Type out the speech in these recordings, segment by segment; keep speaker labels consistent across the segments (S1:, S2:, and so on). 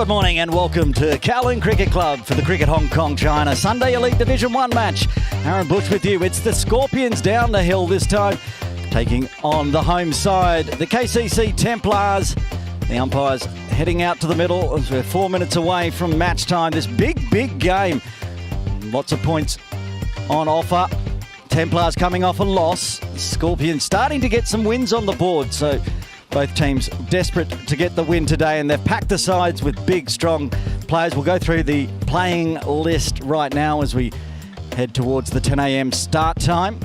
S1: Good morning and welcome to Kowloon Cricket Club for the Cricket Hong Kong China Sunday Elite Division 1 match. Aaron Bush with you. It's the Scorpions down the hill this time, taking on the home side, the KCC Templars. The umpires heading out to the middle as we're 4 minutes away from match time. This big game. Lots of points on offer. Templars coming off a loss. Scorpions starting to get some wins on the board. So both teams desperate to get the win today, and they've packed the sides with big, strong players. We'll go through the playing list right now as we head towards the 10 a.m. start time.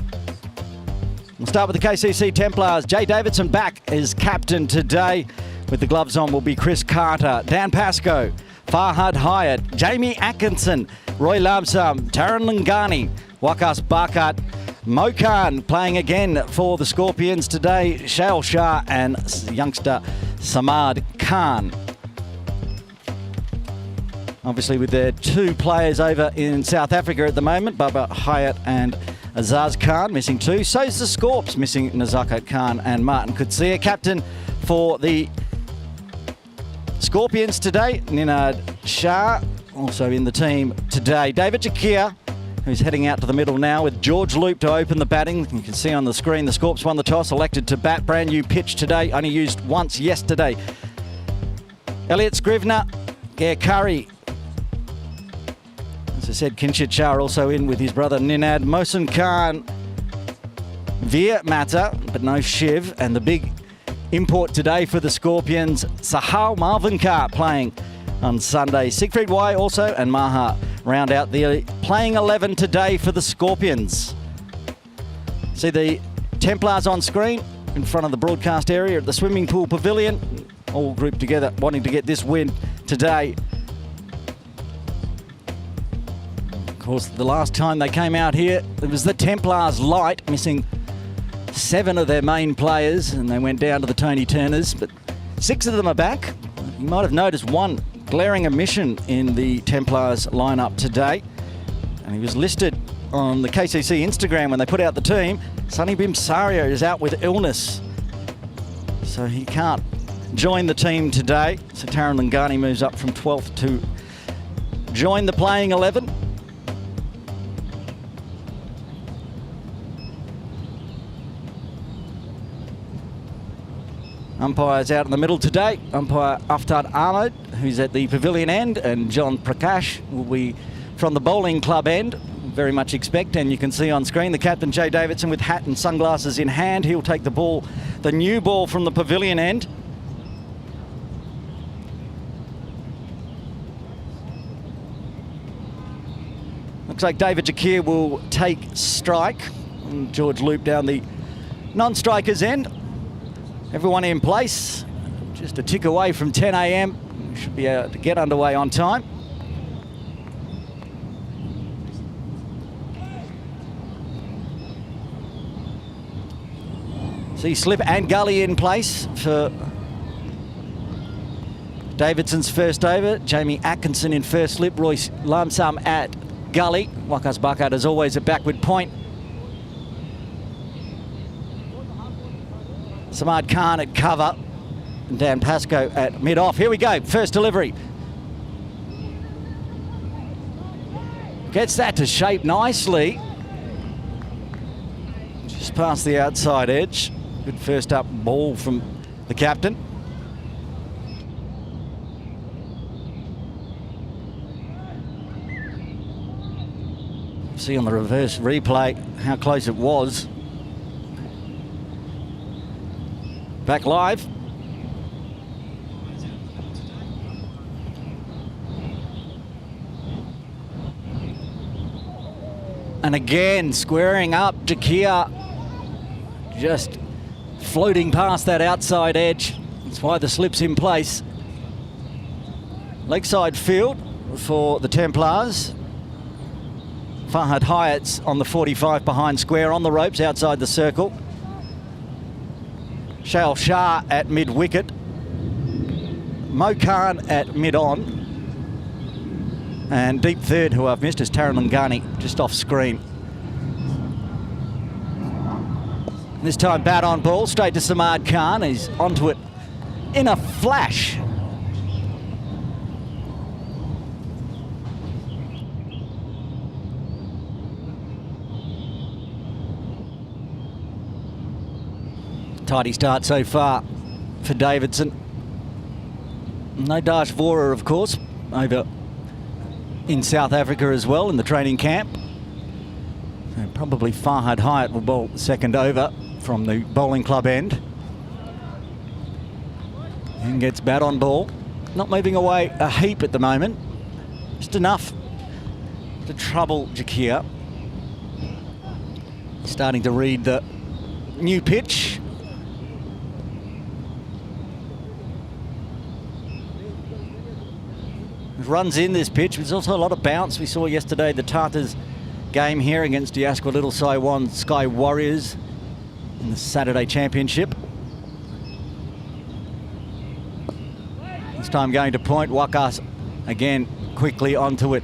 S1: We'll start with the KCC Templars. Jay Davidson back as captain today. With the gloves on will be Chris Carter, Dan Pascoe, Farhad Hyatt, Jamie Atkinson, Roy Lamsam, Taran Lingani, Wakas Bakat, Mo Khan playing again for the Scorpions today, Shail Shah and youngster Samad Khan. Obviously with their two players over in South Africa at the moment, Baba Hyatt and Azaz Khan missing two. So's the Scorps, missing Nazakat Khan and Martin Kutsia. Captain for the Scorpions today, Ninad Shah, also in the team today. David Jakir, who's heading out to the middle now with George Loop to open the batting. You can see on the screen the Scorps won the toss, elected to bat. Brand new pitch today, only used once yesterday. Elliot Scrivener, Gare Curry. As I said, Kinshit Shah also in with his brother Ninad. Mohsin Khan, Veer Mata, but no Shiv. And the big import today for the Scorpions, Sahal Malvinkar playing on Sunday. Siegfried Y also and Maha round out the playing 11 today for the Scorpions. See the Templars on screen in front of the broadcast area at the swimming pool pavilion, all grouped together wanting to get this win today. Of course, the last time they came out here, it was the Templars light, missing 7 of their main players, and they went down to the Tony Turners, but 6 of them are back. You might have noticed one glaring omission in the Templars lineup today, and he was listed on the KCC Instagram when they put out the team. Sonny Bimsario is out with illness, so he can't join the team today. So Taran Lingani moves up from 12th to join the playing 11. Umpires out in the middle today. Umpire Aftad Ahmed, who's at the pavilion end, and John Prakash will be from the bowling club end. Very much expect, and you can see on screen the captain Jay Davidson with hat and sunglasses in hand. He'll take the ball, the new ball from the pavilion end. Looks like David Jakir will take strike. And George Loop down the non-strikers end. Everyone in place, just a tick away from 10 a.m. We should be able to get underway on time. See Slip and Gully in place for Davidson's first over. Jamie Atkinson in first slip, Roy Lamsam at Gully. Wakas Bakat as always a backward point. Samad Khan at cover, and Dan Pascoe at mid-off. Here we go, first delivery. Gets that to shape nicely. Just past the outside edge. Good first up ball from the captain. See on the reverse replay how close it was. Back live. And again, squaring up, Jakir just floating past that outside edge. That's why the slip's in place. Lakeside field for the Templars. Farhad Hyatt's on the 45 behind square on the ropes outside the circle. Shail Shah at mid-wicket. Mo Khan at mid-on. And deep third, who I've missed, is Taran Lingani, just off screen. This time bat on ball, straight to Samad Khan. He's onto it in a flash. Tidy start so far for Davidson. No Dash Vora, of course, over in South Africa as well in the training camp. And probably Farhad Hyatt will bowl second over from the bowling club end. And gets bat on ball. Not moving away a heap at the moment. Just enough to trouble Jakir. Starting to read the new pitch. Runs in this pitch. There's also a lot of bounce. We saw yesterday the Tartars game here against the Asqua Little Saiwan Sky Warriors in the Saturday Championship. This time going to point. Wakas again quickly onto it.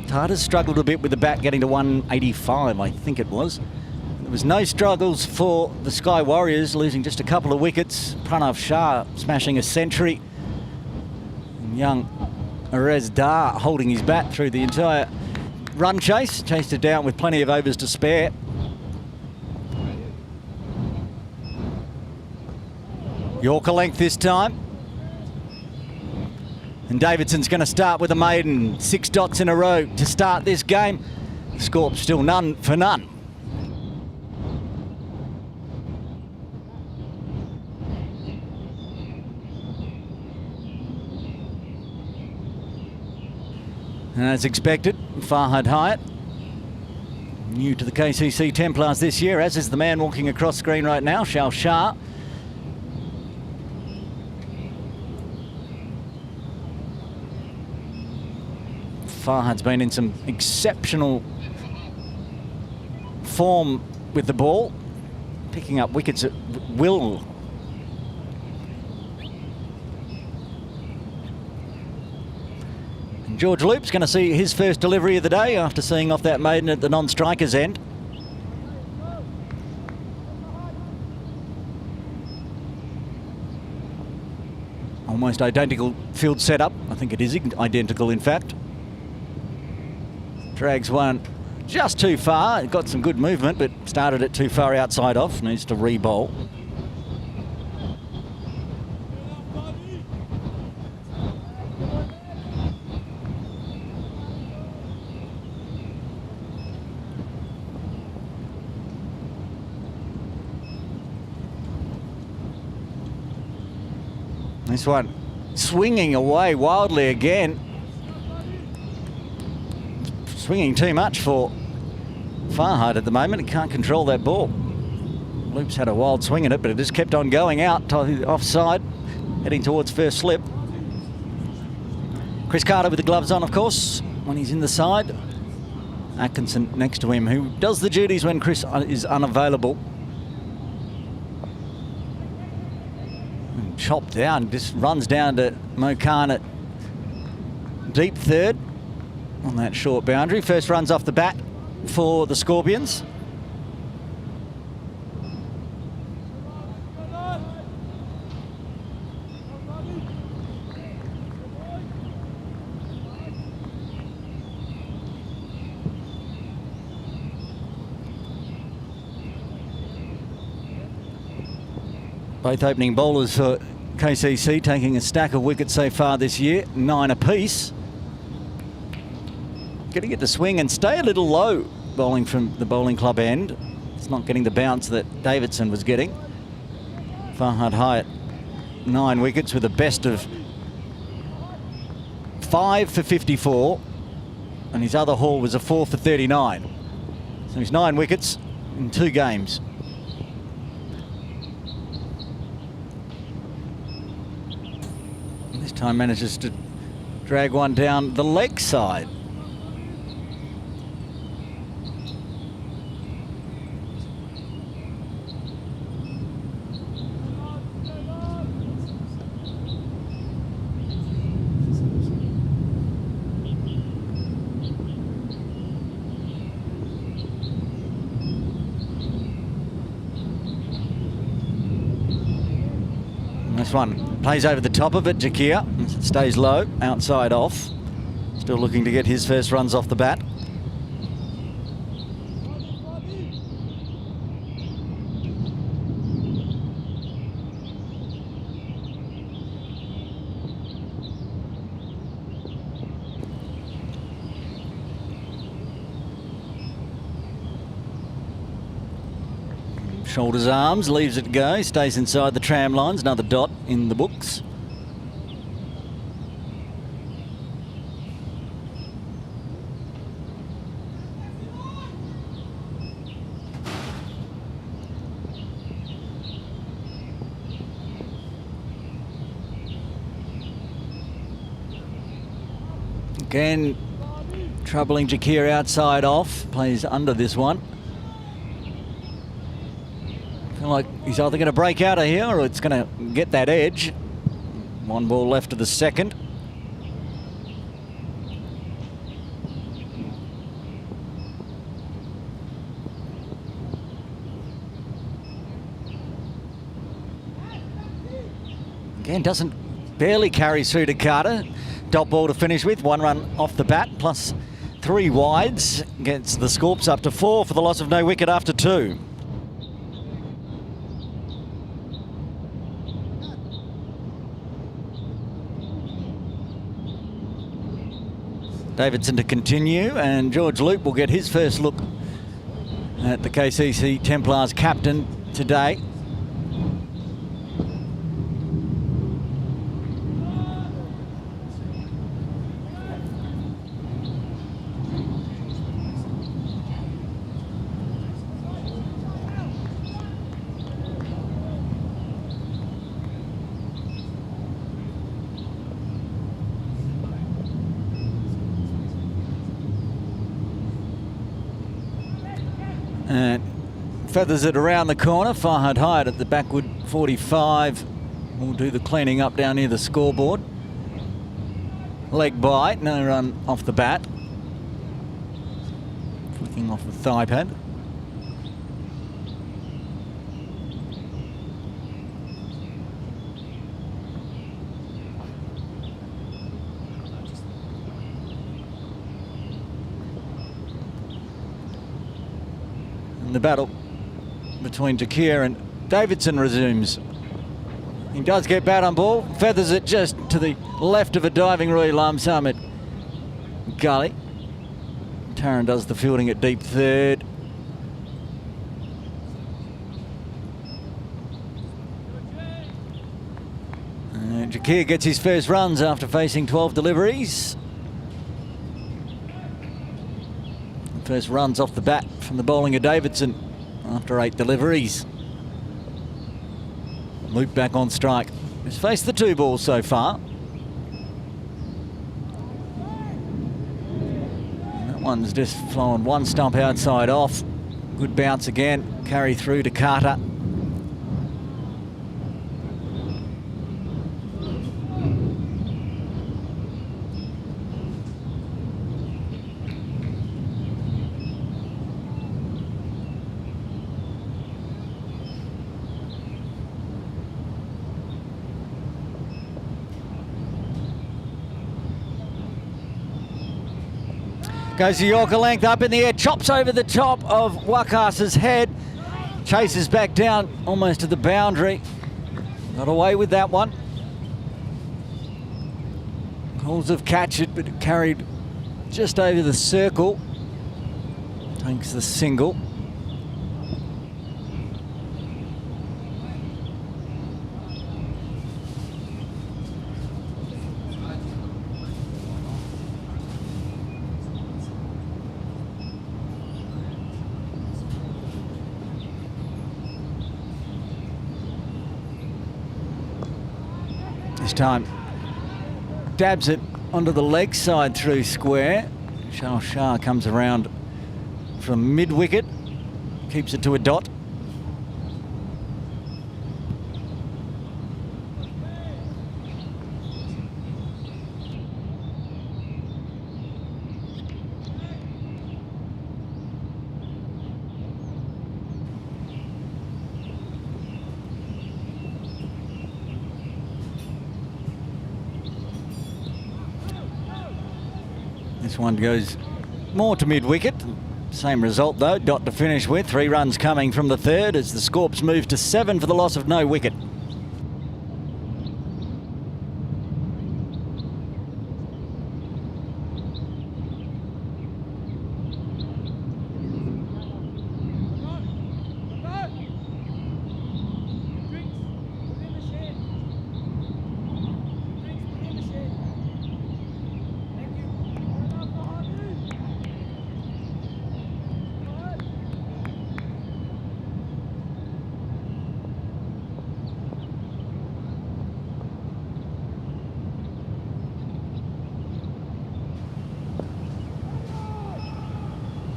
S1: Tartars struggled a bit with the bat getting to 185, I think it was. There was no struggles for the Sky Warriors, losing just a couple of wickets. Pranav Shah smashing a century. And young Arez Dar holding his bat through the entire run chase. Chased it down with plenty of overs to spare. Yorker length this time. And Davidson's going to start with a maiden. 6 dots in a row to start this game. The score still none for none. And as expected, Farhad Hyatt, new to the KCC Templars this year, as is the man walking across screen right now, Shao Shah. Farhad's been in some exceptional form with the ball, picking up wickets at will. And George Loop's going to see his first delivery of the day after seeing off that maiden at the non-striker's end. Almost identical field setup. I think it is identical, in fact. Drags one just too far. It got some good movement, but started it too far outside off. Needs to re-bowl. This one swinging away wildly again. Swinging too much for Farhad at the moment. He can't control that ball. Loop's had a wild swing at it, but it just kept on going out to the offside, heading towards first slip. Chris Carter with the gloves on, of course, when he's in the side. Atkinson next to him, who does the duties when Chris is unavailable. And chopped down, just runs down to Mo Khan at deep third. On that short boundary. First runs off the bat for the Scorpions. Both opening bowlers for KCC taking a stack of wickets so far this year, 9 apiece. Getting it to swing and stay a little low, bowling from the bowling club end. It's not getting the bounce that Davidson was getting. Farhad Hyatt, 9 wickets with a best of 5 for 54, and his other haul was a 4 for 39. So he's 9 wickets in 2 games. And this time manages to drag one down the leg side. This one plays over the top of it, Jakir. Stays low, outside off. Still looking to get his first runs off the bat. Shoulders, arms, leaves it go, stays inside the tram lines. Another dot in the books. Again, troubling Jakir outside off. Plays under this one. Feel like he's either going to break out of here or it's going to get that edge. One ball left of the second. Again, barely carries through to Carter. Dot ball to finish with, 1 run off the bat, plus 3 wides. Gets the Scorps up to 4 for the loss of no wicket after 2. Davidson to continue, and George Loop will get his first look at the KCC Templars captain today. And feathers it around the corner. Farhad Hyatt at the backward 45 will do the cleaning up down near the scoreboard. Leg bite, no run off the bat. Flicking off the thigh pad. The battle between Jakir and Davidson resumes. He does get bat on ball, feathers it just to the left of a diving Roy Lam Summit gully. Taran does the fielding at deep third. And Jakir gets his first runs after facing 12 deliveries. First runs off the bat from the bowling of Davidson after 8 deliveries. Loop back on strike. He's faced the 2 balls so far. And that one's just flown 1 stump outside off. Good bounce again. Carry through to Carter. Goes the Yorker length up in the air, chops over the top of Wakas's head. Chases back down almost to the boundary. Got away with that one. Calls have catch it, but it carried just over the circle. Takes the single. This time dabs it onto the leg side through square. Shah comes around from mid-wicket, keeps it to a dot. This one goes more to mid-wicket. Same result though, dot to finish with. 3 runs coming from the third as the Scorps move to 7 for the loss of no wicket.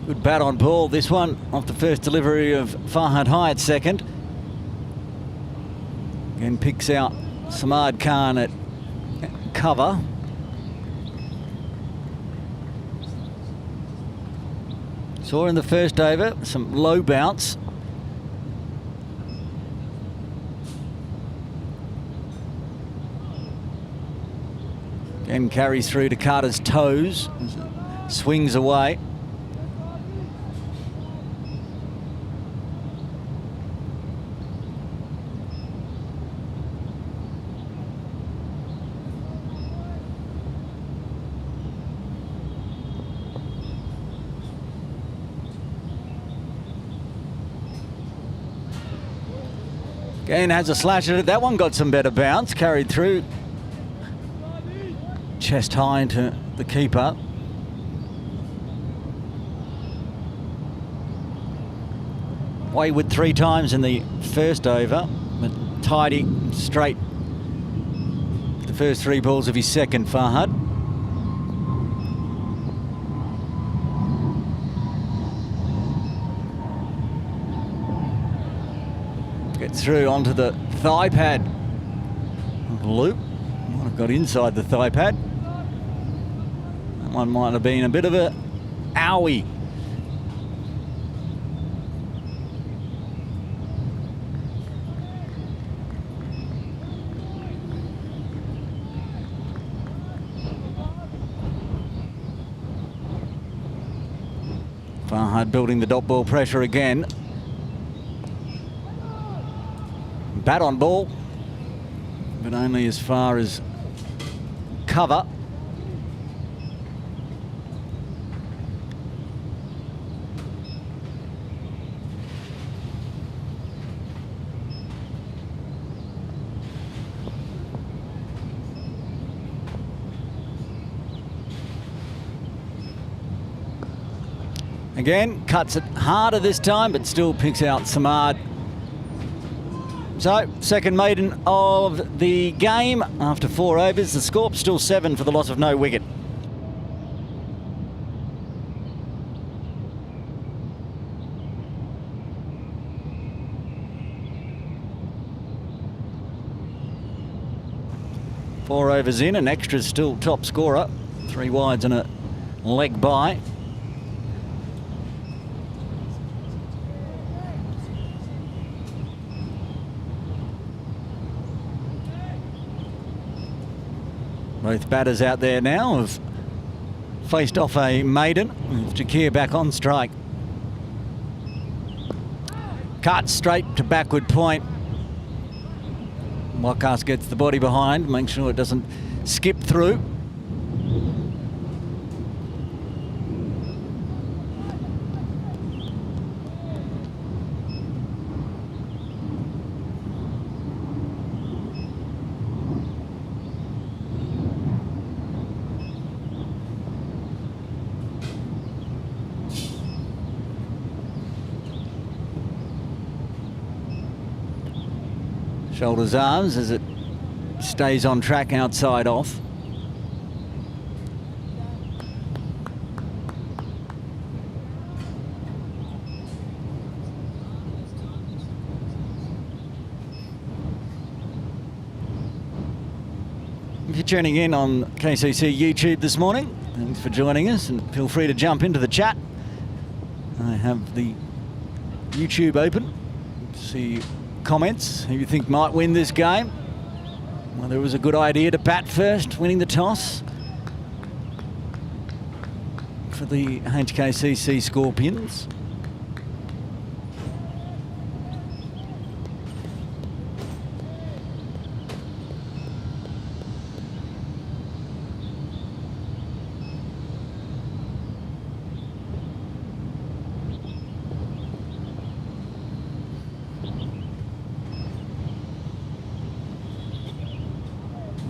S1: Good bat on ball, this one, off the first delivery of Farhad High at second. Again, picks out Samad Khan at cover. Saw in the first over some low bounce. Again, carries through to Carter's toes as it swings away. Again, has a slash at it. That one got some better bounce, carried through. Chest high into the keeper. Wayward 3 times in the first over, but tidy, straight. The first 3 balls of his second, Farhad. Gets through onto the thigh pad. Loop. Might have got inside the thigh pad. That one might have been a bit of a owie. Farhad building the dot ball pressure again. Bat on ball, but only as far as cover. Again, cuts it harder this time, but still picks out Samad. So, second maiden of the game after 4 overs. The score still 7 for the loss of no wicket. Four overs in, and extra's still top scorer. 3 wides and a leg by. Both batters out there now have faced off a maiden with Jakir back on strike. Cut straight to backward point. Wakas gets the body behind, makes sure it doesn't skip through. Shoulders arms as it stays on track outside off. If you're tuning in on KCC YouTube this morning, thanks for joining us, and feel free to jump into the chat. I have the YouTube open to see comments, who you think might win this game. Whether it was a good idea to bat first, winning the toss for the HKCC Scorpions.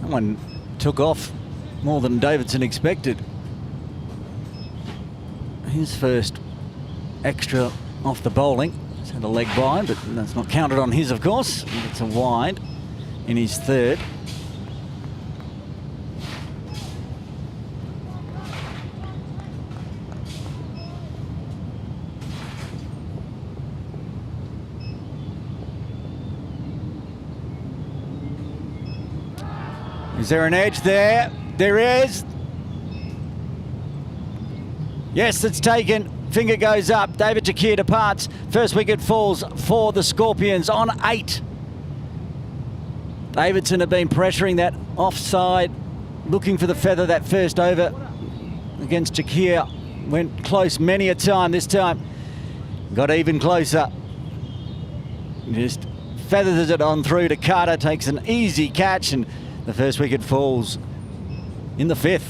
S1: That one took off more than Davidson expected. His first extra off the bowling. He's had a leg by, but that's not counted on his, of course. It's a wide in his third. Is there an edge there? There is. Yes, it's taken. Finger goes up. David Jakir departs. First wicket falls for the Scorpions on 8. Davidson have been pressuring that offside, looking for the feather that first over against Jakir. Went close many a time. This time got even closer. Just feathers it on through to Carter. Takes an easy catch and the first wicket falls in the 5th.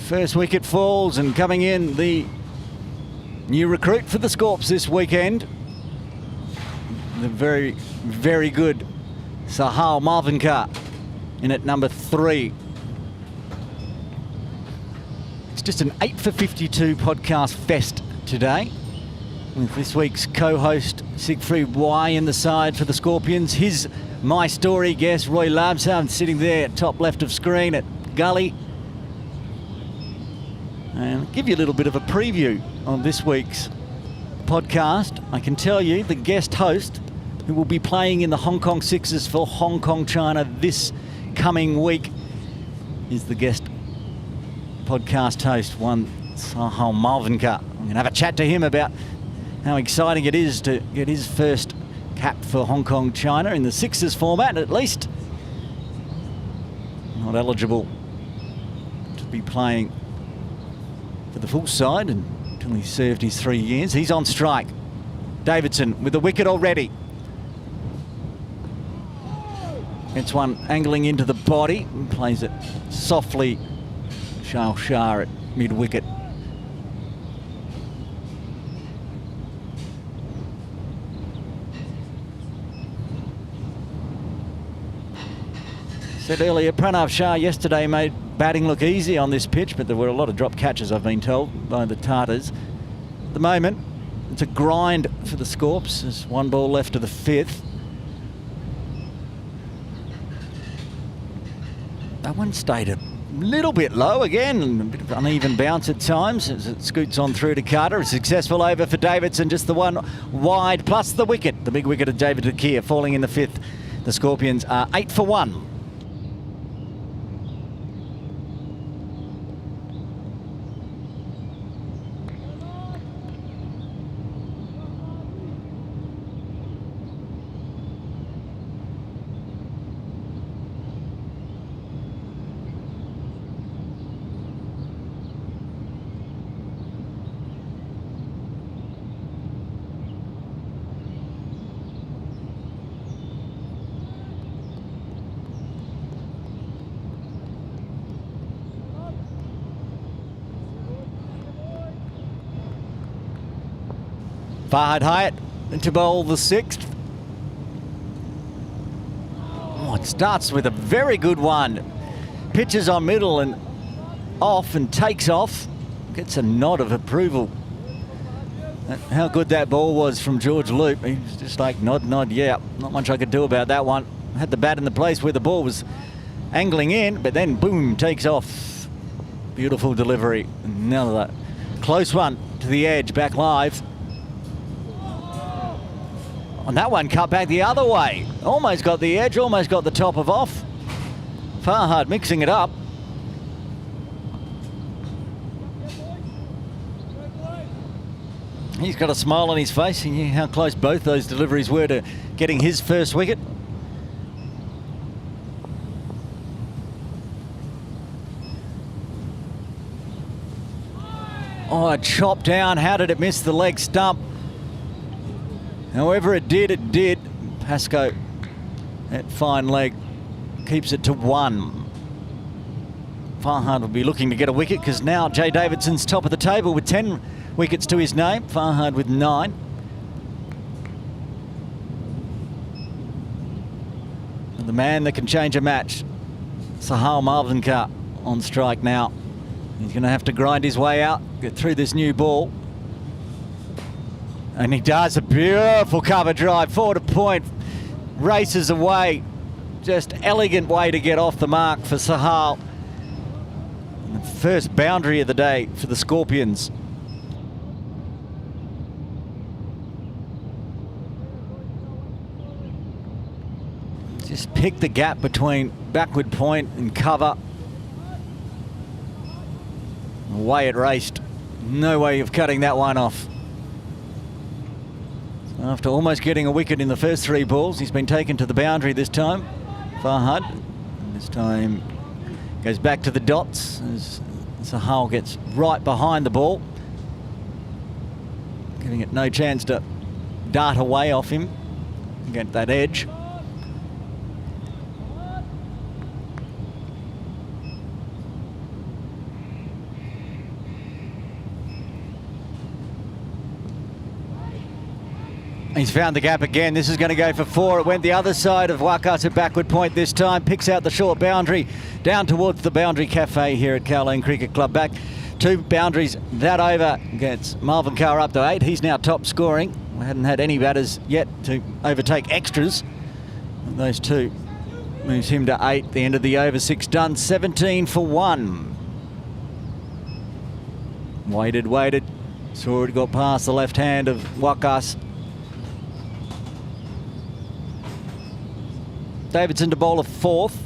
S1: First wicket falls, and coming in, the new recruit for the Scorps this weekend, the very, very good Sahal Malvinkar in at number 3. It's just an 8 for 52 podcast fest today, with this week's co-host Siegfried Y in the side for the Scorpions. His My Story guest, Roy Labsam, sitting there top left of screen at Gully. And give you a little bit of a preview of this week's podcast. I can tell you the guest host who will be playing in the Hong Kong Sixers for Hong Kong China this coming week is the guest podcast host, one Sahal Malvinkar. I'm going to have a chat to him about how exciting it is to get his first cap for Hong Kong China in the Sixers format, at least. Not eligible to be playing for the full side until he served his 3 years. He's on strike. Davidson with the wicket already. It's one angling into the body and plays it softly. Shah at mid-wicket. Said earlier, Pranav Shah yesterday made batting look easy on this pitch, but there were a lot of drop catches, I've been told, by the Tartars. At the moment, it's a grind for the Scorps. There's 1 ball left of the 5th. That one stayed a little bit low again, a bit of uneven bounce at times as it scoots on through to Carter. A successful over for Davidson, just the one wide, plus the wicket. The big wicket of David Jakir falling in the 5th. The Scorpions are 8 for 1. Fahad Hyatt to bowl the 6th. Oh, it starts with a very good one. Pitches on middle and off and takes off. Gets a nod of approval. How good that ball was from George Loop. He was just like, nod, yeah. Not much I could do about that one. Had the bat in the place where the ball was angling in, but then boom, takes off. Beautiful delivery. Another close one to the edge, back live. And that one cut back the other way. Almost got the edge, almost got the top of off. Farhad mixing it up. He's got a smile on his face. And how close both those deliveries were to getting his first wicket. Oh, a chop down. How did it miss the leg stump? However it did, it did. Pascoe, that fine leg, keeps it to 1. Farhad will be looking to get a wicket because now Jay Davidson's top of the table with 10 wickets to his name. Farhad with 9. And the man that can change a match, Sahal Malvinkar on strike now. He's going to have to grind his way out, get through this new ball. And he does a beautiful cover drive, forward to point, races away. Just elegant way to get off the mark for Sahal. And the first boundary of the day for the Scorpions. Just pick the gap between backward point and cover. Away it raced. No way of cutting that one off. So after almost getting a wicket in the first 3 balls, he's been taken to the boundary this time. Farhad. And this time goes back to the dots as Sahal gets right behind the ball, giving it no chance to dart away off him and get that edge. He's found the gap again. This is going to go for 4. It went the other side of Wakas at backward point this time. Picks out the short boundary down towards the Boundary Cafe here at Kowloon Cricket Club. Back 2 boundaries that over gets Marvin Carr up to 8. He's now top scoring. We hadn't had any batters yet to overtake extras. And those 2 moves him to 8. The end of the over. 6 done. 17 for 1. Waited. Saw it got past the left hand of Wakas. Davidson to bowl a 4th.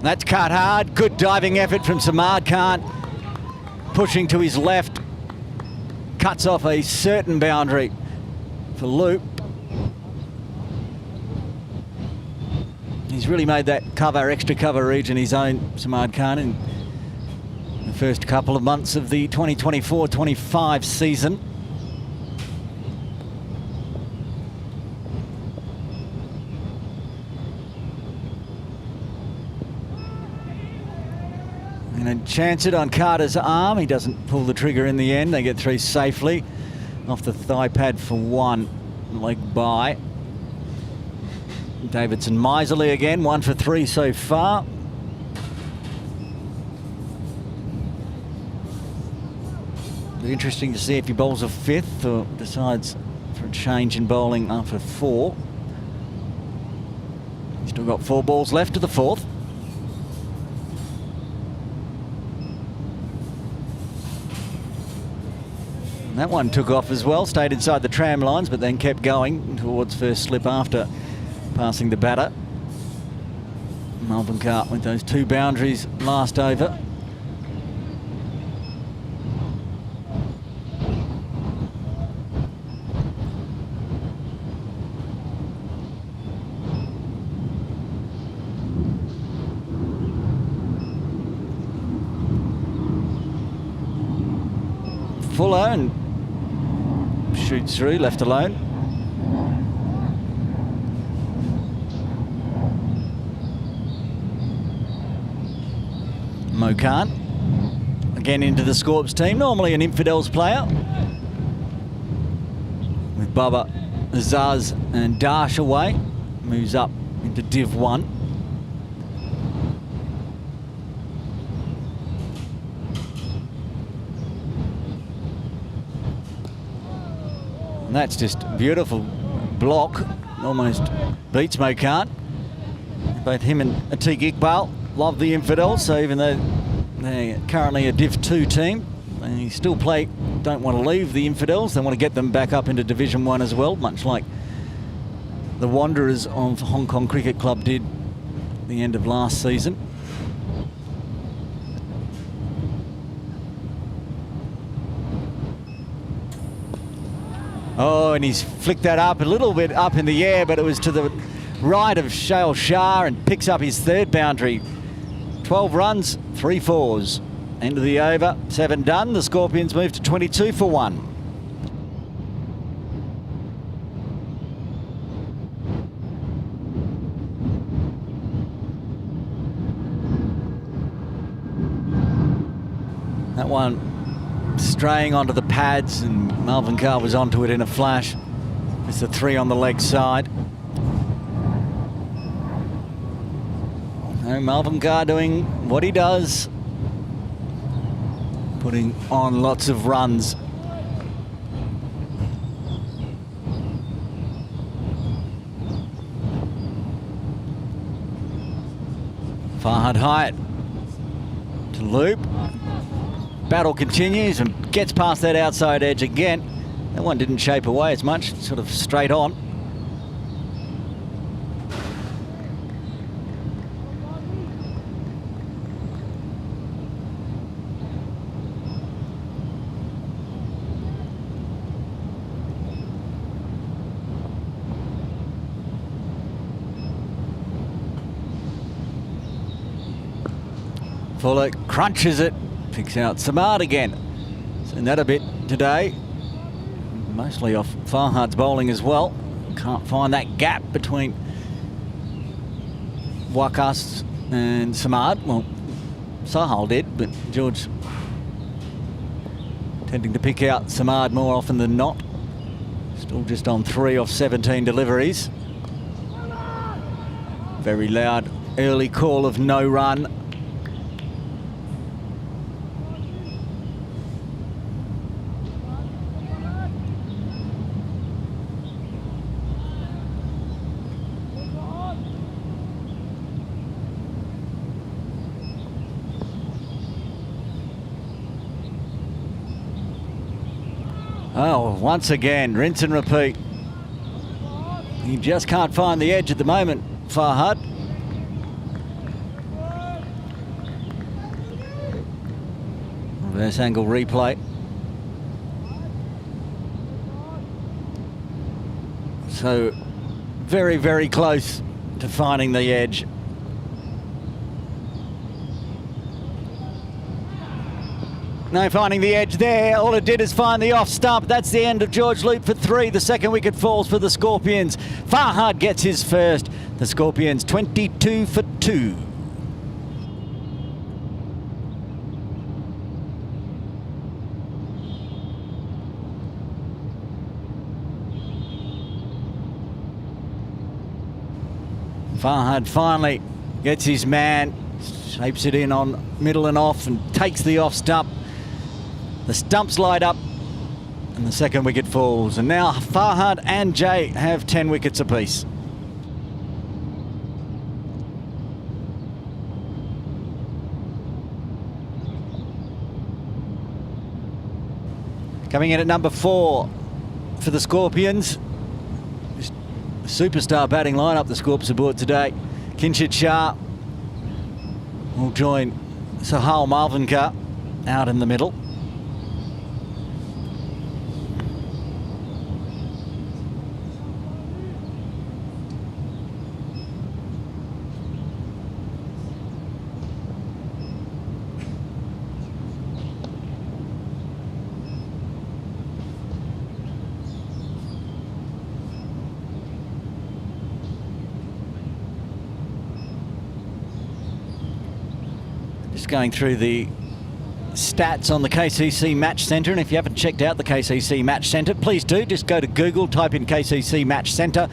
S1: That's cut hard. Good diving effort from Samad Khan. Pushing to his left, cuts off a certain boundary for Loop. He's really made that extra cover region his own, Samad Khan, in the first couple of months of the 2024-25 season. And chance it on Carter's arm. He doesn't pull the trigger in the end. They get 3 safely off the thigh pad for 1. Leg by. Davidson miserly again. 1 for 3 so far. Be interesting to see if he bowls a 5th or decides for a change in bowling after 4. He's still got 4 balls left to the 4th. That one took off as well, stayed inside the tram lines, but then kept going towards first slip after passing the batter. Melbourne Carr with those 2 boundaries last over. Fuller and shoots through, left alone. Mo Khan again into the Scorps team, normally an Infidels player. With Bubba, Azaz and Dash away, moves up into Div 1. And that's just a beautiful block, almost beats Mo Khan. Both him and Atiq Iqbal love the Infidels, so even though they're currently a Div 2 team, they still don't want to leave the Infidels. They want to get them back up into Division 1 as well, much like the Wanderers of Hong Kong Cricket Club did at the end of last season. Oh, and he's flicked that up a little bit up in the air, but it was to the right of Shail Shah and picks up his 3rd boundary. 12 runs, 3 fours. End of the over, 7 done. The Scorpions move to 22 for 1. That one straying onto the pads, and Marvin Carr was onto it in a flash. It's the 3 on the leg side. So Marvin Carr doing what he does, putting on lots of runs. Farhad Hyatt to loop. Battle continues and gets past that outside edge again. That one didn't shape away as much, sort of straight on. Fuller crunches it, picks out Samad again. Seen that a bit today. Mostly off Farhad's bowling as well. Can't find that gap between Wakas and Samad. Well, Sahal did, but George tending to pick out Samad more often than not. Still just on 3 off 17 deliveries. Very loud early call of no run. Oh, once again, rinse and repeat. He just can't find the edge at the moment, Farhad. Reverse angle replay. So, very, very close to finding the edge. No finding the edge there. All it did is find the off stump. That's the end of George Loop for 3. The second wicket falls for the Scorpions. Farhad gets his first. The Scorpions 22 for 2. Farhad finally gets his man, shapes it in on middle and off and takes the off stump. The stumps light up and the second wicket falls. And now Farhad and Jay have 10 wickets apiece. Coming in at number 4 for the Scorpions. Superstar batting lineup the Scorps aboard today. Kinshid Shah will join Sahal Malvinkar out in the middle. Just going through the stats on the KCC Match Centre, and if you haven't checked out the KCC Match Centre, please do. Just go to Google, type in KCC Match Centre,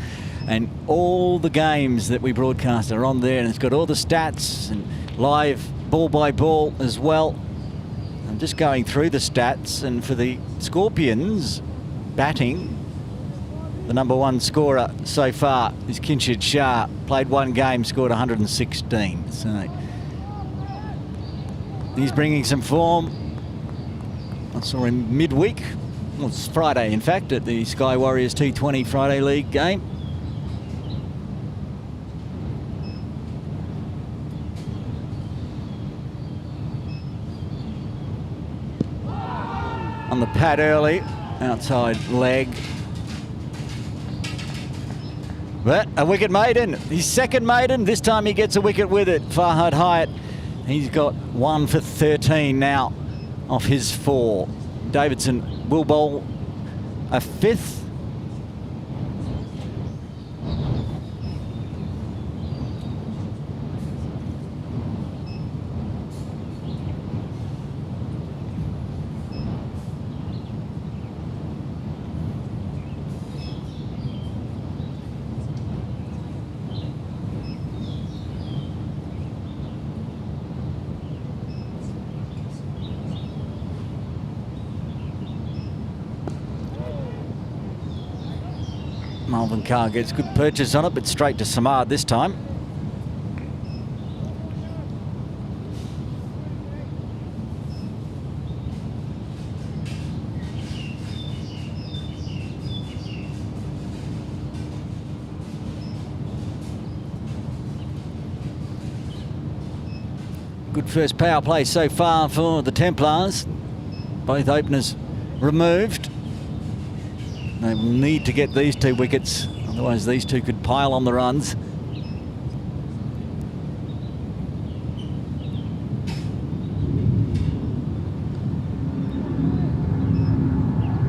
S1: and all the games that we broadcast are on there, and it's got all the stats and live ball by ball as well. I'm just going through the stats, and for the Scorpions batting, the number 1 scorer so far is Kinshid Shah. Played 1 game, scored 116. So he's bringing some form. I saw him midweek. Well, it's Friday, in fact, at the Sky Warriors T20 Friday League game. On the pad early, outside leg. But a wicket maiden, his second maiden. This time he gets a wicket with it. Farhad Hyatt. He's got 1 for 13 now off his 4. Davidson will bowl a 5th. Marvin Carr gets good purchase on it, but straight to Samad this time. Good first power play so far for the Templars. Both openers removed. They will need to get these 2 wickets, otherwise these 2 could pile on the runs.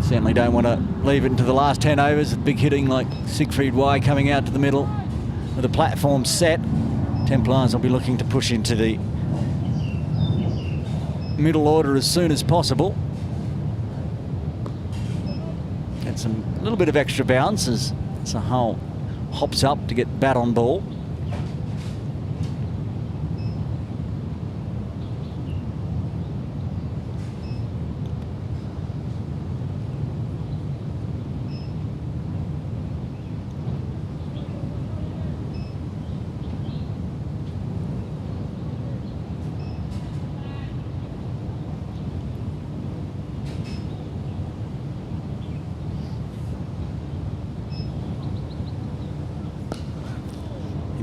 S1: Certainly don't want to leave it into the last 10 overs with big hitting like Siegfried Y coming out to the middle with a platform set. Templars will be looking to push into the middle order as soon as possible. Get some little bit of extra bounce as Sahal hops up to get bat on ball.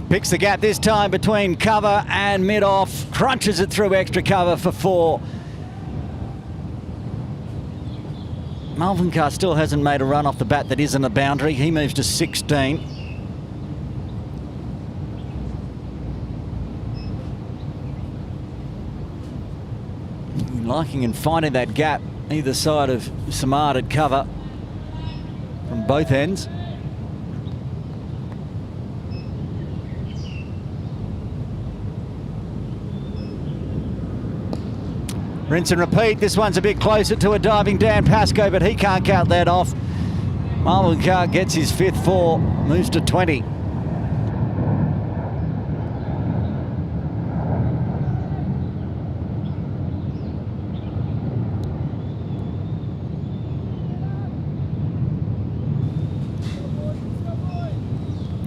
S1: Picks the gap this time between cover and mid-off. Crunches it through extra cover for 4. Marvin Carr still hasn't made a run off the bat that isn't a boundary. He moves to 16. Liking and finding that gap either side of Samad at cover from both ends. Rinse and repeat. This one's a bit closer to a diving Dan Pascoe, but he can't count that off. Marvin Carr gets his 5th 4, moves to 20.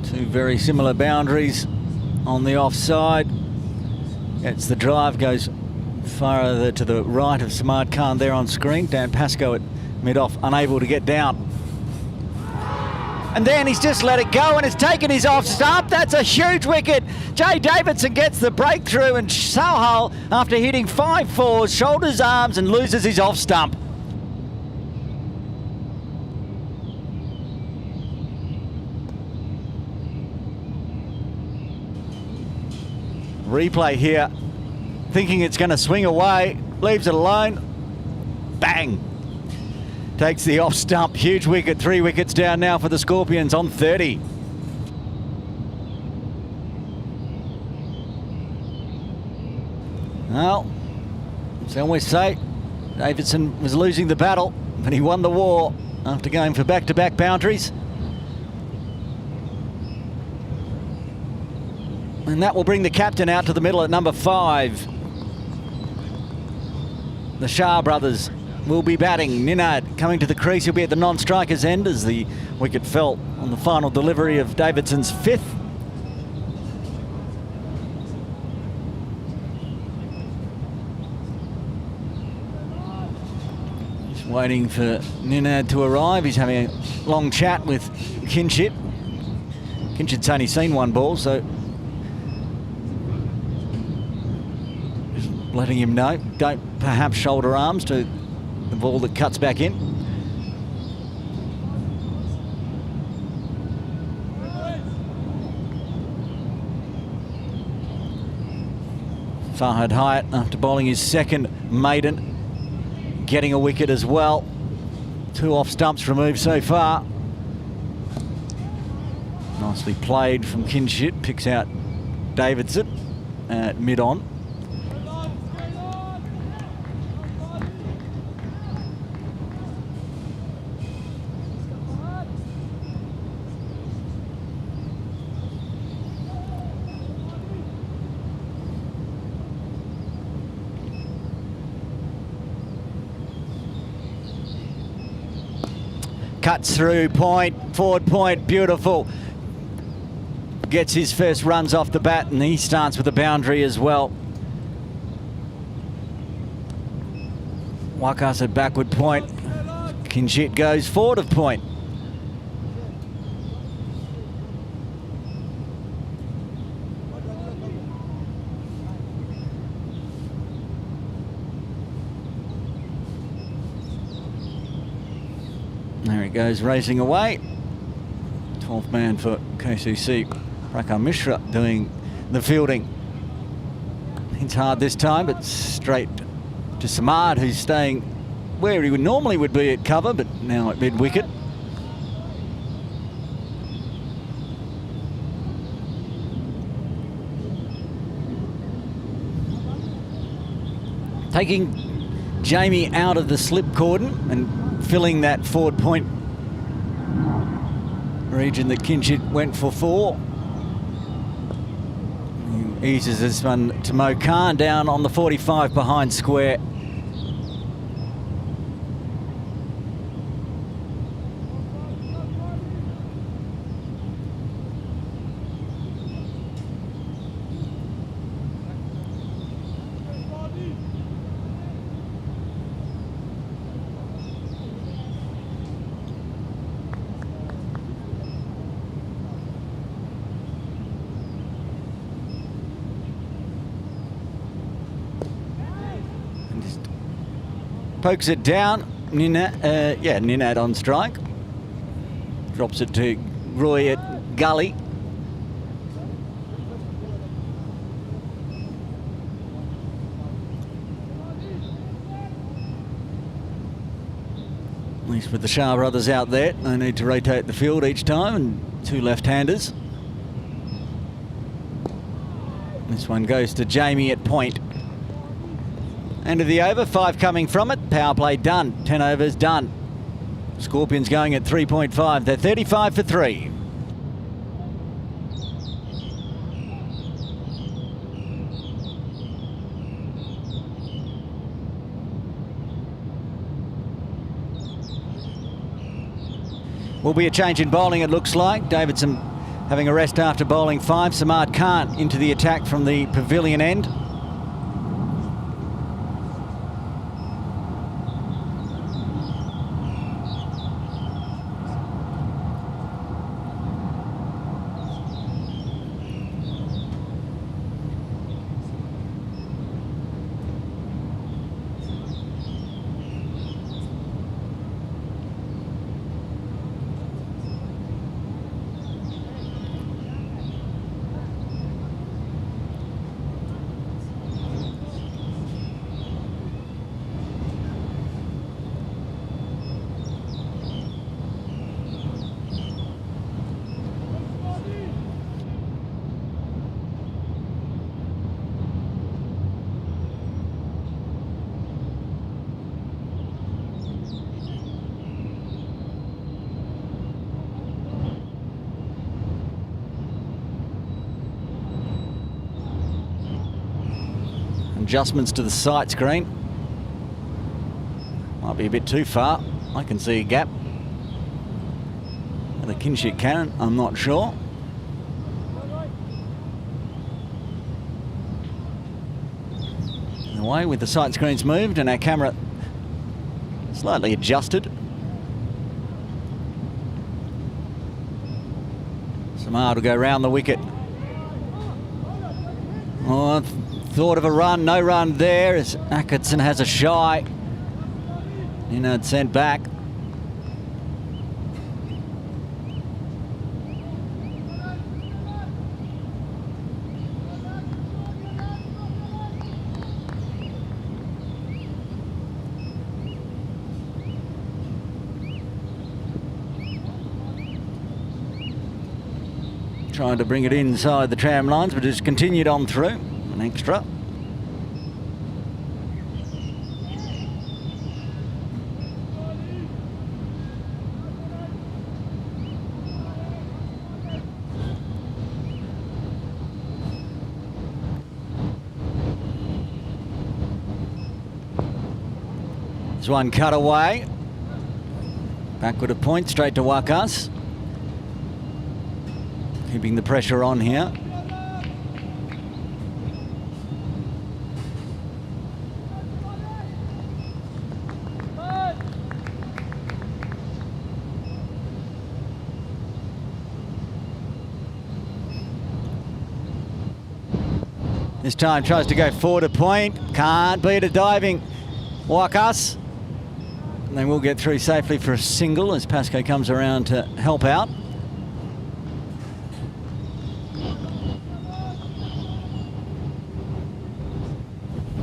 S1: Two very similar boundaries on the offside. Gets the drive, goes farther to the right of Samad Khan there on screen. Dan Pascoe at mid-off, unable to get down. And then he's just let it go and it's taken his off stump. That's a huge wicket. Jay Davidson gets the breakthrough and Sahal, after hitting 5 4s, shoulders, arms and loses his off stump. Replay here. Thinking it's going to swing away, leaves it alone. Bang! Takes the off stump. Huge wicket. 3 wickets down now for the Scorpions on 30. Well, as I always say, Davidson was losing the battle, but he won the war after going for back-to-back boundaries. And that will bring the captain out to the middle at number 5. The Shah brothers will be batting. Ninad coming to the crease. He'll be at the non-striker's end as the wicket fell on the final delivery of Davidson's 5th. Just waiting for Ninad to arrive. He's having a long chat with Kinshit. Kinshit's only seen 1 ball, so letting him know, don't perhaps shoulder arms to the ball that cuts back in. Fahad Hyatt, after bowling his 2nd maiden, getting a wicket as well. 2 off stumps removed so far. Nicely played from Kinshit, picks out Davidson at mid-on. cuts through point, forward point, beautiful. Gets his first runs off the bat, and he starts with a boundary as well. Wakas at backward point. Kinshit goes forward of point. There he goes, racing away. 12th man for KCC. Rakha Mishra doing the fielding. It's hard this time, but straight to Samad, who's staying where he would normally would be at cover, but now at mid-wicket. Taking Jamie out of the slip cordon and filling that forward point region that Kinshit went for 4. He eases this one to Mo Khan down on the 45 behind square. Pokes it down. Ninad on strike. Drops it to Roy at gully. At least with the Shah brothers out there, they need to rotate the field each time, and 2 left-handers. This one goes to Jamie at point. End of the over, 5 coming from it. Power play done, 10 overs done. Scorpions going at 3.5. They're 35 for 3. Will be a change in bowling, it looks like. Davidson having a rest after bowling 5. Samad Khan into the attack from the pavilion end. Adjustments to the sight screen. Might be a bit too far. I can see a gap. The Kinshit cannon, I'm not sure. Away with the sight screens moved and our camera slightly adjusted. Samad will go round the wicket. Oh, thought of a run, no run there as Atkinson has a shy. Ninad sent back. Trying to bring it inside the tram lines, but it's continued on through. An extra. There's one cut away. Backward of point, straight to Wakas. Keeping the pressure on here. This time tries to go forward a point. Can't beat a diving Wakas. And they will get through safely for a single as Pascoe comes around to help out.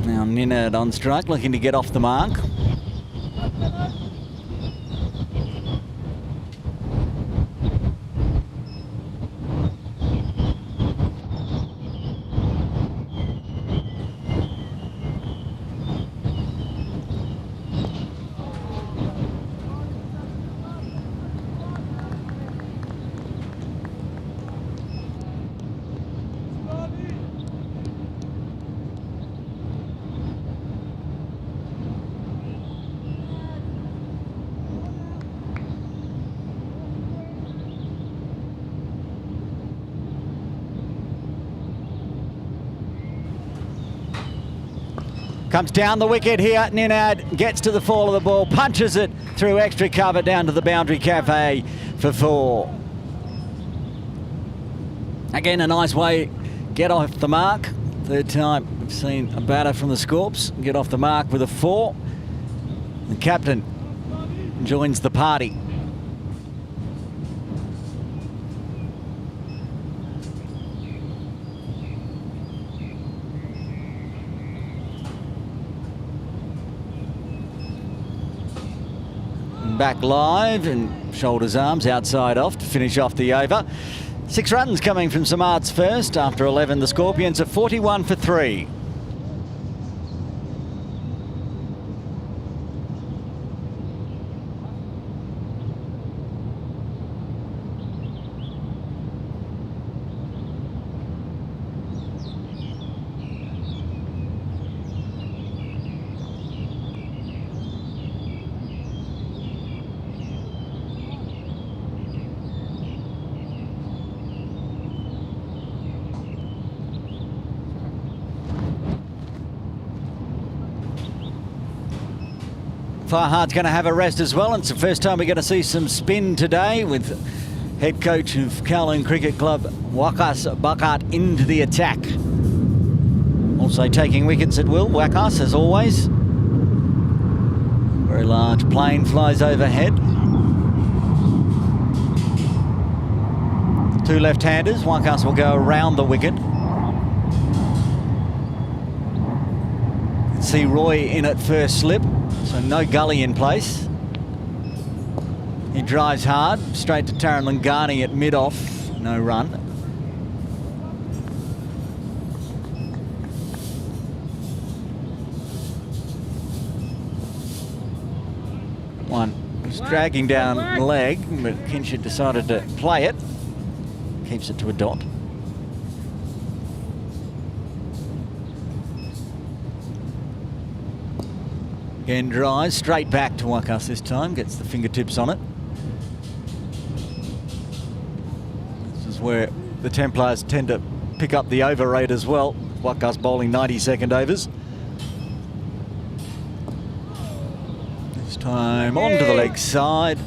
S1: Now Ninad on strike, looking to get off the mark. Comes down the wicket here. Ninad gets to the fall of the ball, punches it through extra cover down to the boundary cafe for 4. Again, a nice way, get off the mark. Third time we've seen a batter from the Scorps get off the mark with a 4. The captain joins the party. Back live and shoulders, arms, outside off to finish off the over. 6 runs coming from Samad's first. After 11, the Scorpions are 41 for 3. Farhad's going to have a rest as well. And it's the first time we're going to see some spin today with head coach of Kowloon Cricket Club, Wakas Bakat, into the attack. Also taking wickets at will, Wakas as always. Very large plane flies overhead. 2 left-handers. Wakas will go around the wicket. See Roy in at first slip. So no gully in place. He drives hard, straight to Taran Langani at mid-off, no run. One was dragging down leg, but Kinshid decided to play it. Keeps it to a dot. Again drives straight back to Wakas this time, gets the fingertips on it. This is where the Templars tend to pick up the over rate as well. Wakas bowling 90-second overs. This time onto the leg side.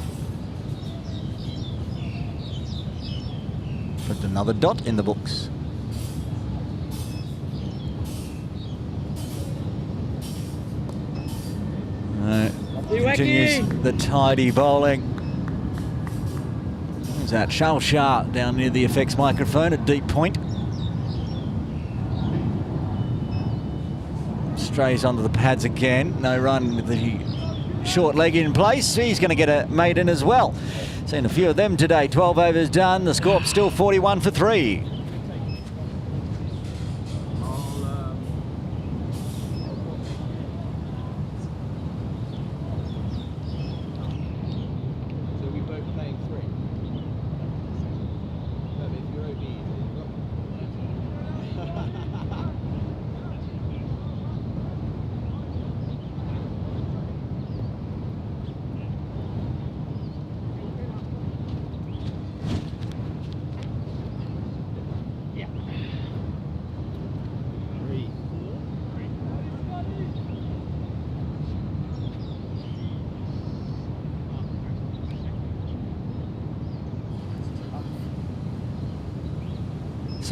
S1: Put another dot in the books. Continues the tidy bowling. There's that Shal Shah down near the effects microphone at deep point. Strays onto the pads again. No run with the short leg in place. He's going to get a maiden as well. Seen a few of them today. 12 overs done. The Scorps still 41 for 3.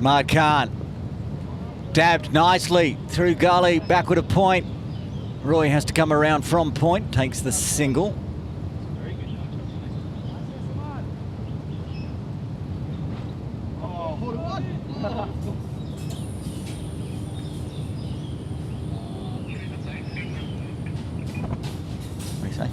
S1: Samad Khan dabbed nicely through gully, backward a point. Roy has to come around from point, takes the single. What do you say?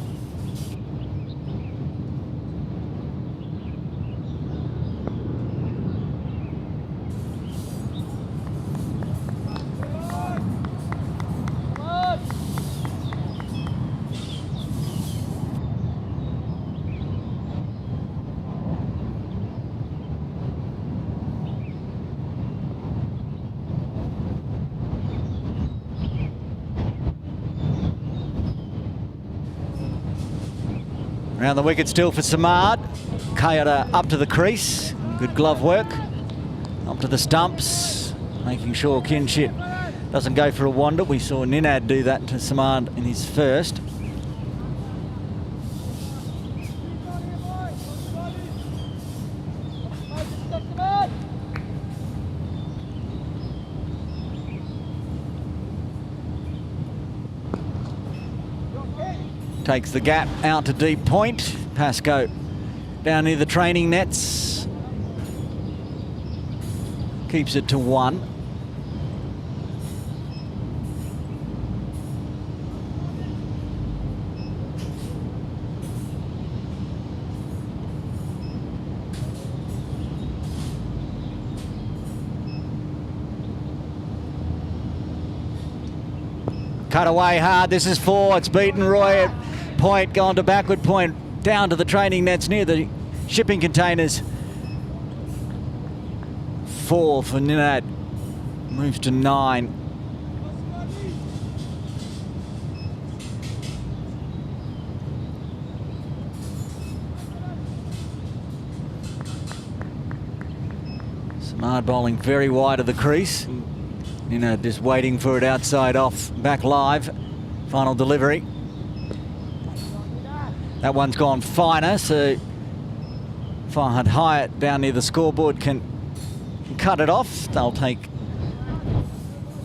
S1: Around the wicket still for Samad. Kayada up to the crease. Good glove work. Up to the stumps. Making sure Kinship doesn't go for a wander. We saw Ninad do that to Samad in his first. Takes the gap out to deep point. Pascoe down near the training nets. Keeps it to 1. Cut away hard. This is 4. It's beaten Roy at point, gone to backward point, down to the training nets near the shipping containers. 4 for Ninad. Moves to 9. Samad bowling very wide of the crease. Ninad just waiting for it outside off, back live. Final delivery. That one's gone finer, so Farhad Hyatt down near the scoreboard can cut it off. They'll take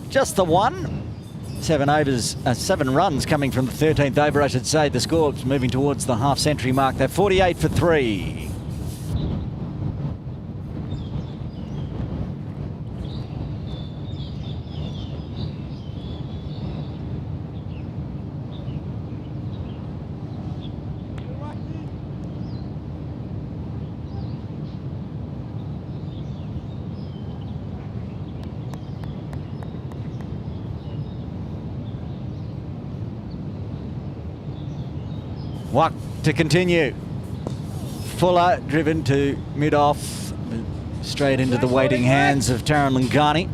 S1: just the 1. 7 runs coming from the 13th over, I should say. The score's moving towards the half-century mark. They're 48 for 3. Wack to continue. Fuller driven to mid-off, straight into the waiting hands of Taran Lingani.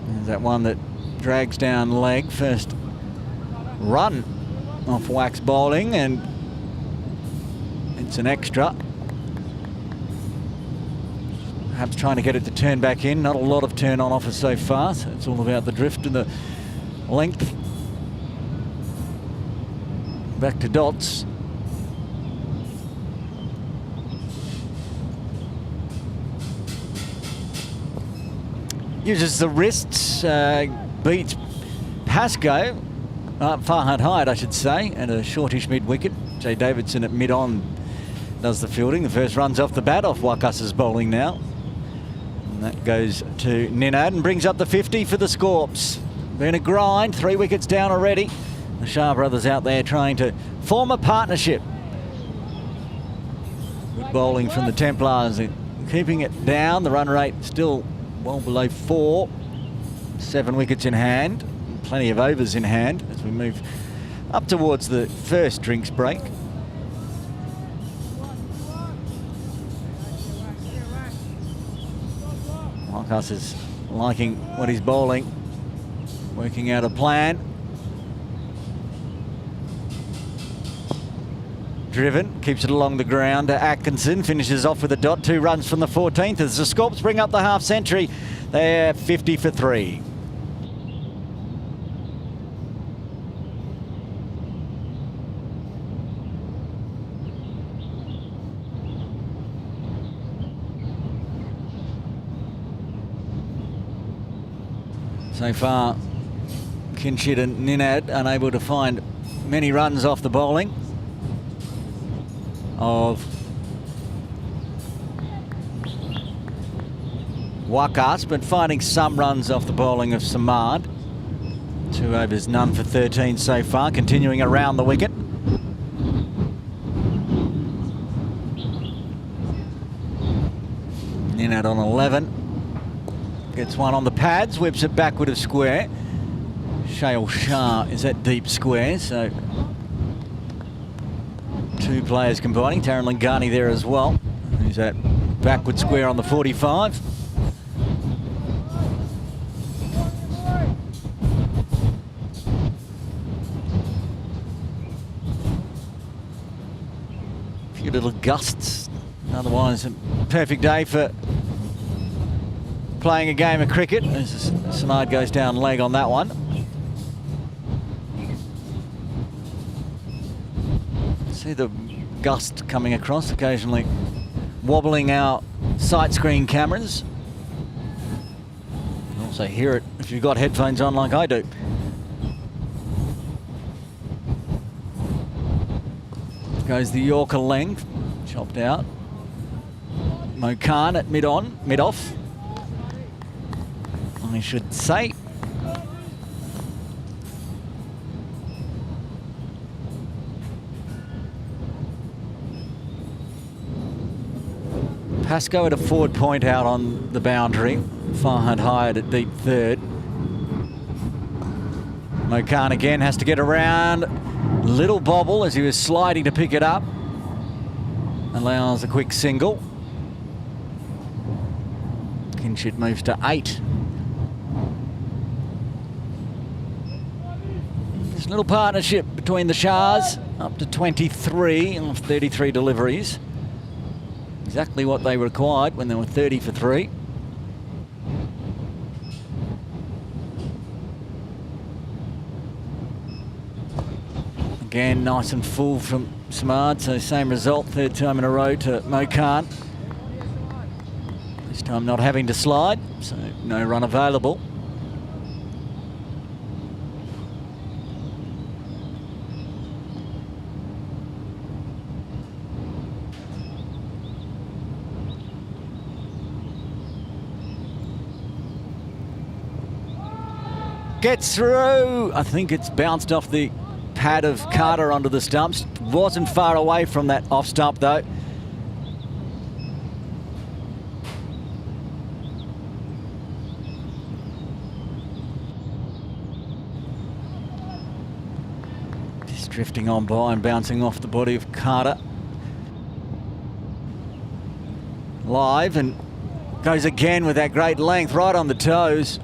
S1: There's that one that drags down leg. First run off Wack's bowling, and it's an extra. Perhaps trying to get it to turn back in. Not a lot of turn on offer so far, so it's all about the drift and the length. Back to Dots. Uses the wrists, beats Pascoe, Farhad Hyatt I should say, and a shortish mid-wicket. Jay Davidson at mid-on does the fielding. The first run's off the bat off Wakus's bowling now. And that goes to Ninad and brings up the 50 for the Scorps. Been a grind, 3 wickets down already. The Shah brothers out there trying to form a partnership. Good bowling from the Templars, keeping it down. The run rate still well below 4. 7 wickets in hand, plenty of overs in hand as we move up towards the first drinks break. Wakas is liking what he's bowling, working out a plan. Driven, keeps it along the ground. Atkinson finishes off with a dot. 2 runs from the 14th as the Scorps bring up the half century. They're 50 for 3. So far, Kinshid and Ninad unable to find many runs off the bowling of Wakas, but finding some runs off the bowling of Samad. 2 overs, none for 13 so far, continuing around the wicket. Ninad on 11. Gets one on the pads, whips it backward of square. Shail Shah is at deep square, so 2 players combining. Taran Lingani there as well, who's at backward square on the 45. A few little gusts. Otherwise, a perfect day for playing a game of cricket as Samad goes down leg on that one. See the gust coming across, occasionally wobbling our sight screen cameras. You can also hear it if you've got headphones on like I do. Goes the Yorker length, chopped out. Mokan at mid-off, I should say. Pascoe at a forward point out on the boundary. Farhad hired at deep third. Mokan again has to get around. Little bobble as he was sliding to pick it up. Allows a quick single. Kinshid moves to 8. This little partnership between the Shahs, up to 23 of 33 deliveries. Exactly what they required when they were 30 for 3. Again, nice and full from Samad, so same result, 3rd time in a row to Mokan. This time not having to slide, so no run available. Gets through. I think it's bounced off the pad of Carter onto the stumps. Wasn't far away from that off stump though. Just drifting on by and bouncing off the body of Carter. Live and goes again with that great length right on the toes.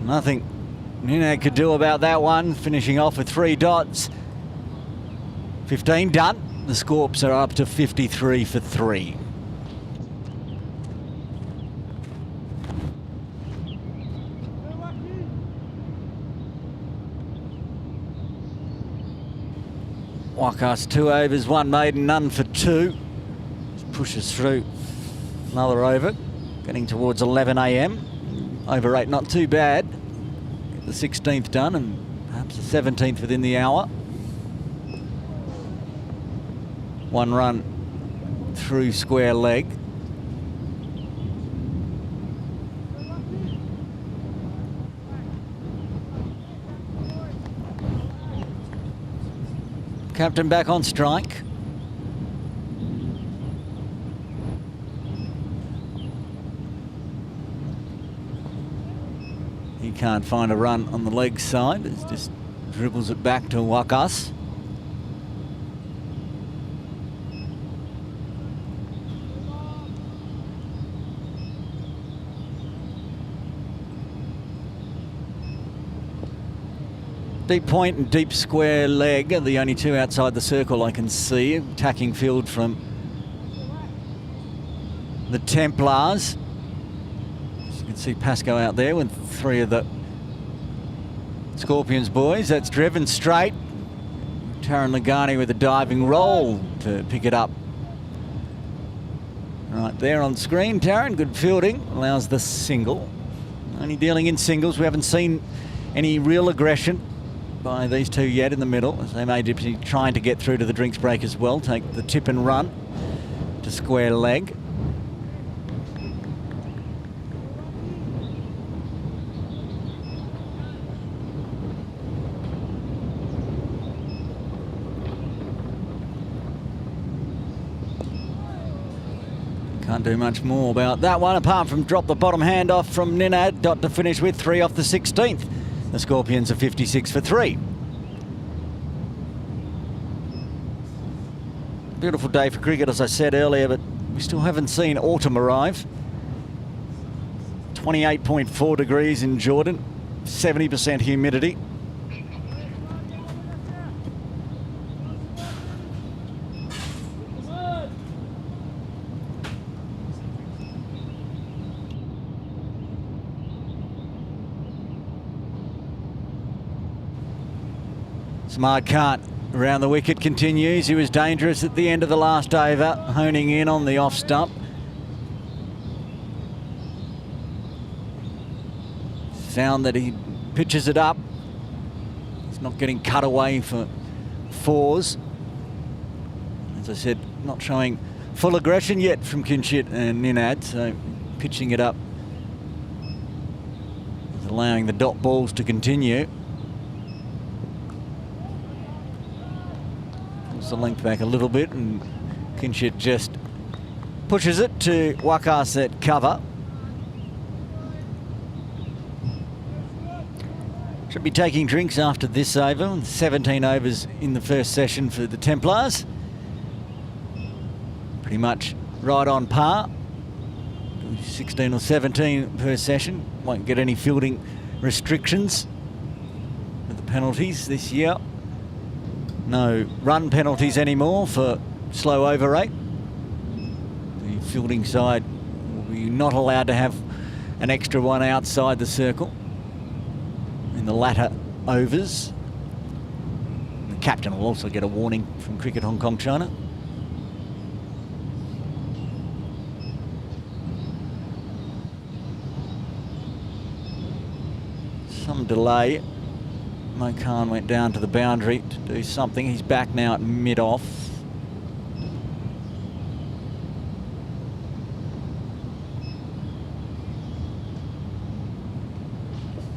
S1: Nothing Ninad could do about that one, finishing off with 3 dots. 15 done. The Scorps are up to 53 for 3. Wakas 2 overs, 1 maiden, none for 2. Just pushes through another over, getting towards 11 AM. Over 8, not too bad. Get the 16th done and perhaps the 17th within the hour. 1 run through square leg. Captain back on strike. He can't find a run on the leg side. It just dribbles it back to Wakas. Deep point and deep square leg are the only 2 outside the circle I can see. Attacking field from the Templars. As you can see Pascoe out there with 3 of the Scorpions boys. That's driven straight. Taran Lingani with a diving roll to pick it up. Right there on screen, Taran, good fielding. Allows the single. Only dealing in singles. We haven't seen any real aggression by these two yet in the middle, as they may be trying to get through to the drinks break as well. Take the tip and run to square leg. Can't do much more about that one, apart from drop the bottom hand off from Ninad. Dot to finish with 3 off the 16th. The Scorpions are 56 for 3. Beautiful day for cricket, as I said earlier, but we still haven't seen autumn arrive. 28.4 degrees in Jordan, 70% humidity. Smart can't around the wicket continues. He was dangerous at the end of the last over, honing in on the off stump. Found that he pitches it up. He's not getting cut away for fours. As I said, not showing full aggression yet from Kinshit and Ninad, so pitching it up is allowing the dot balls to continue. The length back a little bit, and Kinshit just pushes it to Wakas at cover. Should be taking drinks after this over. 17 overs in the first session for the Templars. Pretty much right on par. 16 or 17 per session. Won't get any fielding restrictions with the penalties this year. No run penalties anymore for slow over rate. The fielding side will be not allowed to have an extra one outside the circle in the latter overs. The captain will also get a warning from Cricket Hong Kong China. Some delay. Mo Khan went down to the boundary to do something. He's back now at mid-off.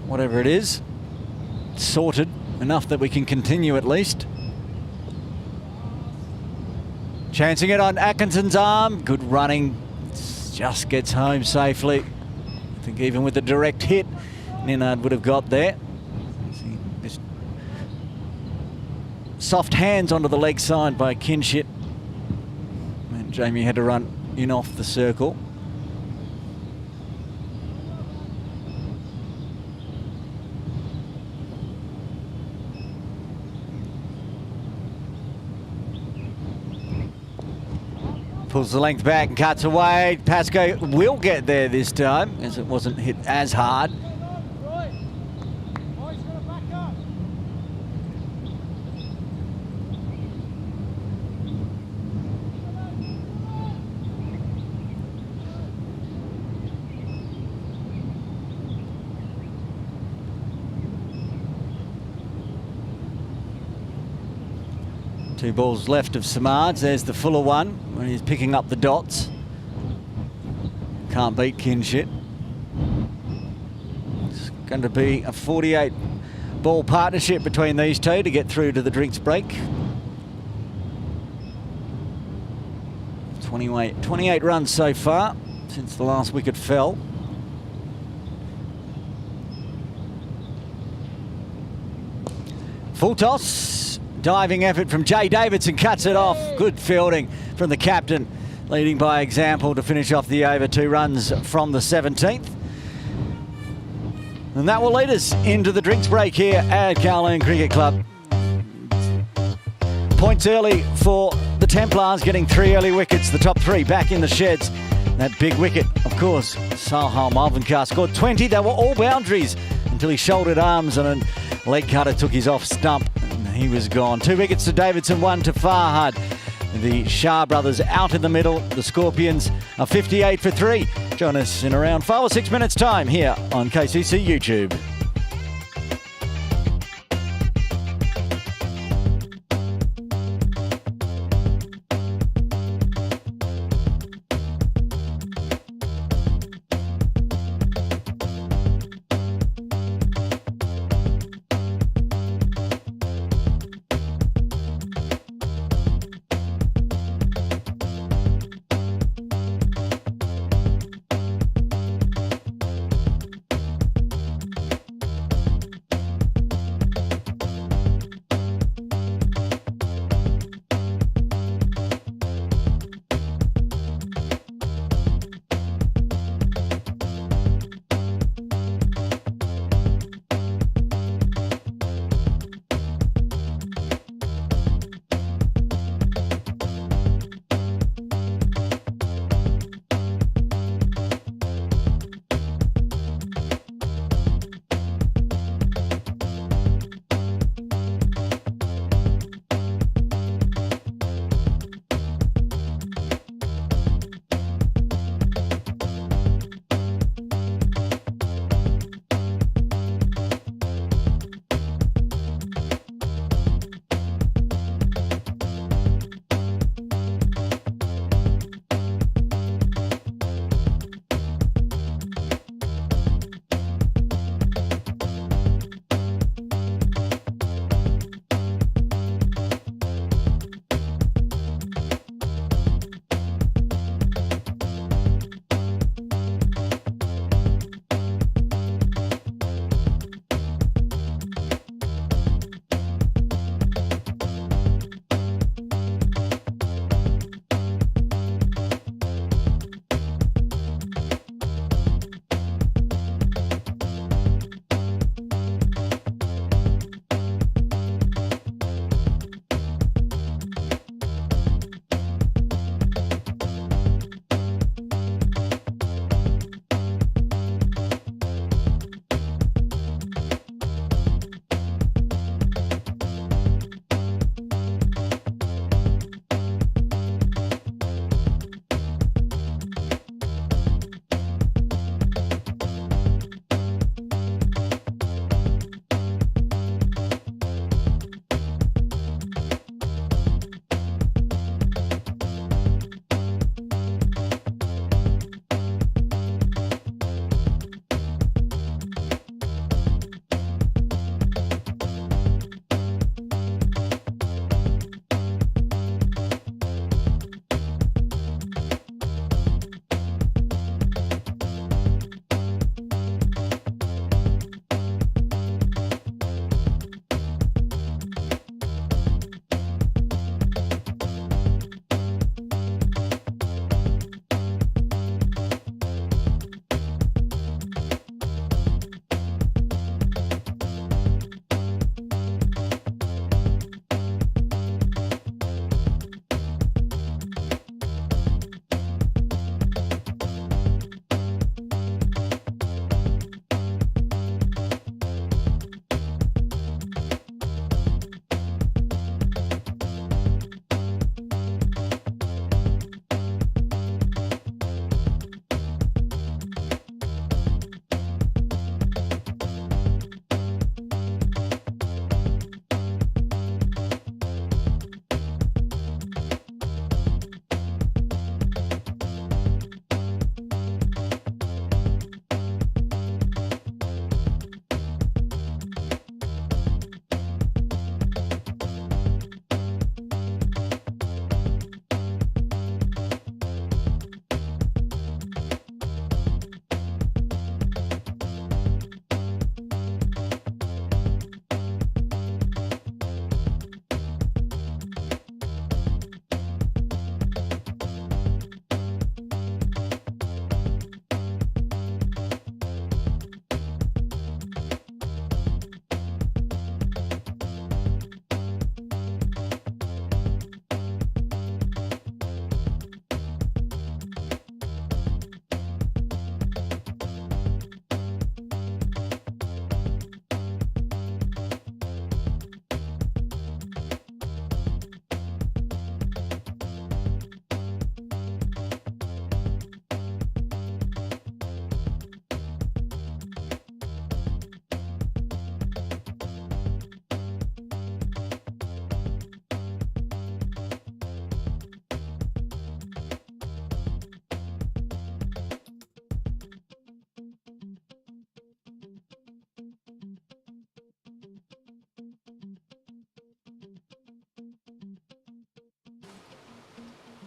S1: Whatever it is, it's sorted enough that we can continue at least. Chancing it on Atkinson's arm. Good running. Just gets home safely. I think even with the direct hit, Ninad would have got there. Soft hands onto the leg side by Kinshit. And Jamie had to run in off the circle. Pulls the length back and cuts away. Pascoe will get there this time, as it wasn't hit as hard. Two balls left of Samards. There's the fuller one when he's picking up the dots. Can't beat Kinshit. It's going to be a 48 ball partnership between these two to get through to the drinks break. 28 runs so far since the last wicket fell. Full toss. Diving effort from Jay Davidson, cuts it off. Good fielding from the captain, leading by example to finish off the over. 2 runs from the 17th. And that will lead us into the drinks break here at Kowloon Cricket Club. Points early for the Templars, getting 3 early wickets. The top 3 back in the sheds. That big wicket, of course, Salhal Malvinkar scored 20. They were all boundaries until he shouldered arms and a leg cutter took his off stump. He was gone. 2 wickets to Davidson, 1 to Farhad. The Shah brothers out in the middle. The Scorpions are 58 for 3. Join us in around 5 or 6 minutes' time here on KCC YouTube.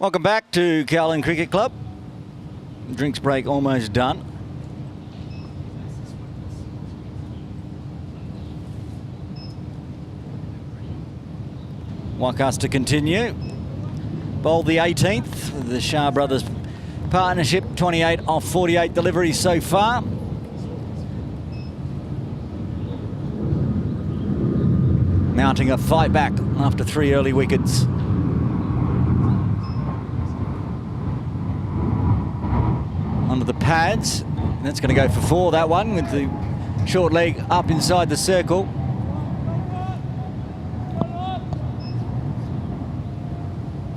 S1: Welcome back to Callan Cricket Club. Drinks break almost done. Wakas to continue. Bowled the 18th. The Shah Brothers partnership, 28 off 48 deliveries so far. Mounting a fight back after 3 early wickets. Onto the pads. That's going to go for 4, that one, with the short leg up inside the circle.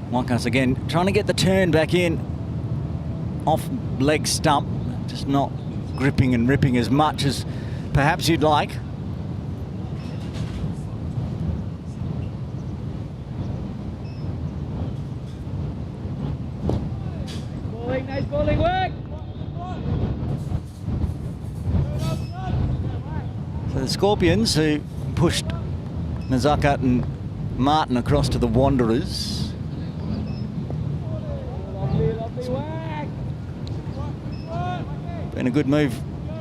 S1: Wakas again trying to get the turn back in off leg stump, just not gripping and ripping as much as perhaps you'd like.
S2: Nice bowling work.
S1: So the Scorpions, who pushed Nazakat and Martin across to the Wanderers. Been a good move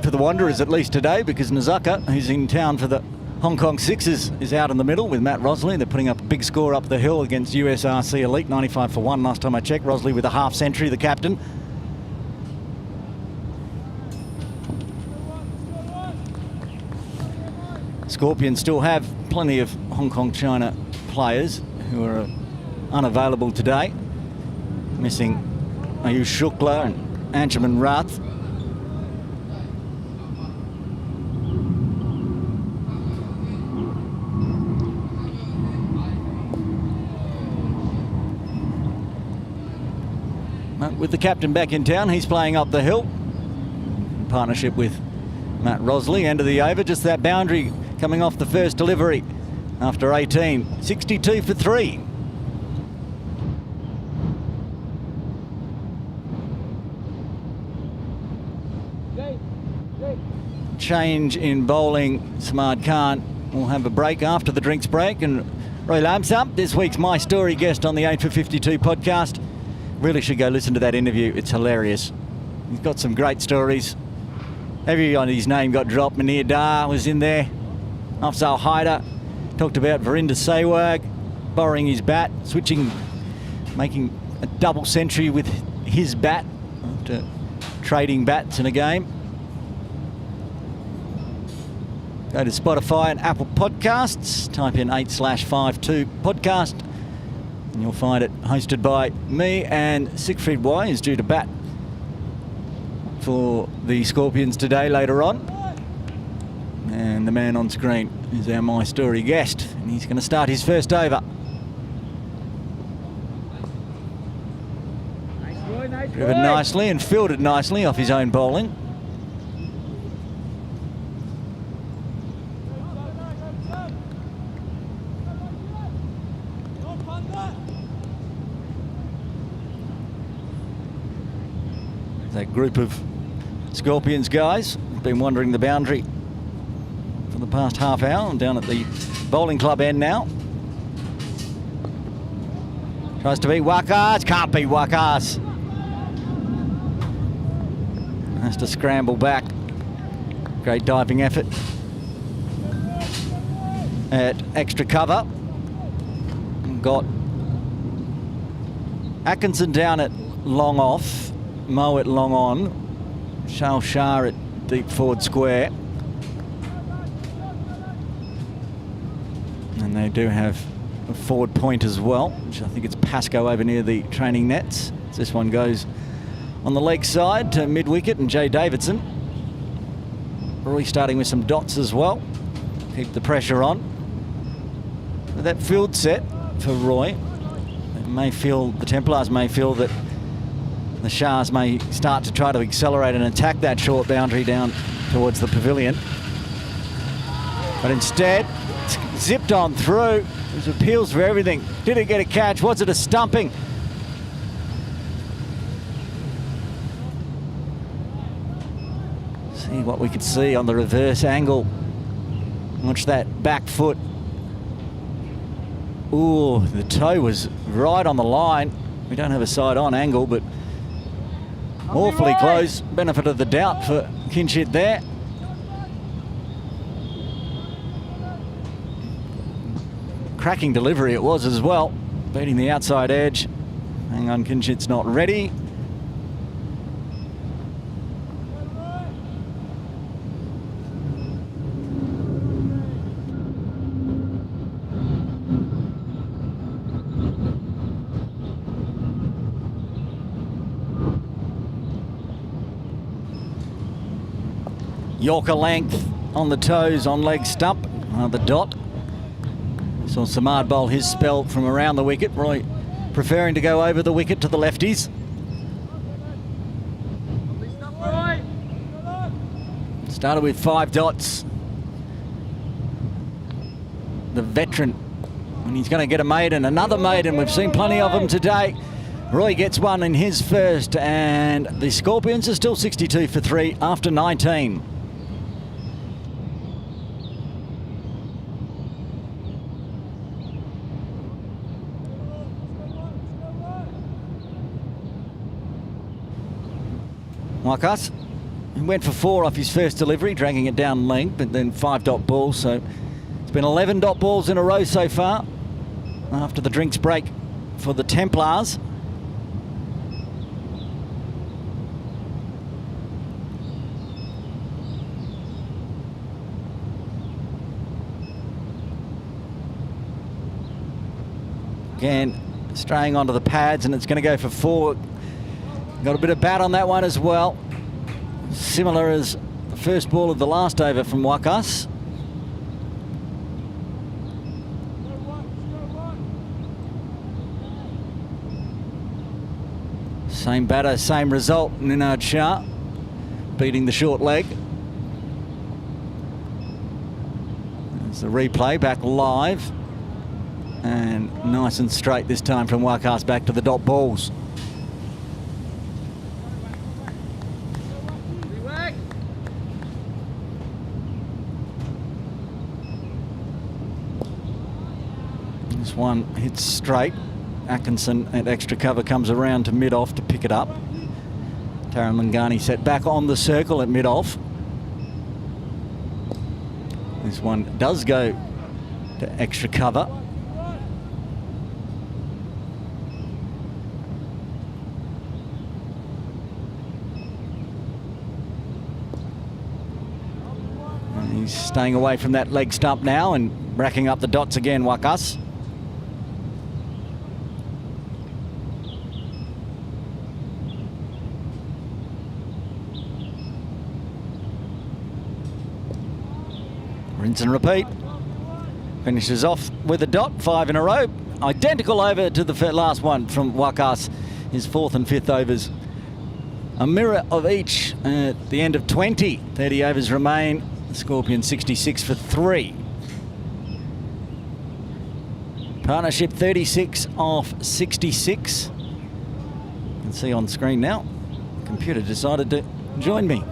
S1: for the Wanderers at least today, because Nazaka, who's in town for the Hong Kong Sixers, is out in the middle with Matt Rosley. They're putting up a big score up the hill against USRC Elite, 95 for 1 last time I checked. Rosley with a half century, the captain. Scorpions still have plenty of Hong Kong China players who are unavailable today. Missing Ayush Shukla and Anjuman Rath. With the captain back in town, he's playing up the hill. In partnership with Matt Rosley. End of the over, just that boundary coming off the first delivery after 18. 62 for 3. Change in bowling. Samad Khan will have a break after the drinks break. And Roy Lamsam, this week's My Story guest on the 8 for 52 podcast. Really should go listen to that interview. It's hilarious. He's got some great stories. Everybody's name got dropped. Munir Dar was in there. Afzal Haider talked about Verinder Sehwag borrowing his bat, switching, making a double century with his bat after trading bats in a game. Go to Spotify and Apple Podcasts. Type in 8/52 podcast. And you'll find it hosted by me, and Siegfried Y is due to bat for the Scorpions today later on. And the man on screen is our My Story guest, and he's going to start his first over. Driven nicely and fielded nicely off his own bowling. That group of Scorpions guys have been wandering the boundary for the past half hour. I'm down at the bowling club end now. Tries to beat Wakas, can't beat Wakas. Has to scramble back. Great diving effort at extra cover. Got Atkinson down at long off. Mo at long on, Shal Shah at deep forward square. And they do have a forward point as well, which I think it's Pascoe over near the training nets. This one goes on the leg side to mid-wicket, and Jay Davidson. Roy starting with some dots as well. Keep the pressure on. With that field set for Roy, the Templars may feel that the Shahs may start to try to accelerate and attack that short boundary down towards the pavilion. But instead, it's zipped on through. There's appeals for everything. Did it get a catch? Was it a stumping? See what we could see on the reverse angle. Watch that back foot. Ooh, the toe was right on the line. We don't have a side-on angle, but awfully close. Benefit of the doubt for Kinshit there. Cracking delivery it was as well, beating the outside edge. Hang on, Kinshit's not ready. Yorker length on the toes, on leg stump, the dot. Saw Samad bowl his spell from around the wicket. Roy preferring to go over the wicket to the lefties. Started with 5 dots. The veteran, and he's going to get a maiden, another maiden. We've seen plenty of them today. Roy gets one in his first, and the Scorpions are still 62 for 3 after 19. Wakas, he went for 4 off his first delivery, dragging it down length, but then 5 dot balls. So it's been 11 dot balls in a row so far after the drinks break for the Templars. Again, straying onto the pads, and it's going to go for 4. Got a bit of bat on that one as well. Similar as the first ball of the last over from Wakas. Same batter, same result. Ninad Shah beating the short leg. There's the replay back live. And nice and straight this time from Wakas back to the dot balls. This one hits straight. Atkinson at extra cover comes around to mid-off to pick it up. Taran Lingani set back on the circle at mid-off. This one does go to extra cover. And he's staying away from that leg stump now and racking up the dots again, Wakas. Rinse and repeat. Finishes off with a dot, 5 in a row. Identical over to the last one from Wakas, his 4th and 5th overs. A mirror of each at the end of 20. 30 overs remain. The Scorpions 66 for 3. Partnership 36 off 66. You can see on screen now. The computer decided to join me.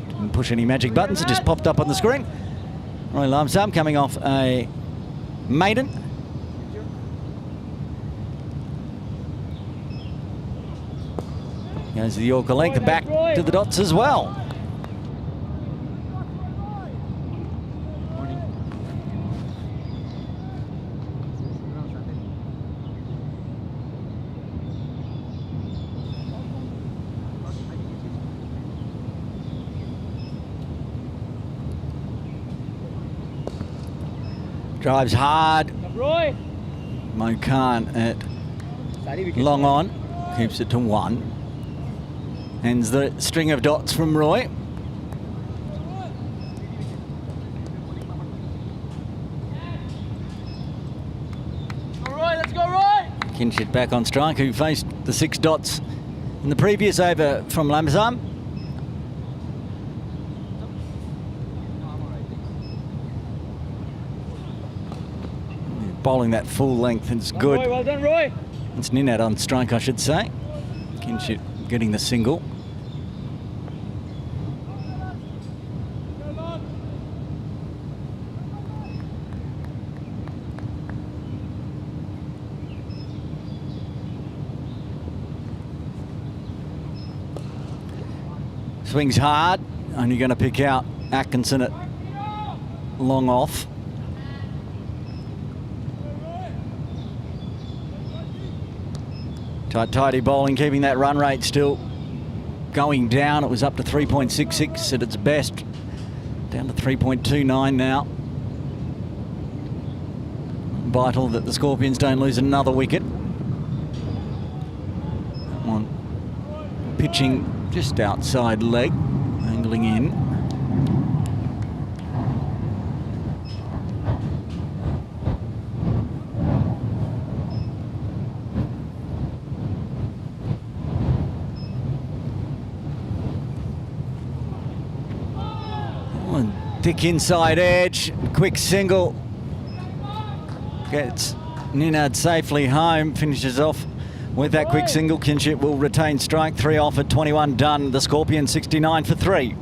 S1: Didn't push any magic buttons, it just popped up on the screen. Roy Lamsam coming off a maiden. Goes the Yorker length back to the dots as well. Drives hard. Mo Khan at long on. Keeps it to 1. Ends the string of dots from Roy.
S2: Let's go, Roy!
S1: Kinshit back on strike, who faced the 6 dots in the previous over from Lamsam. Bowling that full length, and it's good.
S2: Roy, well done, Roy.
S1: It's Ninad on strike, I should say. Kinshit getting the single. Swings hard, only going to pick out Atkinson at long off. Tidy bowling, keeping that run rate still going down. It was up to 3.66 at its best, down to 3.29 now. Vital that the Scorpions don't lose another wicket. One pitching just outside leg, angling in. Thick inside edge, quick single. Gets Ninad safely home, finishes off with that quick single. Kinship will retain strike, 3 off at 21 done. The Scorpions 69 for 3.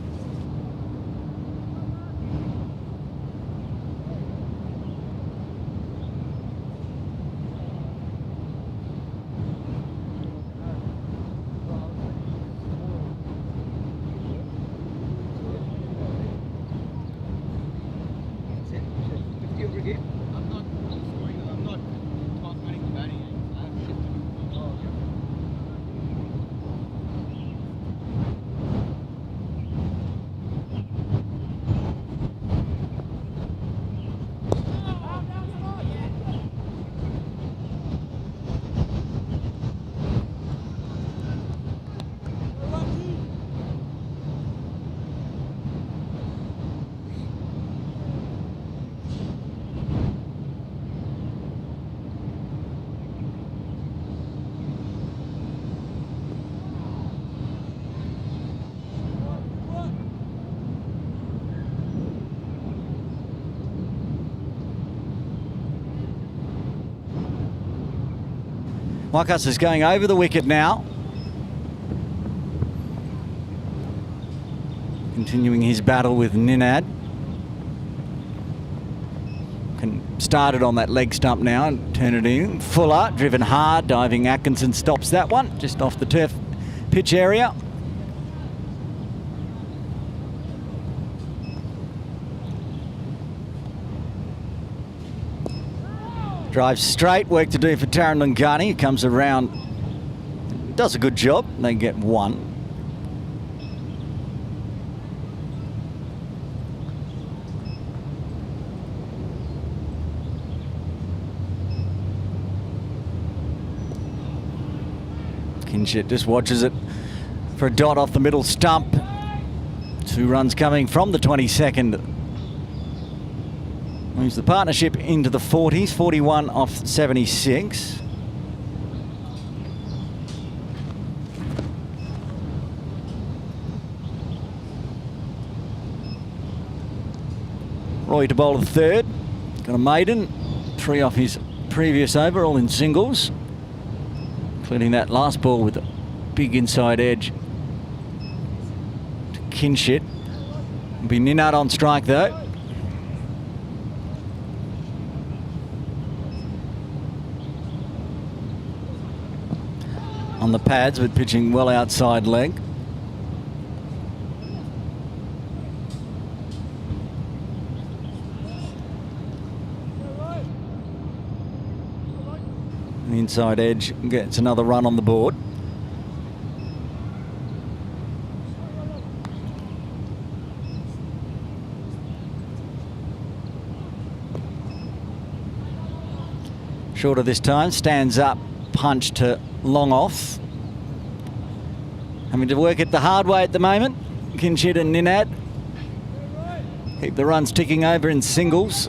S1: Marcus is going over the wicket now. Continuing his battle with Ninad. Started on that leg stump now and turn it in. Fuller, driven hard, diving Atkinson stops that one, just off the turf pitch area. Drives straight, work to do for Taran Lungani. He comes around, does a good job. They get 1. Kinship just watches it for a dot off the middle stump. 2 runs coming from the 22nd. Moves the partnership into the 40s, 41 off 76. Roy to bowl the 3rd. Got a maiden, 3 off his previous over, all in singles. Including that last ball with a big inside edge to Kinship. It'll be Ninad on strike though. On the pads, but pitching well outside leg. The inside edge gets another run on the board. Shorter this time, stands up, punch to long off. Having to work it the hard way at the moment. Kinship and Ninad keep the runs ticking over in singles.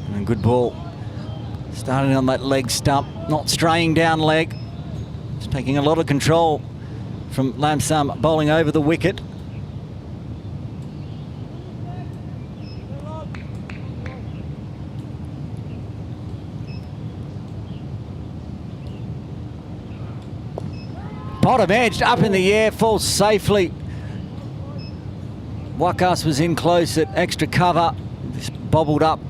S1: And a good ball. Starting on that leg stump, not straying down leg. It's taking a lot of control from Lamsam bowling over the wicket. Bottom edged, up in the air, falls safely Wakas was in close at extra cover. Just bobbled up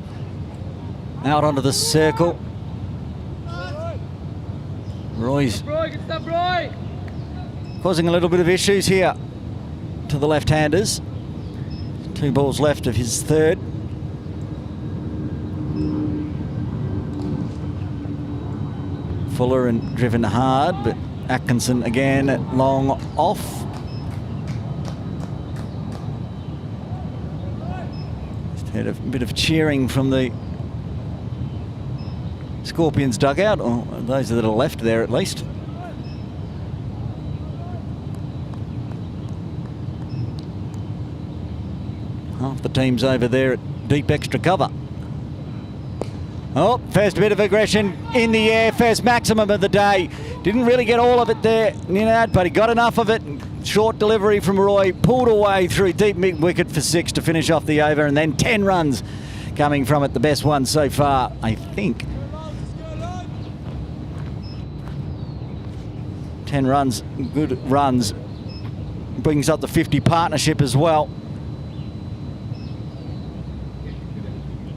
S1: out onto the circle. Roy's causing a little bit of issues here to the left-handers. 2 balls left of his third. Fuller and driven hard, but Atkinson again at long off. Just had a bit of cheering from the Scorpions dugout, or those that are left there at least. Half the team's over there at deep extra cover. Oh, first bit of aggression in the air, first maximum of the day. Didn't really get all of it there, Ninad, but he got enough of it. Short delivery from Roy, pulled away through deep mid-wicket for 6 to finish off the over, and then 10 runs coming from it, the best one so far, I think. 10 runs, good runs. Brings up the 50 partnership as well.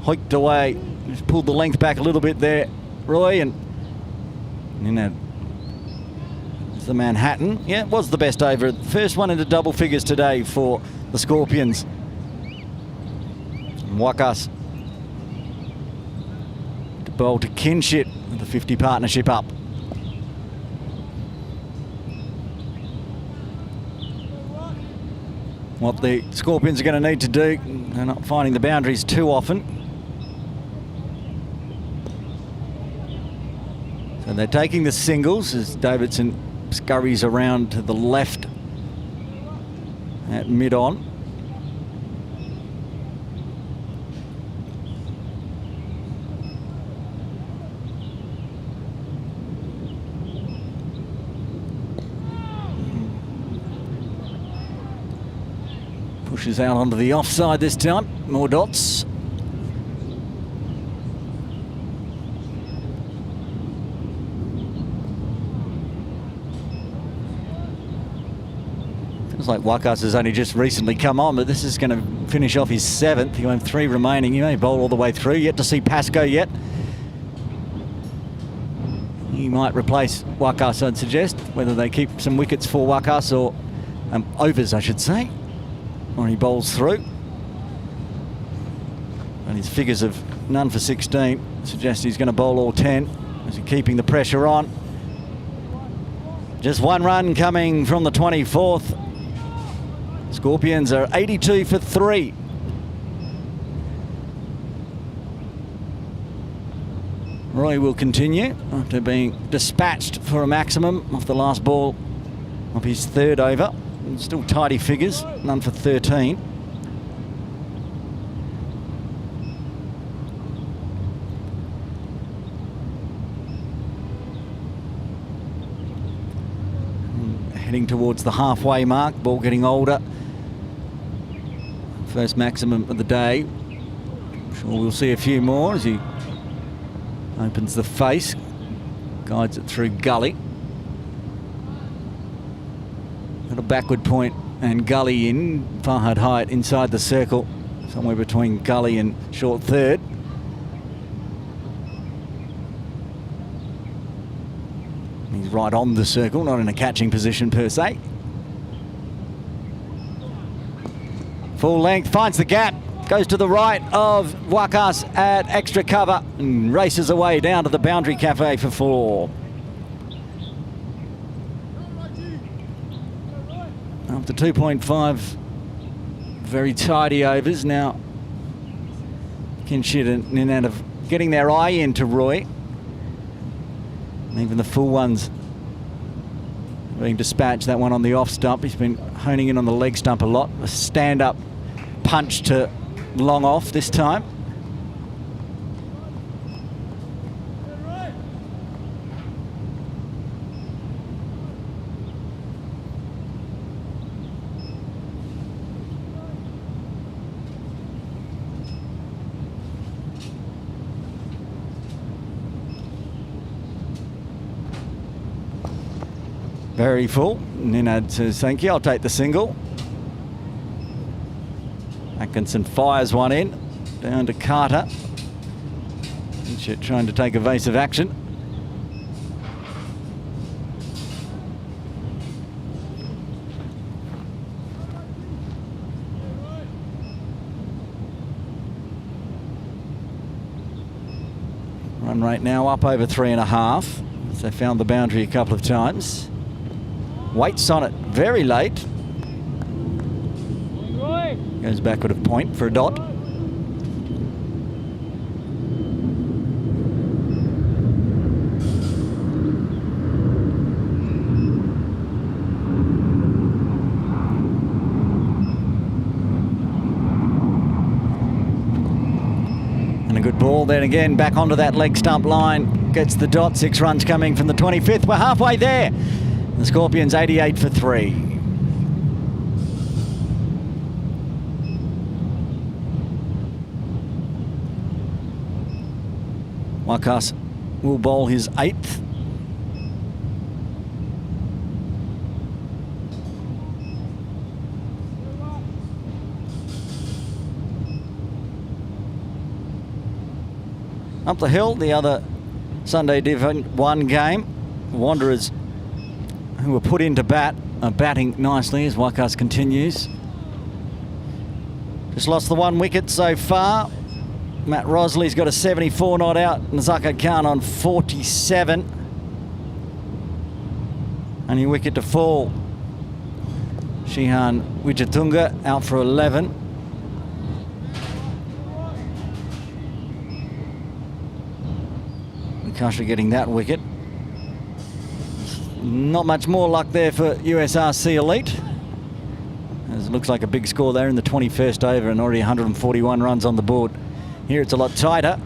S1: Hoiked away. Just pulled the length back a little bit there, Roy, and you know, it's the Manhattan. Yeah, it was the best over. First one into double figures today for the Scorpions. Wakas to bowl to Kinshit with the 50 partnership up. What the Scorpions are going to need to do, they're not finding the boundaries too often. So they're taking the singles as Davidson scurries around to the left at mid-on. Pushes out onto the offside this time. More dots. Feels like Wakas has only just recently come on, but this is going to finish off his 7th. He went 3 remaining. He may bowl all the way through. Yet to see Pascoe yet. He might replace Wakas, I'd suggest. Whether they keep some wickets for Wakas or overs, I should say. Or he bowls through. And his figures of none for 16 suggest he's going to bowl all 10 as he's keeping the pressure on. Just 1 run coming from the 24th. Scorpions are 82 for 3. Roy will continue after being dispatched for a maximum off the last ball of his 3rd over. Still tidy figures, none for 13. Heading towards the halfway mark, ball getting older. First maximum of the day. I'm sure we'll see a few more as he opens the face, guides it through gully. Got a backward point and gully in. Farhad Hyatt inside the circle, somewhere between gully and short third. He's right on the circle, not in a catching position per se. Full length, finds the gap, goes to the right of Wakas at extra cover and races away down to the boundary cafe for 4. After 2.5 very tidy overs, now Kinshit and Ninad of getting their eye into Roy. And even the full ones being dispatched. That one on the off stump. He's been honing in on the leg stump a lot. A stand-up punch to long off this time. Very full. Ninad says, thank you, I'll take the single. Atkinson fires one in, down to Carter. Trying to take evasive action. Run rate now up over 3.5. As they found the boundary a couple of times. Waits on it very late. Goes backward a point for a dot. And a good ball then again, back onto that leg stump line. Gets the dot, 6 runs coming from the 25th. We're halfway there. The Scorpions 88 for 3. Wakas will bowl his 8th. Up the hill, the other Sunday Div 1 game. Wanderers, who were put into bat, are batting nicely as Wakas continues. Just lost the 1 wicket so far. Matt Rosley's got a 74 not out. Nazaka Khan on 47. Only wicket to fall. Shihan Wijatunga out for 11. Kasha getting that wicket. Not much more luck there for USRC Elite. As it looks like a big score there in the 21st over and already 141 runs on the board. Here it's a lot tighter.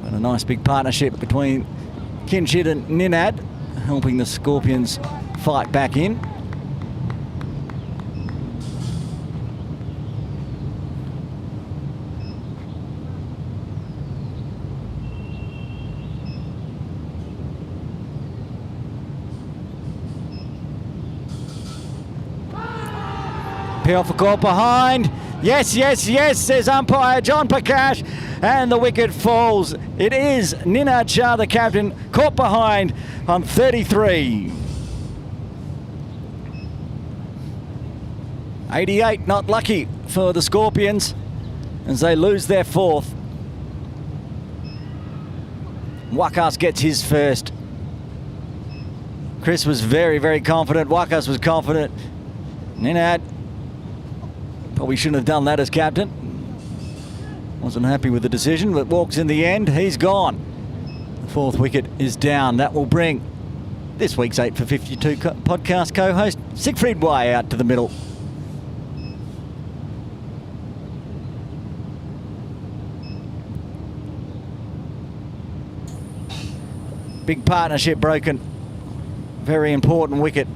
S1: But a nice big partnership between Kinshit and Ninad, helping the Scorpions fight back in. Appeal for caught behind. Yes, yes, yes, says umpire John Prakash. And the wicket falls. It is Ninad Shah, the captain, caught behind on 33. 88, not lucky for the Scorpions as they lose their 4th. Wakas gets his first. Chris was very, very confident. Wakas was confident. Ninad probably shouldn't have done that as captain. Wasn't happy with the decision, but walks in the end. He's gone. The 4th wicket is down. That will bring this week's 8 for 52 podcast co-host Siegfried Y out to the middle. Big partnership broken. Very important wicket.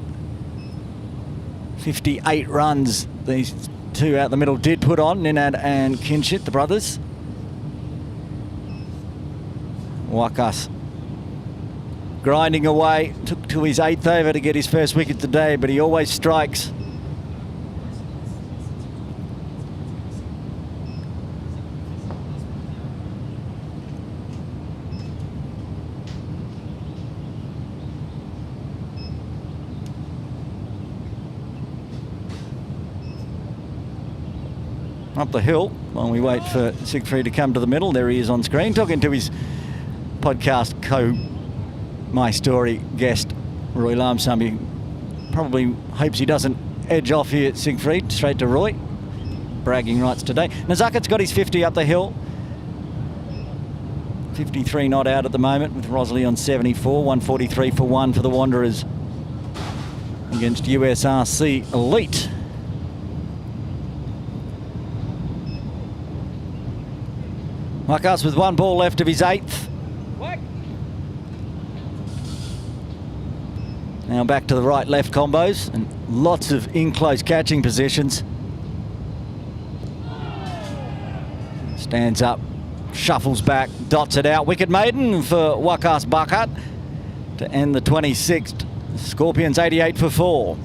S1: 58 runs these two out the middle did put on, Ninad and Kinshit, the brothers. Wakas grinding away, took to his 8th over to get his first wicket today, but he always strikes. Up the hill while we wait for Siegfried to come to the middle. There he is on screen talking to his podcast My Story guest Roy Lamsam. He probably hopes he doesn't edge off here, Siegfried, straight to Roy. Bragging rights today. Nazakat's got his 50 up the hill. 53 not out at the moment with Rosley on 74. 143 for 1 for the Wanderers against USRC Elite. Wakas with 1 ball left of his 8th. Now back to the right-left combos and lots of in-close catching positions. Stands up, shuffles back, dots it out. Wicket maiden for Wakas Bakat to end the 26th. Scorpions 88 for 4.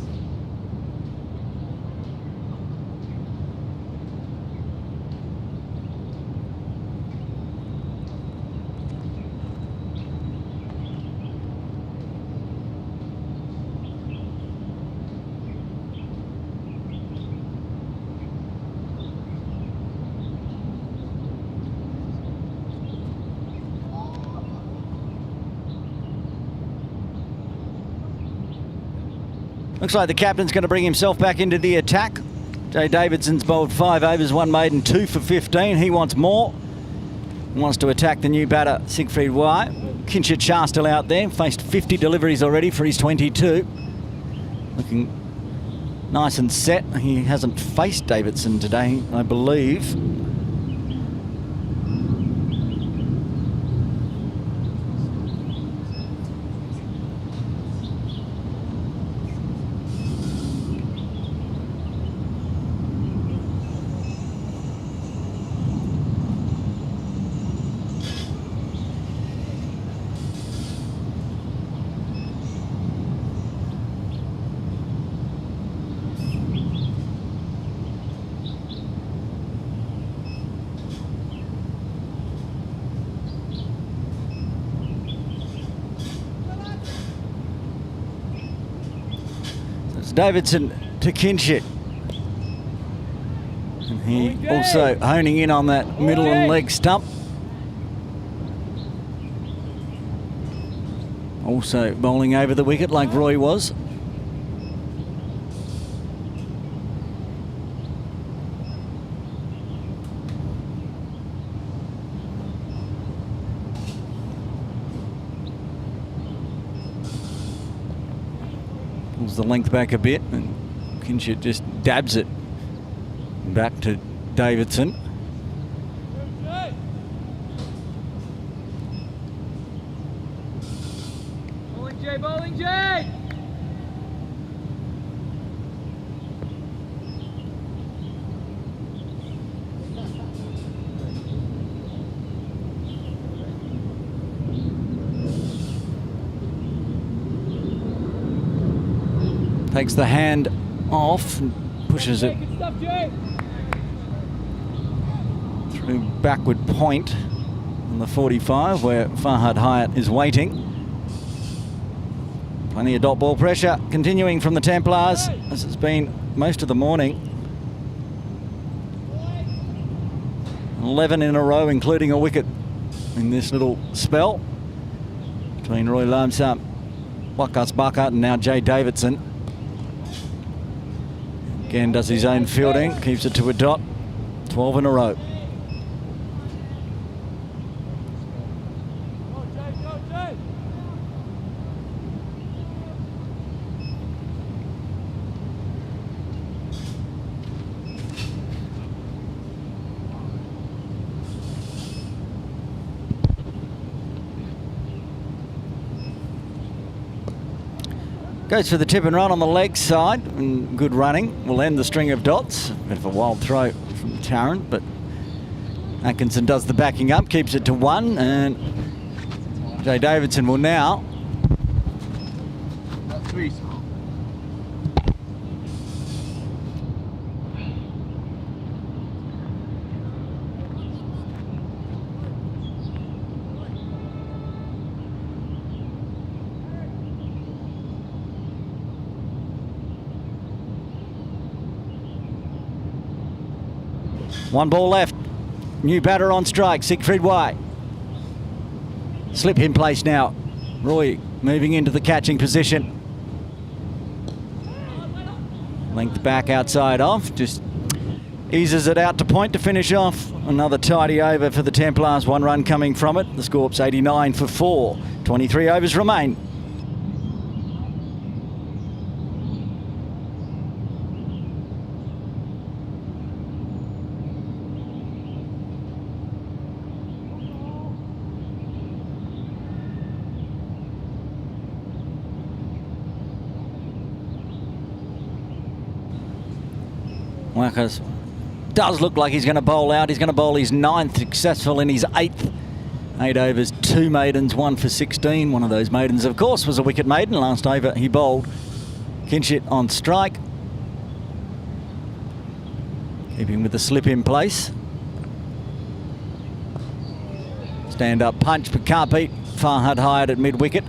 S1: Looks like the captain's going to bring himself back into the attack. Jay Davidson's bowled 5 overs, 1 maiden, 2 for 15. He wants more. He wants to attack the new batter, Siegfried Y. Kinshit Shah still out there. Faced 50 deliveries already for his 22. Looking nice and set. He hasn't faced Davidson today, I believe. Davidson to Kinshit. And he also honing in on that middle and leg stump. Also bowling over the wicket like Roy was. Pulls the length back a bit and Kinshit just dabs it back to Davidson.
S2: Bowling Jay, bowling Jay!
S1: Takes the hand off and pushes it through backward point on the 45 where Farhad Hyatt is waiting. Plenty of dot ball pressure continuing from the Templars as it's been most of the morning. 11 in a row including a wicket in this little spell between Roy Lamsam, Wakas Bakat and now Jay Davidson. Again does his own fielding, keeps it to a dot, 12 in a row. Goes for the tip and run on the leg side, and good running will end the string of dots. Bit of a wild throw from Tarrant, but Atkinson does the backing up, keeps it to 1, and Jay Davidson will now one ball left. New batter on strike, Siegfried Y. Slip in place now. Roy moving into the catching position. Length back outside off, just eases it out to point to finish off. Another tidy over for the Templars, 1 run coming from it. The score's 89 for 4. 23 overs remain. Wakas does look like he's going to bowl out. He's going to bowl his 9th successful in his 8th. 8 overs, 2 maidens, 1 for 16. One of those maidens, of course, was a wicket maiden. Last over he bowled. Kinshit on strike. Keeping with the slip in place. Stand up punch, but can't beat Farhad Hyatt at mid-wicket.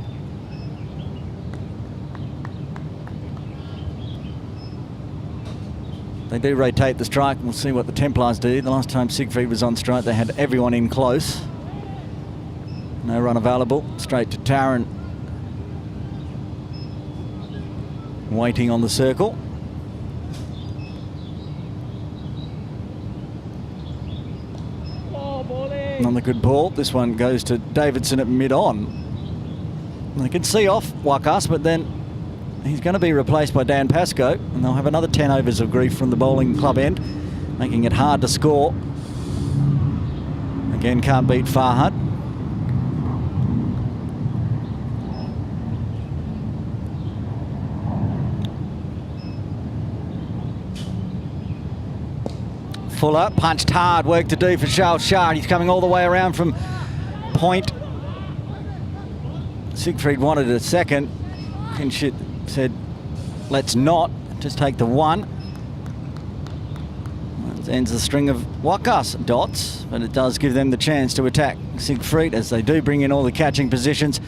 S1: They do rotate the strike. We'll see what the Templars do. The last time Siegfried was on strike, they had everyone in close. No run available. Straight to Tarrant. waiting on the circle. Another good ball. This one goes to Davidson at mid-on. They can see off Wakas, but then he's going to be replaced by Dan Pascoe, and they'll have another 10 overs of grief from the bowling club end, making it hard to score. Again, can't beat Farhad. Fuller punched hard, work to do for Charles Shah. He's coming all the way around from point. Siegfried wanted a second. Kinshit said, let's not, just take the one. That ends the string of Wakas dots, but it does give them the chance to attack Siegfried as they do bring in all the catching positions.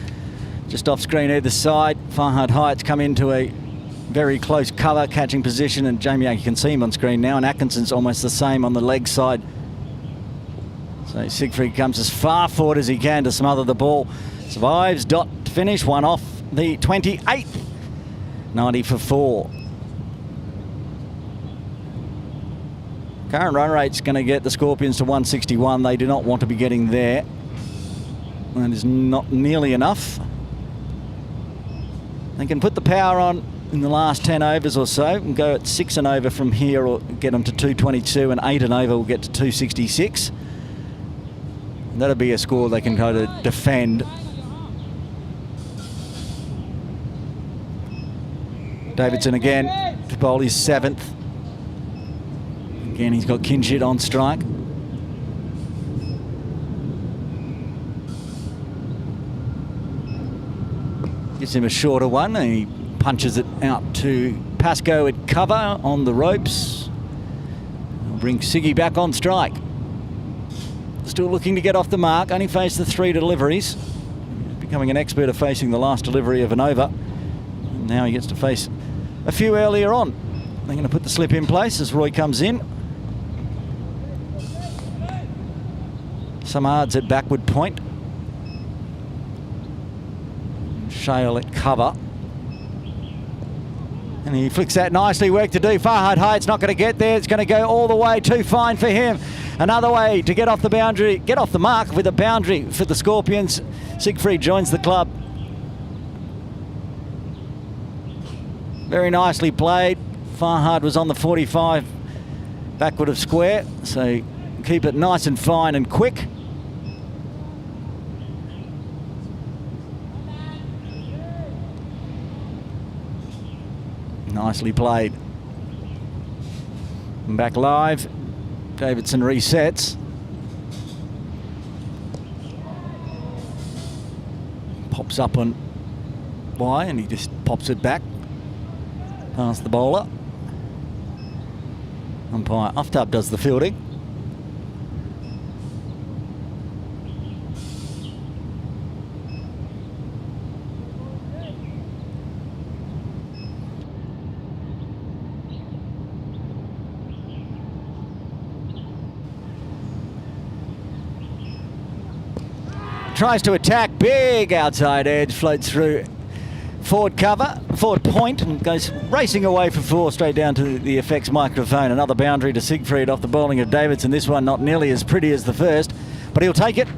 S1: Just off screen either side, Farhad Heights come into a very close cover catching position, and Jamie, you can see him on screen now, and Atkinson's almost the same on the leg side. So Siegfried comes as far forward as he can to smother the ball. Survives, dot to finish, one off the 28th. 90 for 4. Current run rate's going to get the Scorpions to 161. They do not want to be getting there. That is not nearly enough. They can put the power on in the last 10 overs or so and go at 6 and over from here, or get them to 222, and 8 and over will get to 266. And that'll be a score they can go to defend. Davidson again to bowl his 7th. Again, he's got Kinshit on strike. Gives him a shorter one, and he punches it out to Pascoe at cover on the ropes. He'll bring Siggy back on strike. Still looking to get off the mark, only faced the 3 deliveries. Becoming an expert at facing the last delivery of an over. And now he gets to face a few earlier on. They're going to put the slip in place as Roy comes in. Some odds at backward point. Shale at cover. And he flicks that nicely, work to do. Farhad Heights not going to get there. It's going to go all the way, too fine for him. Another way to get off the boundary, get off the mark with a boundary for the Scorpions. Siegfried joins the club. Very nicely played. Farhad was on the 45 backward of square, so keep it nice and fine and quick. Nicely played. And back live. Davidson resets. Pops up on Y, and he just pops it back past the bowler. Umpire Aftab does the fielding. Tries to attack, big outside edge, floats through forward cover, forward point, and goes racing away for 4 straight down to the effects microphone. Another boundary to Siegfried off the bowling of Davidson. This one not nearly as pretty as the first, but he'll take it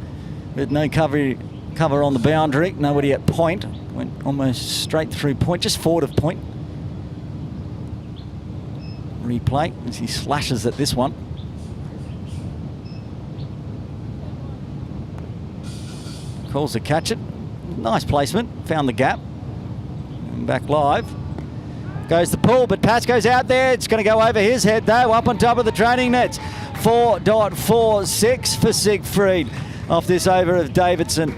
S1: with no cover on the boundary. Nobody at point. Went almost straight through point, just forward of point. Replay as he slashes at this one. Calls to catch it. Nice placement. Found the gap. And back live. Goes the pull, but Pascoe's out there. It's going to go over his head, though. Up on top of the training nets. 4.46 for Siegfried off this over of Davidson.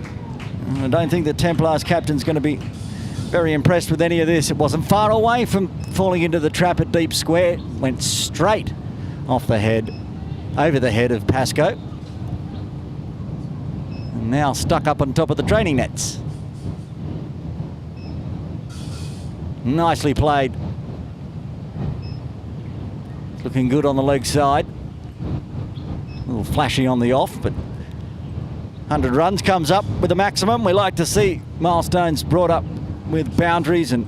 S1: I don't think the Templars captain's going to be very impressed with any of this. It wasn't far away from falling into the trap at deep square. Went straight off the head, over the head of Pascoe. Now stuck up on top of the training nets. Nicely played. Looking good on the leg side. A little flashy on the off, but 100 runs comes up with a maximum. We like to see milestones brought up with boundaries and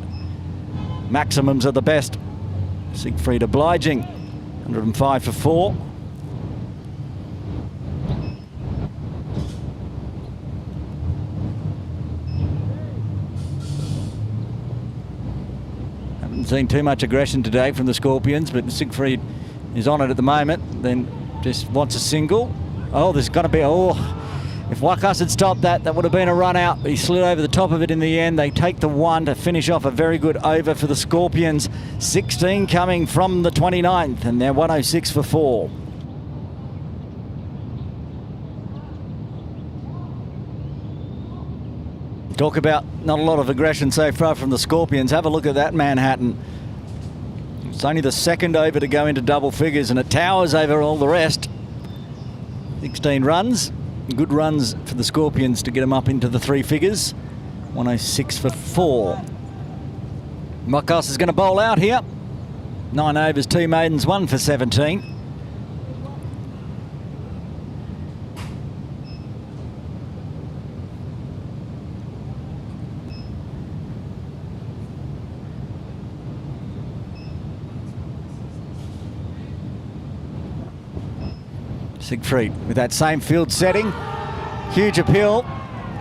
S1: maximums are the best. Siegfried obliging, 105 for 4. Haven't seen too much aggression today from the Scorpions, but Siegfried is on it at the moment. Then just wants a single. Oh, there's going to be, if Wakas had stopped that, that would have been a run out. But he slid over the top of it in the end. They take the 1 to finish off a very good over for the Scorpions. 16 coming from the 29th, and they're 106 for 4. Talk about not a lot of aggression so far from the Scorpions. Have a look at that Manhattan. It's only the second over to go into double figures, and it towers over all the rest. 16 runs. Good runs for the Scorpions to get them up into the 3 figures. 106 for 4. Wakas is going to bowl out here. 9 overs, 2 maidens, 1 for 17. Siegfried with that same field setting. Huge appeal.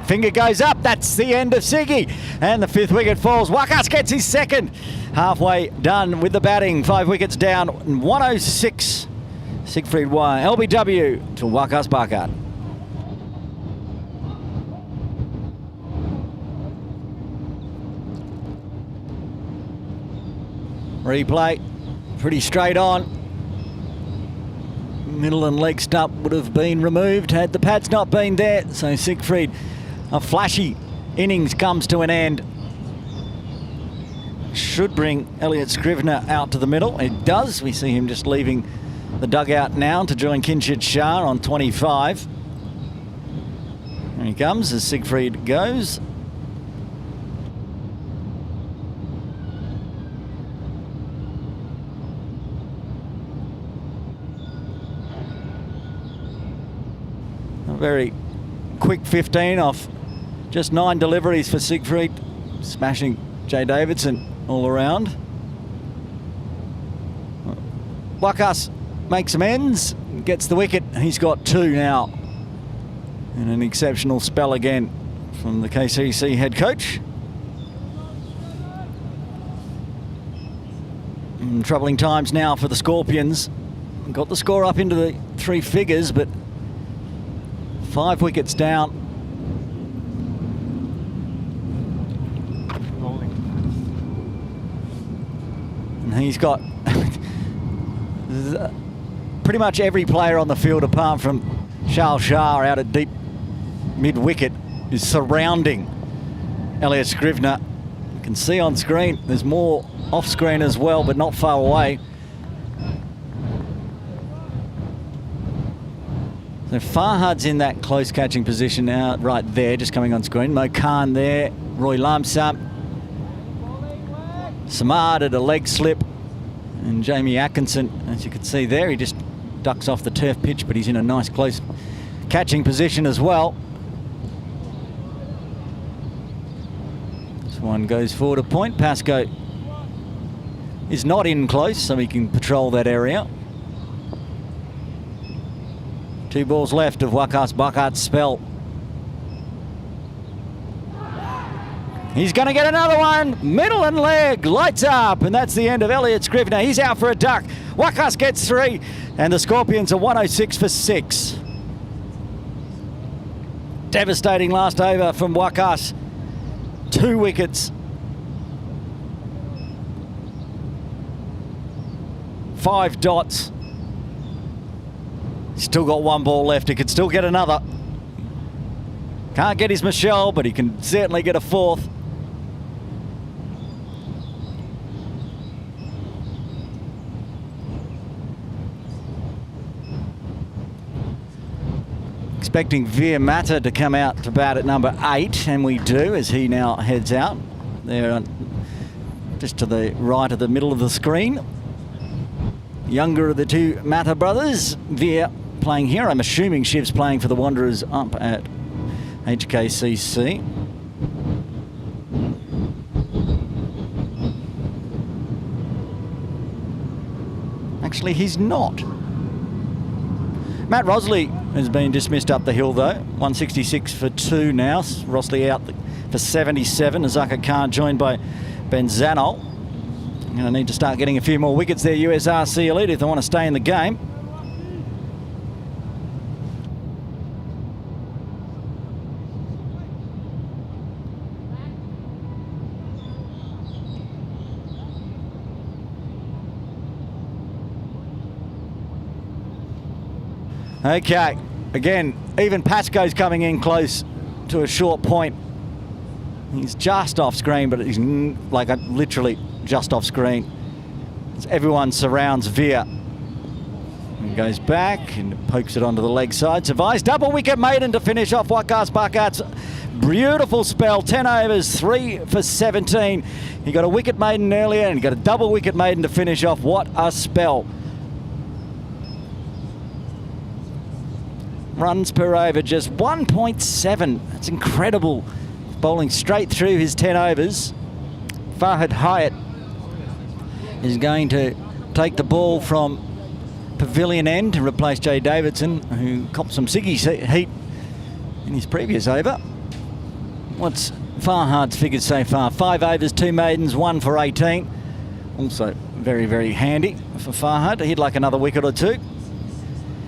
S1: Finger goes up. That's the end of Siggy. And the 5th wicket falls. Wakas gets his 2nd. Halfway done with the batting. 5 wickets down. 106. Siegfried Y. LBW to Wakas Bakat. Replay. Pretty straight on. Middle and leg stump would have been removed had the pads not been there. So Siegfried, a flashy innings comes to an end. Should bring Elliot Scrivener out to the middle. It does. We see him just leaving the dugout now to join Kinshid Shah on 25. Here he comes as Siegfried goes. Very quick 15 off just 9 deliveries for Siegfried, smashing Jay Davidson all around. Wakas makes amends, gets the wicket. He's got 2 now. And an exceptional spell again from the KCC head coach. Troubling times now for the Scorpions. Got the score up into the 3 figures, but 5 wickets down. And he's got pretty much every player on the field apart from Charles Shah out at deep mid-wicket is surrounding Elliot Scrivener. You can see on screen there's more off-screen as well, but not far away. So Farhad's in that close catching position now, right there, just coming on screen. Mo Khan there, Roy Lamsam. Samad at a leg slip. And Jamie Atkinson, as you can see there, he just ducks off the turf pitch, but he's in a nice close catching position as well. This one goes forward a point. Pascoe is not in close, so he can patrol that area. 2 balls left of Wakas Bakat's spell. He's going to get another one. Middle and leg, lights up, and that's the end of Elliot Scrivener. He's out for a duck. Wakas gets 3, and the Scorpions are 106 for 6. Devastating last over from Wakas. 2 wickets. 5 dots. Still got 1 ball left. He could still get another. Can't get his Michelle, but he can certainly get a 4th. Expecting Veer Mata to come out to bat at number 8, and we do as he now heads out. There, just to the right of the middle of the screen. Younger of the 2 Mata brothers, Veer playing here. I'm assuming Shiv's playing for the Wanderers up at HKCC. Actually, he's not. Matt Rosley has been dismissed up the hill, though. 166 for 2 now. Rosley out for 77. Azaka Khan joined by Benzano. Going to need to start getting a few more wickets there, USRC Elite, if they want to stay in the game. Okay, again, even Pascoe's coming in close to a short point. He's just off screen, but he's like literally just off screen. As everyone surrounds Veer. And goes back and pokes it onto the leg side. Survives. Double wicket maiden to finish off Waqas Bakat's beautiful spell. 10 overs, 3 for 17. He got a wicket maiden earlier and got a double wicket maiden to finish off. What a spell. Runs per over, just 1.7. That's incredible. Bowling straight through his 10 overs. Farhad Hyatt is going to take the ball from pavilion end to replace Jay Davidson, who copped some Siggy heat in his previous over. What's Farhad's figures so far? 5 overs, 2 maidens, 1 for 18. Also very, very handy for Farhad. He'd like another wicket or two.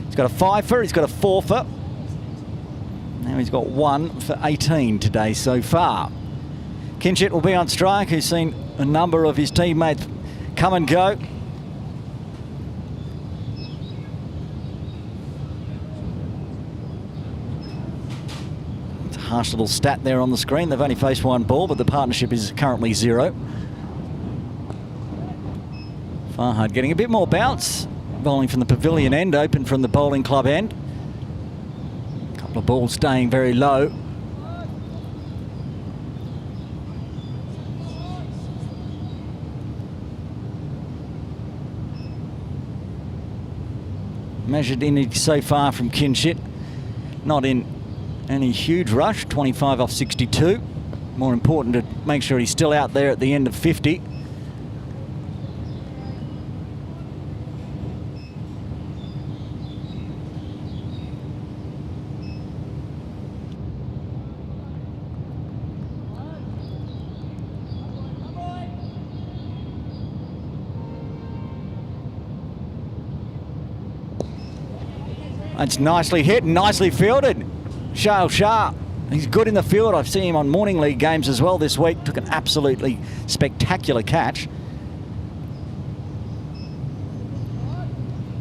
S1: He's got a 5-fer, he's got a 4-fer. Now he's got 1 for 18 today so far. Kinchit will be on strike, who's seen a number of his teammates come and go. It's a harsh little stat there on the screen. They've only faced 1 ball, but the partnership is currently 0. Farhad getting a bit more bounce. Bowling from the pavilion end, open from the bowling club end. A couple of balls staying very low. Measured innings so far from Kinchit. Not in any huge rush, 25 off 62. More important to make sure he's still out there at the end of 50. That's nicely hit, nicely fielded. Shail Shah, he's good in the field. I've seen him on morning league games as well this week. Took an absolutely spectacular catch.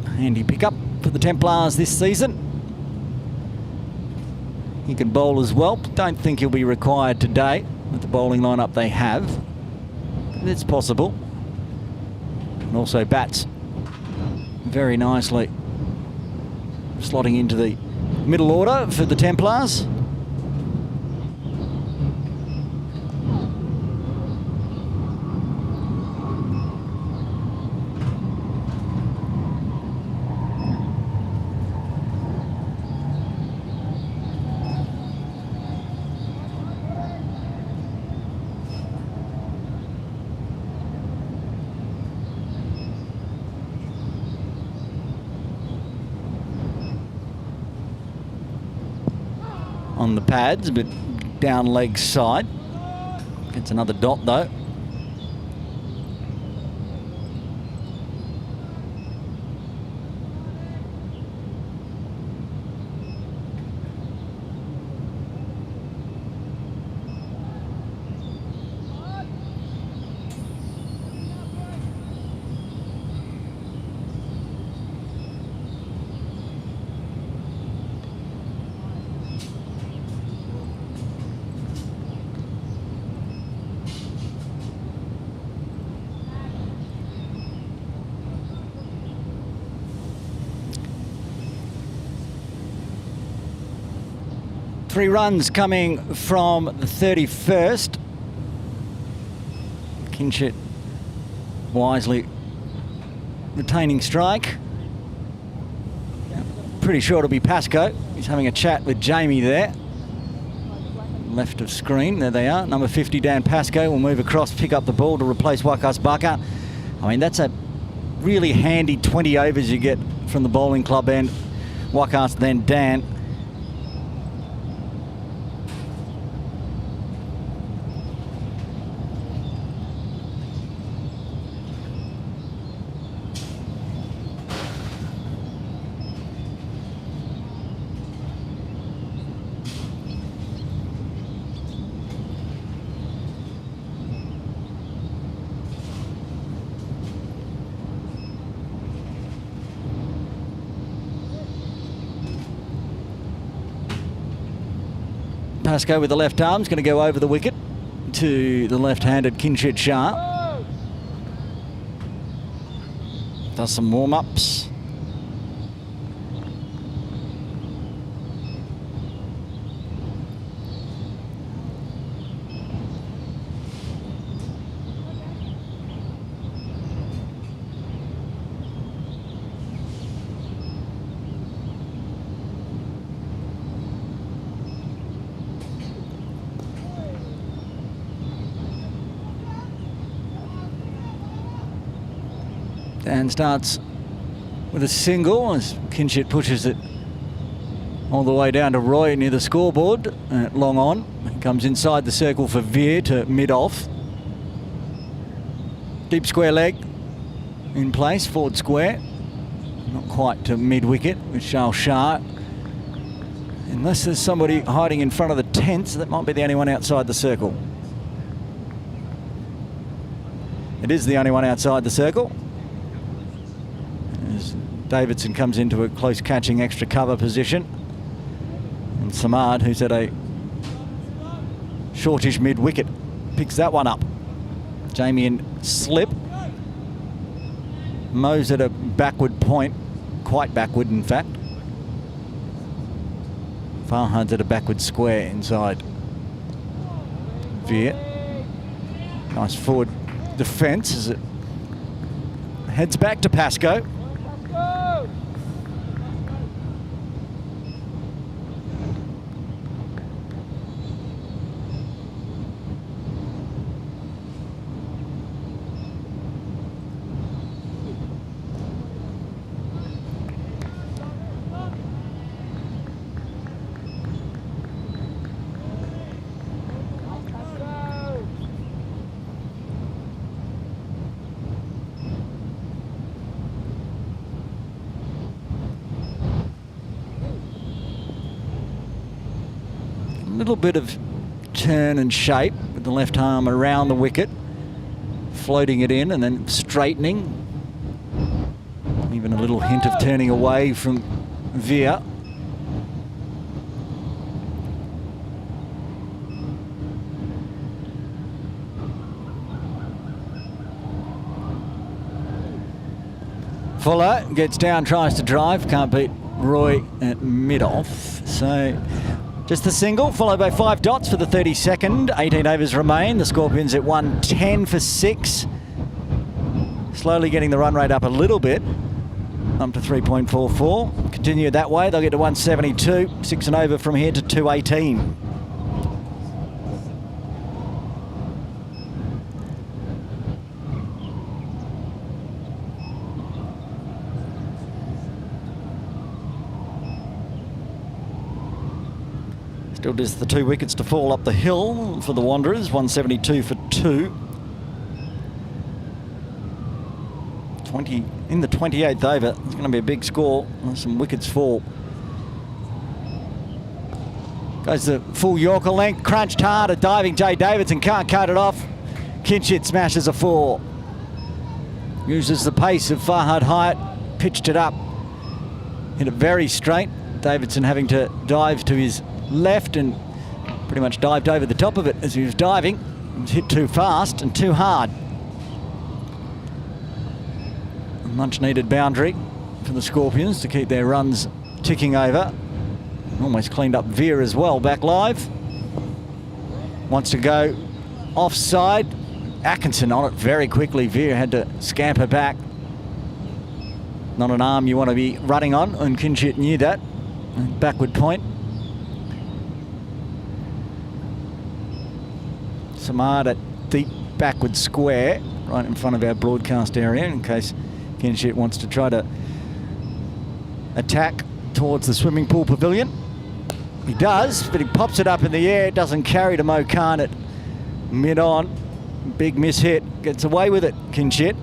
S1: Handy pickup for the Templars this season. He can bowl as well. Don't think he'll be required today with the bowling lineup they have. But it's possible. And also bats very nicely. Slotting into the middle order for the Templars. On the pads, but down leg side. Gets another dot though. Three runs coming from the 31st. Kinchit wisely retaining strike. Pretty sure it'll be Pascoe. He's having a chat with Jamie there. Left of screen, there they are. Number 50, Dan Pascoe, will move across, pick up the ball to replace Waqas Bakat. I mean, that's a really handy 20 overs you get from the bowling club end. Wakas, then Dan. Pascoe with the left arm is going to go over the wicket to the left-handed Kinshid Shah. Does some warm-ups. And starts with a single as Kinshit pushes it all the way down to Roy near the scoreboard. Long on. He comes inside the circle for Veer to mid-off. Deep square leg in place, forward square. Not quite to mid-wicket with Charles Shah. Unless there's somebody hiding in front of the tents, that might be the only one outside the circle. It is the only one outside the circle. As Davidson comes into a close catching extra cover position. And Samad, who's at a shortish mid-wicket, picks that one up. Jamie in slip. Mo's at a backward point, quite backward in fact. Farhad's at a backward square inside Veer. Nice forward defence as it heads back to Pascoe. Little bit of turn and shape with the left arm around the wicket, floating it in and then straightening. Even a little hint of turning away from Veer. Fuller gets down, tries to drive, can't beat Roy at mid-off. So just the single, followed by 5 dots for the 32nd. 18 overs remain. The Scorpions at 110 for 6. Slowly getting the run rate up a little bit, up to 3.44. Continue that way, they'll get to 172. 6 and over from here to 218. Still just the 2 wickets to fall up the hill for the Wanderers. 172 for 2. In the 28th over, it's going to be a big score. Some wickets fall. Goes the full Yorker length, crunched hard, a diving Jay Davidson can't cut it off. Kinshit smashes a 4. Uses the pace of Farhad Hyatt, pitched it up. Hit it very straight. Davidson having to dive to his left and pretty much dived over the top of it as he was diving. It was hit too fast and too hard. A much needed boundary for the Scorpions to keep their runs ticking over. Almost cleaned up Veer as well, back live. Wants to go offside. Atkinson on it very quickly. Veer had to scamper back. Not an arm you want to be running on, and Kinshit knew that. Backward point. Samad at deep backward square, right in front of our broadcast area, in case Kinshit wants to try to attack towards the swimming pool pavilion. He does, but he pops it up in the air. It doesn't carry to Mo Khan at mid-on. Big miss hit. Gets away with it, Kinshit.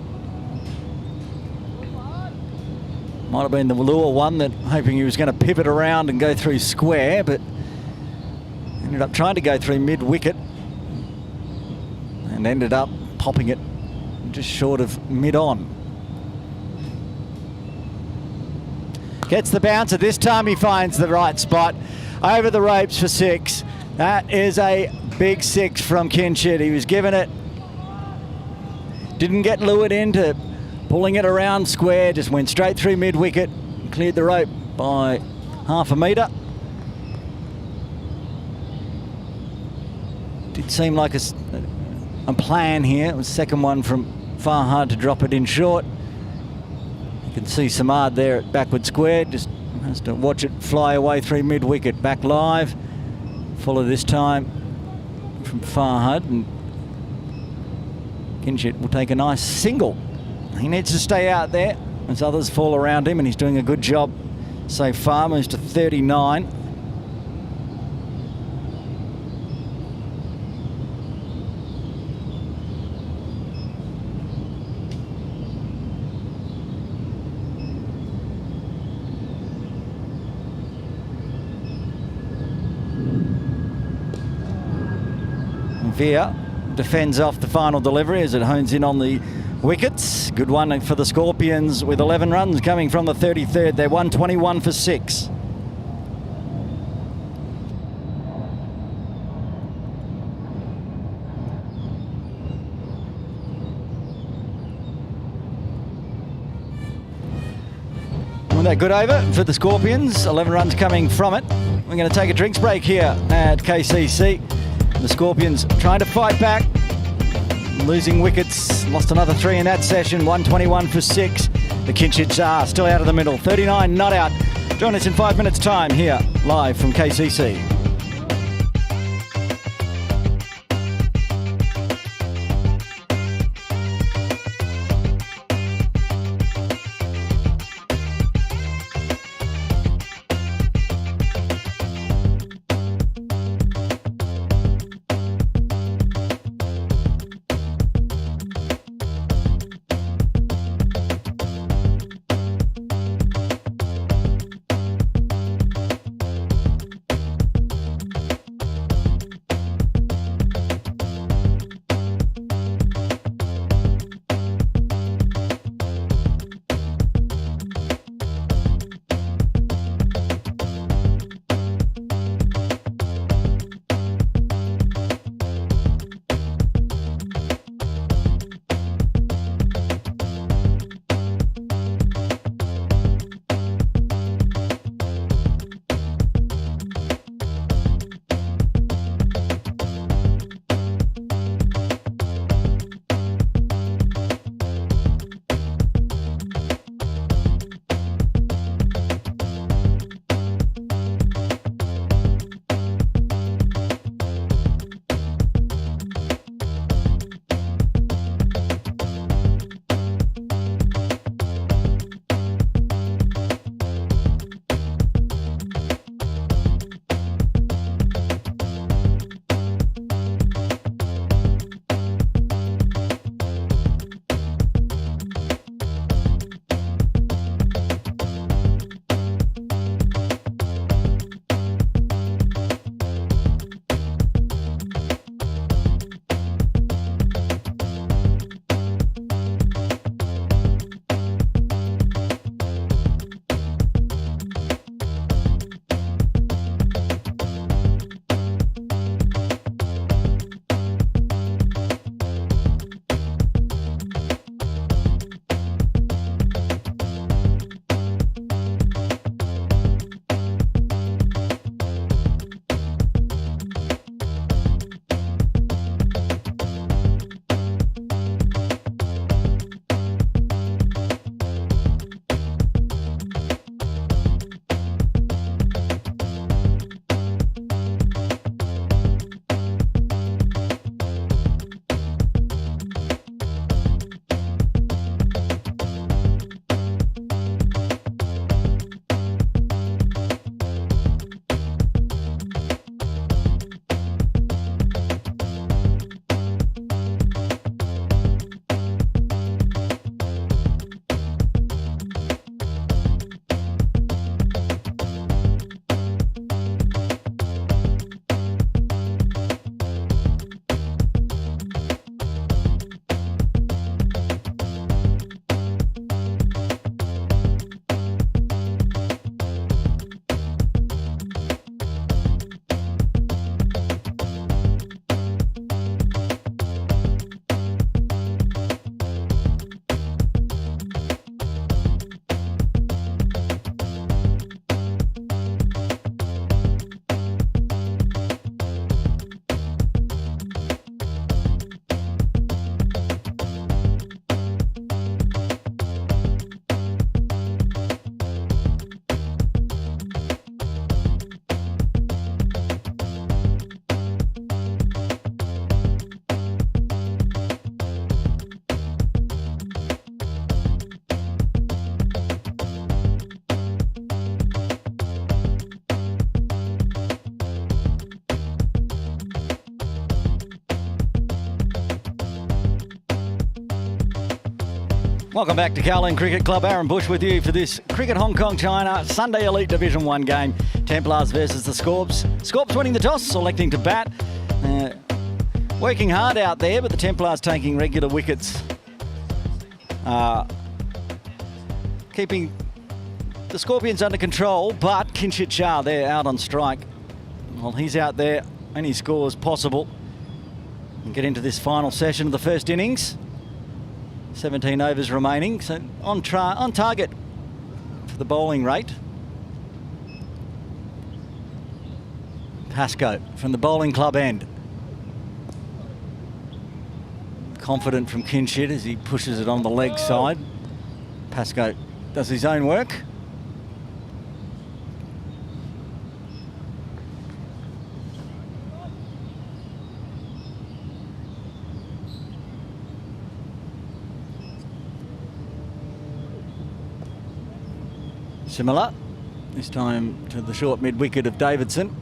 S1: Might have been the lure one, that hoping he was going to pivot around and go through square, but ended up trying to go through mid-wicket and ended up popping it just short of mid-on. Gets the bouncer. This time he finds the right spot. Over the ropes for 6. That is a big 6 from Kinshit. He was given it. Didn't get lured into pulling it around square. Just went straight through mid-wicket. Cleared the rope by half a metre. Did seem like a plan here. It was second one from Farhad to drop it in short. You can see Samad there at backward square. Just has to watch it fly away through mid-wicket. Back live. Follow this time from Farhad. And Kinshit will take a nice single. He needs to stay out there as others fall around him, and he's doing a good job so far. Moves to 39. Veer defends off the final delivery as it hones in on the wickets. Good one for the Scorpions with 11 runs coming from the 33rd. They're 121 for 6. With that good over for the Scorpions, 11 runs coming from it. We're going to take a drinks break here at KCC. The Scorpions trying to fight back, losing wickets, lost another 3 in that session, 121 for 6. The Kinshits are still out of the middle, 39 not out. Join us in 5 minutes' time here, live from KCC. Welcome back to Kowloon Cricket Club. Aaron Bush with you for this Cricket Hong Kong China Sunday Elite Division 1 game. Templars versus the Scorps. Scorps winning the toss, selecting to bat. Working hard out there, but the Templars taking regular wickets. Keeping the Scorpions under control, but Kinshit Shah, they're out on strike. Well, he's out there, any scores possible. And get into this final session of the first innings. 17 overs remaining, so on target for the bowling rate. Pascoe from the bowling club end. Confident from Kinshit as he pushes it on the leg side. Pascoe does his own work. Similar, this time to the short mid-wicket of Davidson.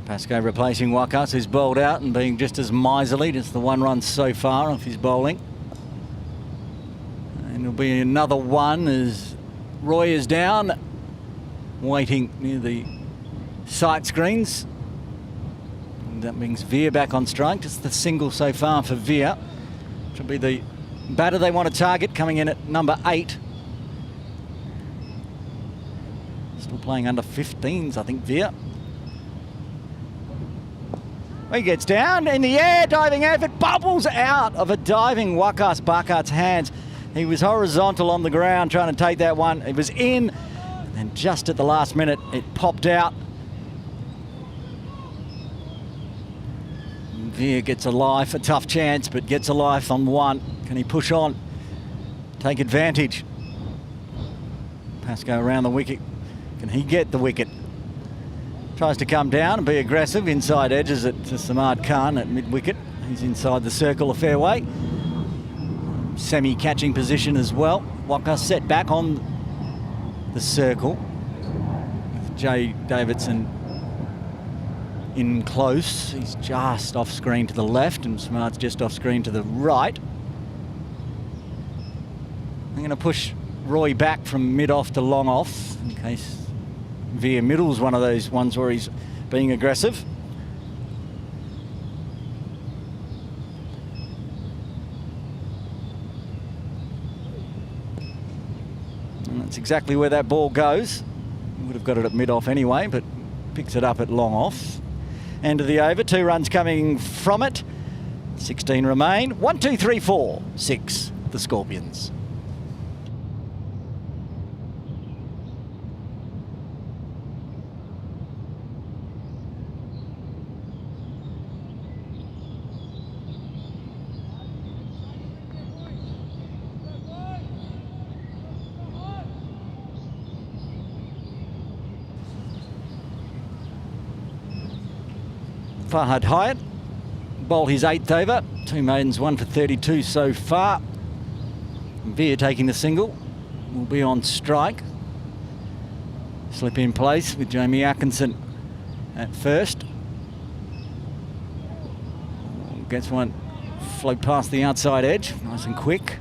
S1: Pascoe replacing Wakas, who's bowled out and being just as miserly, just the one run so far off his bowling. And there'll be another one as Roy is down, waiting near the sight screens. That brings Veer back on strike. Just the single so far for Veer. Which will be the batter they want to target, coming in at number 8. Still playing under 15s, I think, Veer. He gets down in the air, diving effort, bubbles out of a diving Wakas Bakat's hands. He was horizontal on the ground trying to take that one. It was in, and just at the last minute, it popped out. Veer gets a life, a tough chance, but gets a life on one. Can he push on? Take advantage. Pascoe around the wicket. Can he get the wicket? Tries to come down and be aggressive. Inside edges it to Samad Khan at mid-wicket. He's inside the circle of fairway. Semi-catching position as well. Wakas set back on the circle. With Jay Davidson in close. He's just off screen to the left and Smart's just off screen to the right. I'm going to push Roy back from mid-off to long-off in case Veer middle's one of those ones where he's being aggressive. And that's exactly where that ball goes. Would have got it at mid-off anyway, but picks it up at long-off. End of the over, 2 runs coming from it. 16 remain. 1, 2, 3, 4, 6, the Scorpions. Fahad Hyatt bowled his 8th over. 2 maidens, 1 for 32 so far. Veer taking the single. Will be on strike. Slip in place with Jamie Atkinson at first. Gets one float past the outside edge. Nice and quick.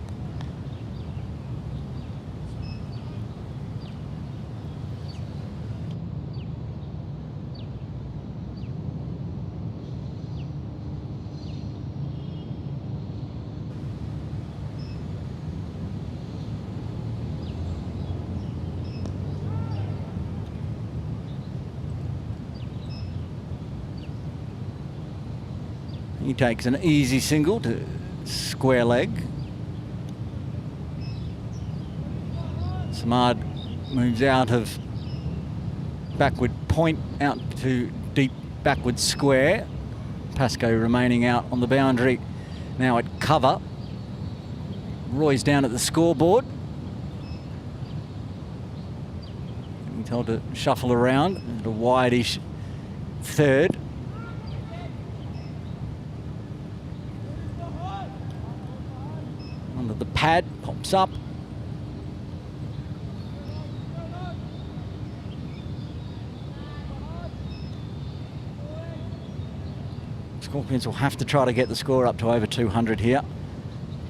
S1: He takes an easy single to square leg. Samad moves out of backward point out to deep backward square. Pascoe remaining out on the boundary, now at cover. Roy's down at the scoreboard. Being told to shuffle around at a wide-ish third. Under the pad, pops up. Scorpions will have to try to get the score up to over 200 here.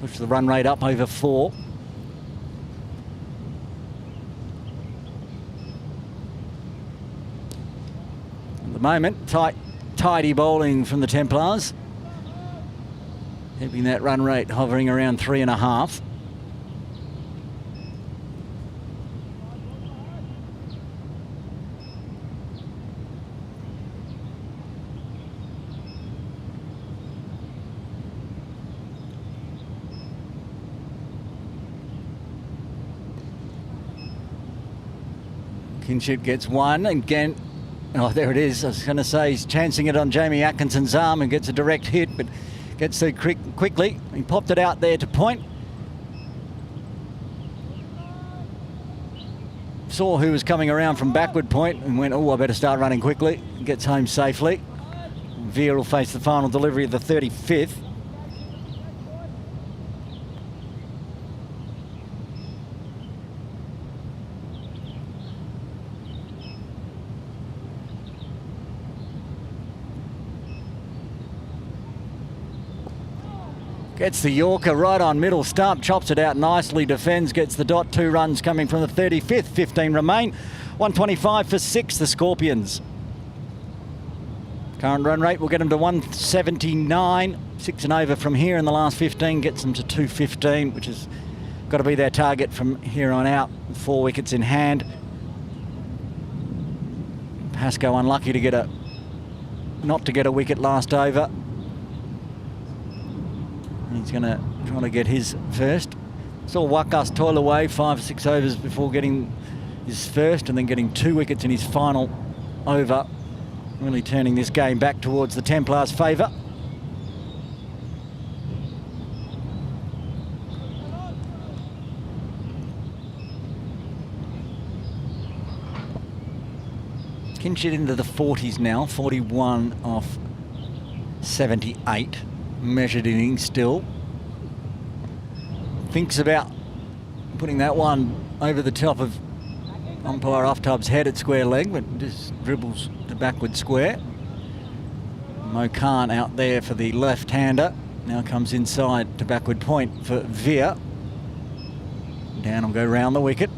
S1: Push the run rate up over 4. At the moment, tidy bowling from the Templars. Keeping that run rate hovering around 3.5. Kinship gets one again. Oh, there it is. I was going to say he's chancing it on Jamie Atkinson's arm and gets a direct hit, but gets through quickly. He popped it out there to point. Saw who was coming around from backward point and went, oh, I better start running quickly. Gets home safely. Veer will face the final delivery of the 35th. Gets the Yorker right on middle stump, chops it out nicely, defends, gets the dot. 2 runs coming from the 35th, 15 remain. 125 for 6, the Scorpions. Current run rate will get them to 179. 6 and over from here in the last 15 gets them to 215, which has got to be their target from here on out. 4 wickets in hand. Pascoe unlucky to not to get a wicket last over. He's going to try to get his first. Saw Wakas toil away 5 or 6 overs before getting his first and then getting 2 wickets in his final over. Really turning this game back towards the Templars' favour. Kinshit into the 40s now, 41 off 78. Measured innings still. Thinks about putting that one over the top of umpire Oftub's head at square leg, but just dribbles to backward square. Mo Khan out there for the left-hander. Now comes inside to backward point for Veer. Down will go round the wicket.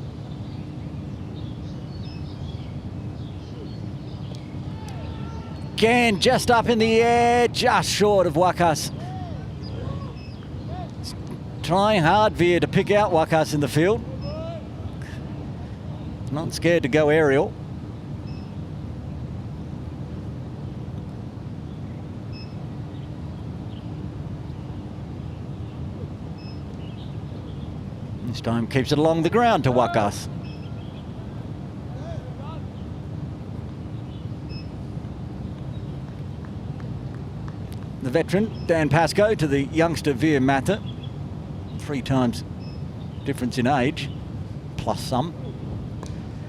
S1: Again, just up in the air, just short of Wakas. Trying hard, Veer, to pick out Wakas in the field. Not scared to go aerial. This time keeps it along the ground to Wakas. The veteran, Dan Pascoe, to the youngster Veer Matta. 3 times difference in age, plus some.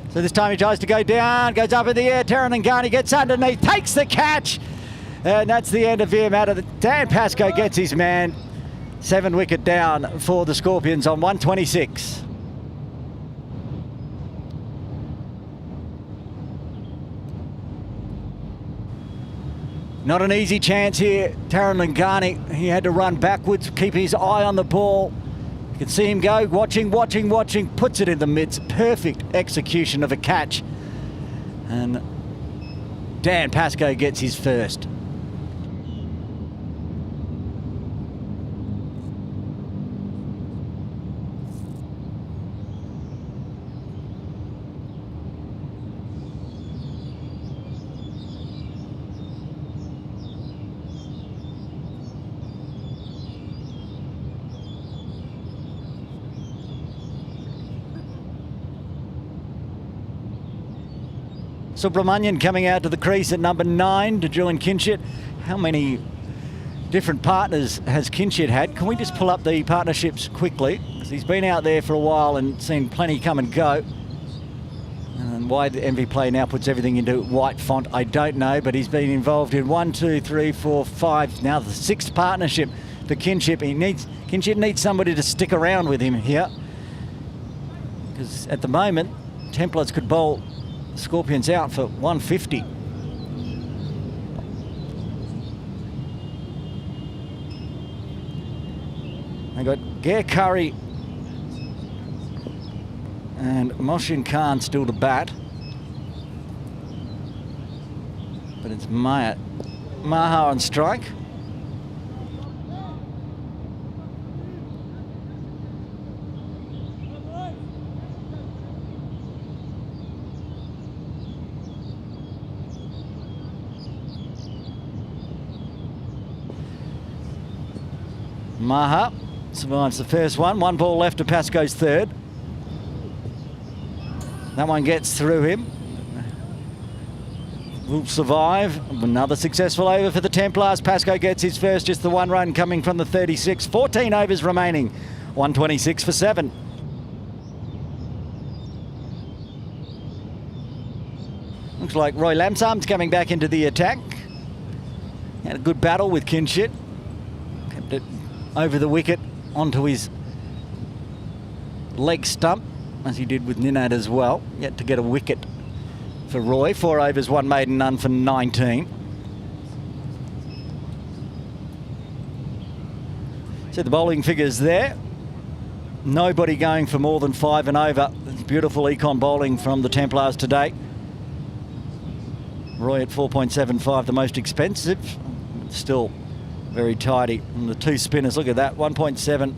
S1: So this time he tries to go down, goes up in the air. Tarangani gets underneath, takes the catch. And that's the end of Veer Matta. Dan Pascoe gets his man. 7 wicket down for the Scorpions on 126. Not an easy chance here. Tarangani, he had to run backwards, keep his eye on the ball. You can see him go, watching, puts it in the midst. Perfect execution of a catch. And Dan Pascoe gets his first. Subramanian coming out to the crease at number 9 to join Kinshit. How many different partners has Kinshit had? Can we just pull up the partnerships quickly? Because he's been out there for a while and seen plenty come and go. And why the MV Play now puts everything into white font, I don't know, but he's been involved in 1, 2, 3, 4, 5, now the 6th partnership for Kinshit. Kinshit needs somebody to stick around with him here. Because at the moment, Templars could bowl Scorpions out for 150. They got Gare Curry and Moshin Khan still to bat. But it's Maha on strike. Maha survives the first one. One ball left to Pascoe's third. That one gets through him. Will survive. Another successful over for the Templars. Pascoe gets his first, just the one run coming from the 36. 14 overs remaining. 126 for 7. Looks like Roy Lamsarm's coming back into the attack. Had a good battle with Kinshit. Kept it over the wicket onto his leg stump, as he did with Ninad as well. Yet to get a wicket for Roy. 4 overs, 1 maiden, none for 19. So the bowling figures there. Nobody going for more than 5 and over. It's beautiful econ bowling from the Templars today. Roy at 4.75, the most expensive. Still very tidy. And the 2 spinners, look at that, 1.7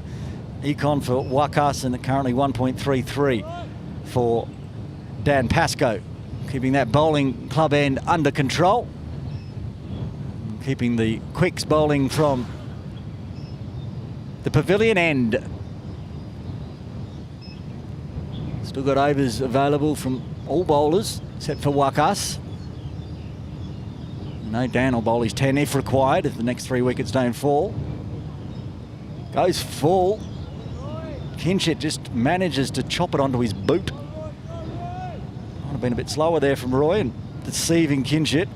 S1: econ for Wakas and currently 1.33 for Dan Pascoe. Keeping that bowling club end under control. Keeping the quicks bowling from the pavilion end. Still got overs available from all bowlers except for Wakas. No, Dan will bowl his 10 if required, if the next 3 wickets don't fall. Goes full. Kinshit just manages to chop it onto his boot. Might have been a bit slower there from Roy and deceiving Kinshit.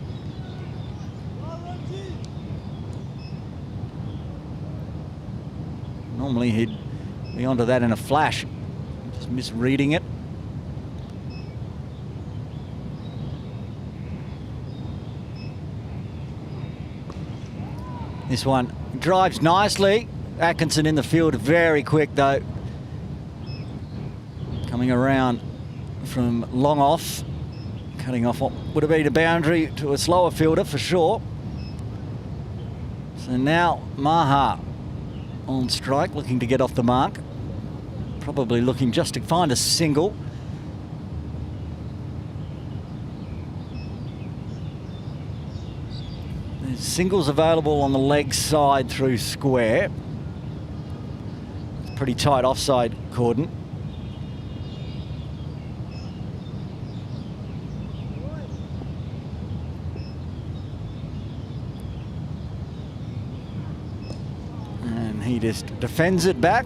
S1: Normally he'd be onto that in a flash. Just misreading it. This one drives nicely. Atkinson in the field, very quick though. Coming around from long off, cutting off what would have been a boundary to a slower fielder for sure. So now Maha on strike, looking to get off the mark. Probably looking just to find a single. There's singles available on the leg side through square. It's pretty tight offside cordon. And he just defends it back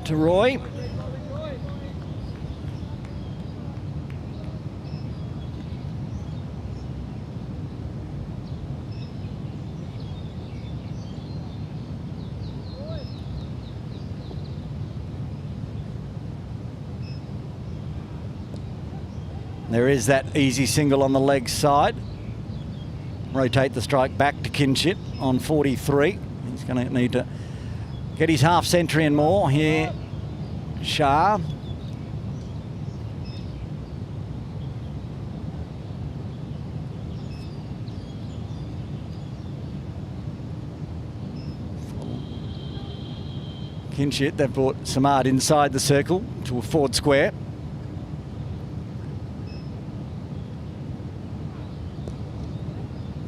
S1: to Roy. There is that easy single on the leg side. Rotate the strike back to Kinshit on 43. He's going to need to get his half century and more here. Shah. Kinshit, they've brought Samad inside the circle to a forward square.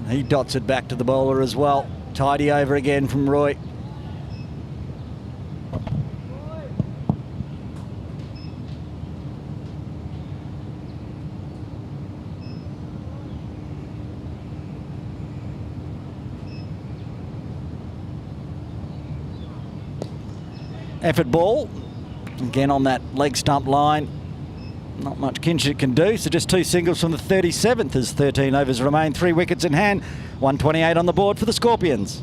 S1: He dots it back to the bowler as well. Tidy over again from Roy. Effort ball. Again on that leg stump line. Not much Kinshit can do, so just 2 singles from the 37th as 13 overs remain, 3 wickets in hand, 128 on the board for the Scorpions.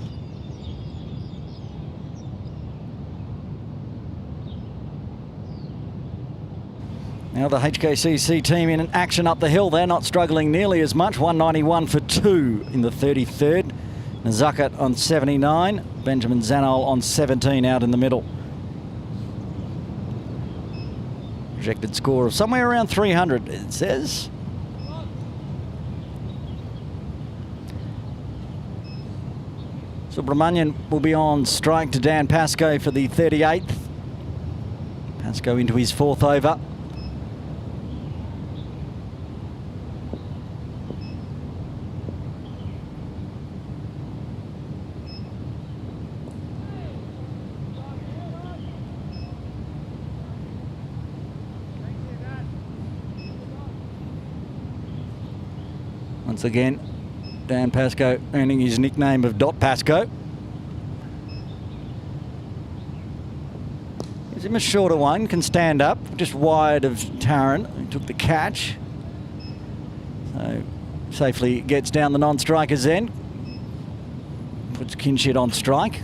S1: Now the HKCC team in action up the hill. They're not struggling nearly as much. 191 for 2 in the 33rd. Nazakat on 79. Benjamin Zanol on 17 out in the middle. Projected score of somewhere around 300, it says. Subramanian will be on strike to Dan Pascoe for the 38th. Pascoe into his 4th over. Once again, Dan Pascoe earning his nickname of Dot Pascoe. Gives him a shorter one, can stand up, just wide of Taran, who took the catch. So safely gets down the non-striker's end. Puts Kinshit on strike.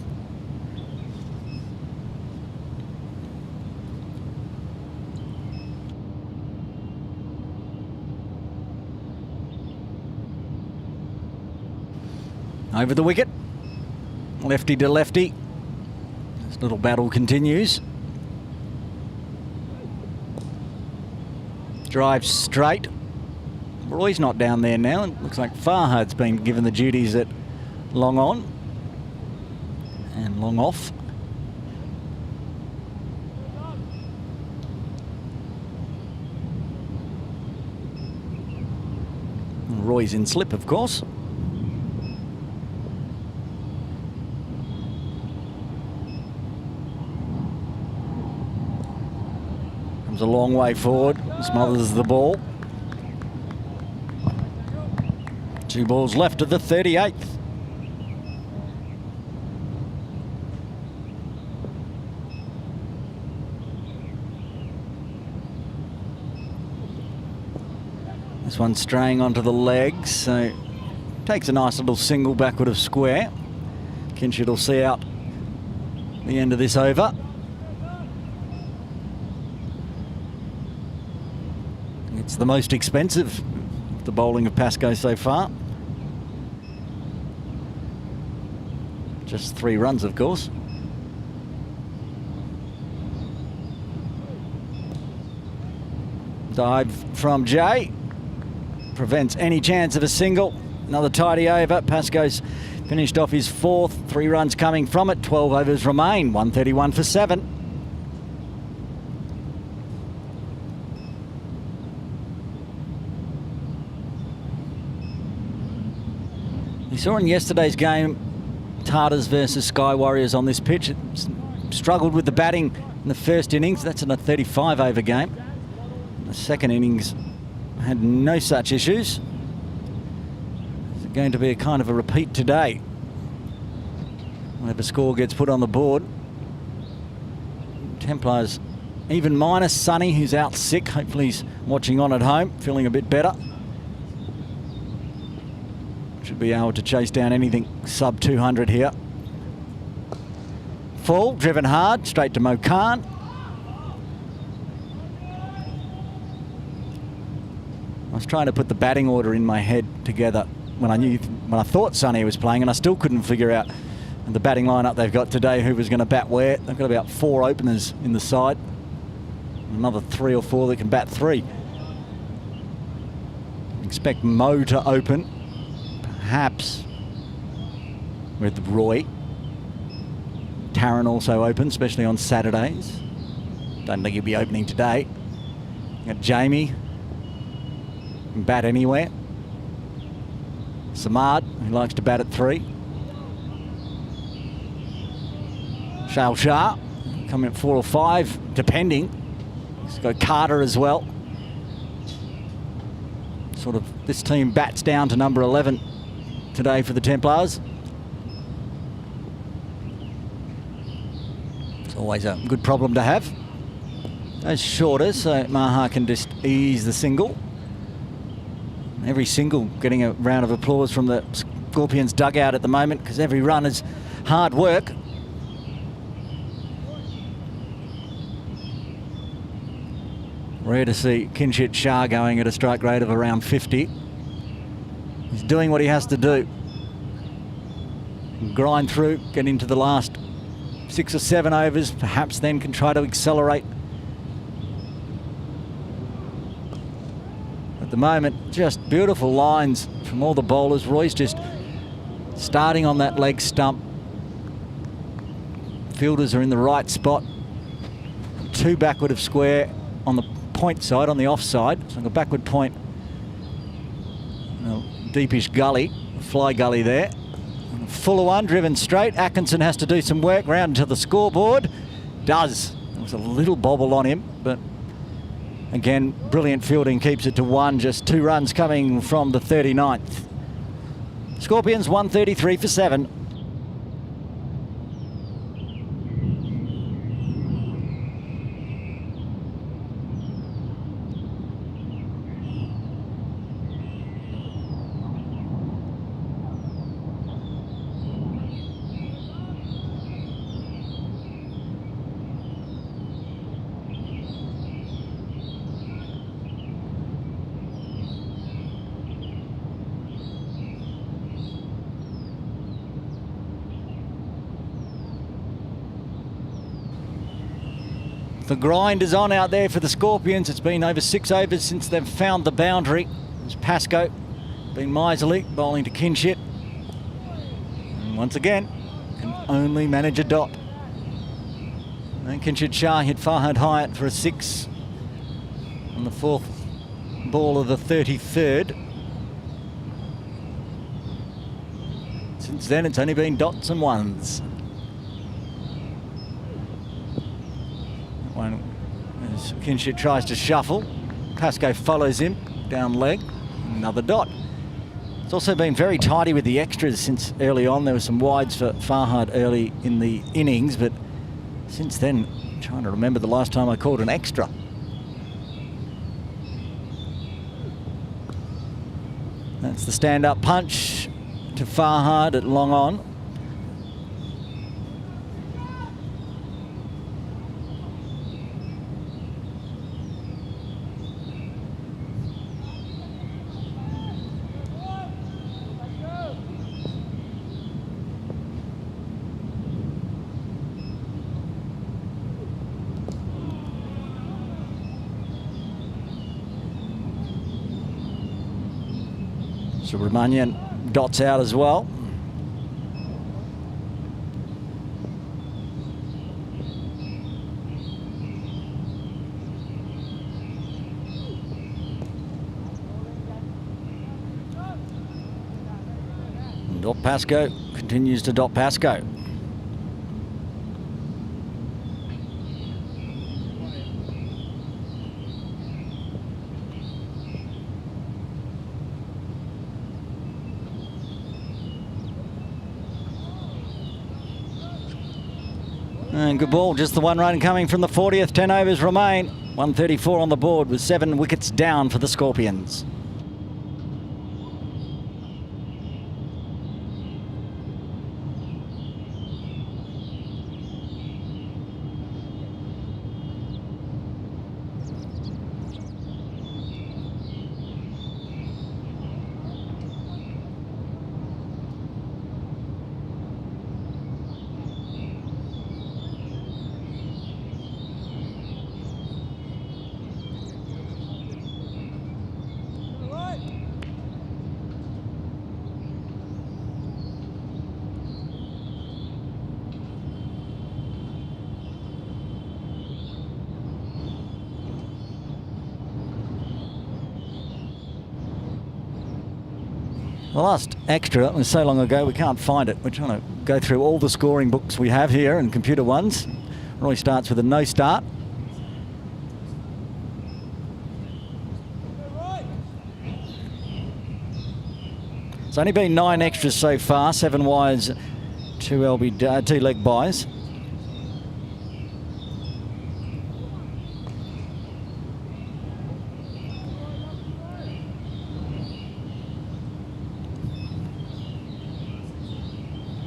S1: Over the wicket, lefty to lefty. This little battle continues. Drive straight. Roy's not down there now. It looks like Farhad's been given the duties at long on and long off. And Roy's in slip, of course. A long way forward, smothers the ball. 2 balls left of the 38th. This one's straying onto the legs, so takes a nice little single backward of square. Kinshit will see out the end of this over. It's the most expensive of the bowling of Pascoe so far. Just 3 runs, of course. Dive from Jay. Prevents any chance of a single. Another tidy over. Pascoe's finished off his 4th. 3 runs coming from it. 12 overs remain. 131 for 7. We saw in yesterday's game, Tartars versus Sky Warriors on this pitch. It struggled with the batting in the first innings. That's in a 35 over game. The second innings had no such issues. Is it going to be a kind of a repeat today? Whenever score gets put on the board. Templars even minus Sonny, who's out sick. Hopefully he's watching on at home, feeling a bit better. Should be able to chase down anything sub 200 here. Full, driven hard, straight to Mo Khan. I was trying to put the batting order in my head together when I thought Sonny was playing, and I still couldn't figure out the batting lineup they've got today, who was going to bat where. They've got about 4 openers in the side. Another 3 or 4 that can bat 3. Expect Mo to open. Perhaps with Roy. Taran also open, especially on Saturdays. Don't think he'll be opening today. Got Jamie, can bat anywhere. Samad, who likes to bat at 3. Shale Shah, coming at 4 or 5, depending. He's got Carter as well. Sort of, this team bats down to number 11 today for the Templars. It's always a good problem to have. Those shorter, so Maha can just ease the single. Every single getting a round of applause from the Scorpions dugout at the moment, because every run is hard work. Rare to see Kinshit Shah going at a strike rate of around 50. He's doing what he has to do. Grind through, get into the last 6 or 7 overs, perhaps then can try to accelerate the moment. Just beautiful lines from all the bowlers. Roy's just starting on that leg stump. Fielders are in the right spot. 2 backward of square on the point side, on the offside. So a backward point. Deepish gully, fly gully there. Fuller one, driven straight. Atkinson has to do some work round to the scoreboard. Does. There was a little bobble on him, but again, brilliant fielding keeps it to 1. Just 2 runs coming from the 39th. Scorpions 133 for 7. The grind is on out there for the Scorpions. It's been over 6 overs since they've found the boundary. There's Pascoe being miserly, bowling to Kinshit. And once again, can only manage a dot. And Kinshit Shah hit Farhad Hyatt for a 6 on the 4th ball of the 33rd. Since then, it's only been dots and ones. As Kinshit tries to shuffle, Pascoe follows him down leg, another dot. It's also been very tidy with the extras since early on. There were some wides for Farhad early in the innings, but since then, I'm trying to remember the last time I called an extra. That's the stand-up punch to Farhad at long on. Subramanian dots out as well. And Dot Pascoe continues to dot Pascoe. And good ball, just the 1 run coming from the 40th. 10 overs remain. 134 on the board with 7 wickets down for the Scorpions. The last extra was so long ago we can't find it. We're trying to go through all the scoring books we have here and computer ones. Roy starts with a no start. It's only been 9 extras so far, 7 wides, 2 leg byes.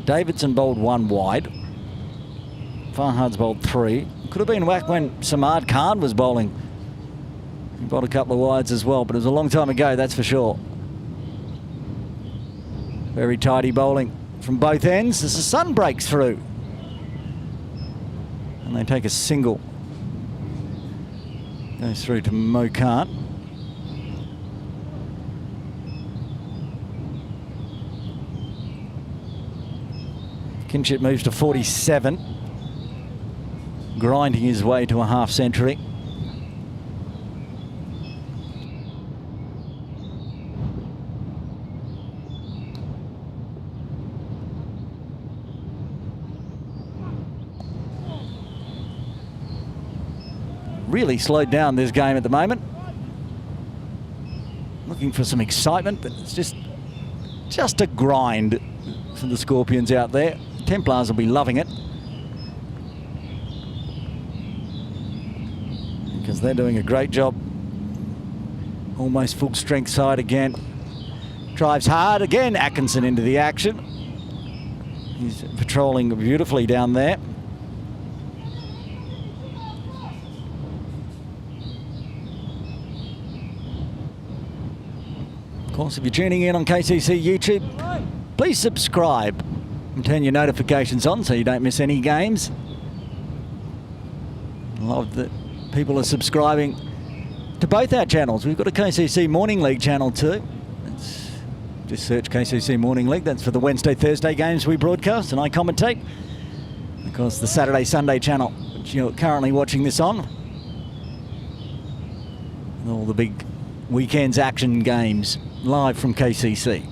S1: Davidson bowled 1 wide. Farhad's bowled 3. Could have been whack when Samad Khan was bowling. He bowled a couple of wides as well, but it was a long time ago, that's for sure. Very tidy bowling from both ends as the sun breaks through. And they take a single. Goes through to Mo Khan. Kinchit moves to 47, grinding his way to a half century. Really slowed down this game at the moment. Looking for some excitement, but it's just a grind for the Scorpions out there. Templars will be loving it, because they're doing a great job. Almost full strength side again. Drives hard again. Atkinson into the action. He's patrolling beautifully down there. Of course, if you're tuning in on KCC YouTube, please subscribe and turn your notifications on so you don't miss any games. I love that people are subscribing to both our channels. We've got a KCC Morning League channel too. Just search KCC Morning League. That's for the Wednesday, Thursday games we broadcast and I commentate. Of course, the Saturday, Sunday channel, which you're currently watching this on. And all the big weekend's action games live from KCC.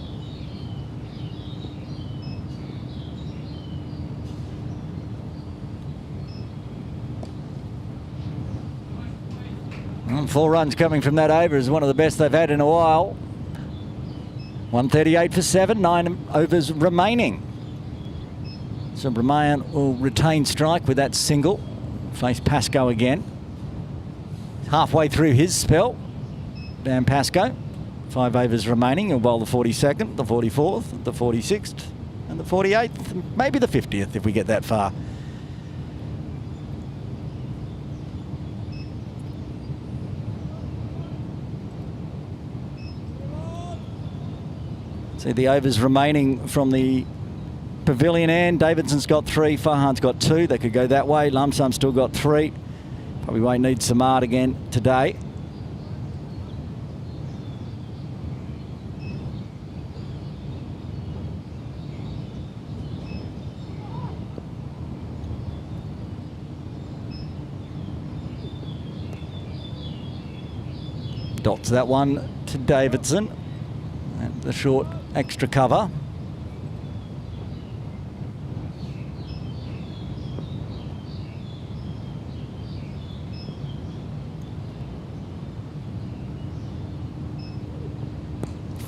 S1: And 4 runs coming from that over is one of the best they've had in a while. 138 for 7, 9 overs remaining. So Bramayan will retain strike with that single. Face Pascoe again. Halfway through his spell. Dan Pascoe. 5 overs remaining. He'll bowl the 42nd, the 44th, the 46th, and the 48th, maybe the 50th if we get that far. See the overs remaining from the pavilion end. Davidson's got 3, Farhan's got 2. They could go that way. Lamsum's still got 3. Probably won't need Samad again today. Dots that one to Davidson. And the short extra cover.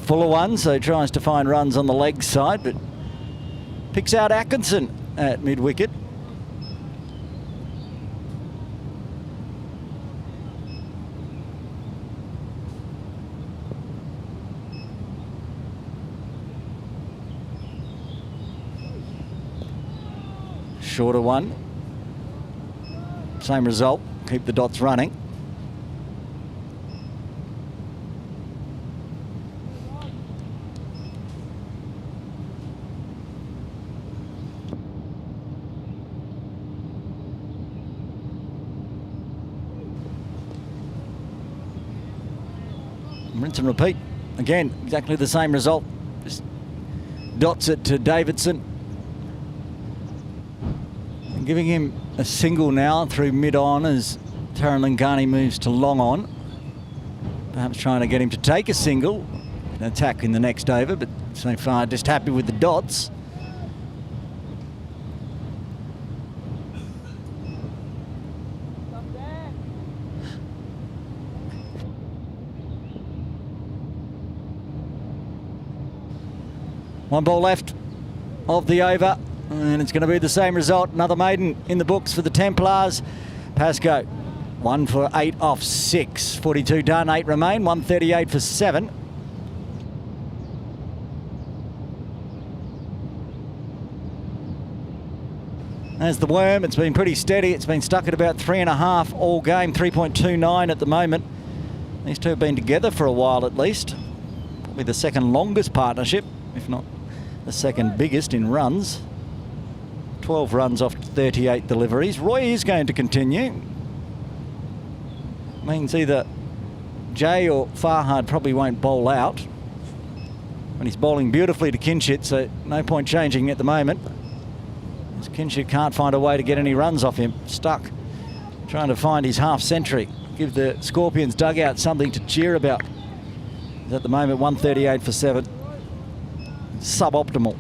S1: Fuller one, so tries to find runs on the leg side, but picks out Atkinson at mid-wicket. Shorter one. Same result. Keep the dots running. Rinse and repeat. Again, exactly the same result. Just dots it to Davidson. And giving him a single now through mid-on as Taran Lingani moves to long on. Perhaps trying to get him to take a single. An attack in the next over, but so far just happy with the dots. One ball left of the over, and it's going to be the same result. Another maiden in the books for the Templars. Pascoe, 1 for 8 off 6. 42 done, 8 remain, 138 for 7. There's the worm. It's been pretty steady. It's been stuck at about 3.5 all game, 3.29 at the moment. These two have been together for a while at least. Probably the second longest partnership, if not the second biggest in runs. 12 runs off 38 deliveries. Roy is going to continue. Means either Jay or Farhad probably won't bowl out. But he's bowling beautifully to Kinchit, so no point changing at the moment. Kinshit can't find a way to get any runs off him. Stuck trying to find his half century. Give the Scorpions dugout something to cheer about. He's at the moment 138 for 7. Suboptimal.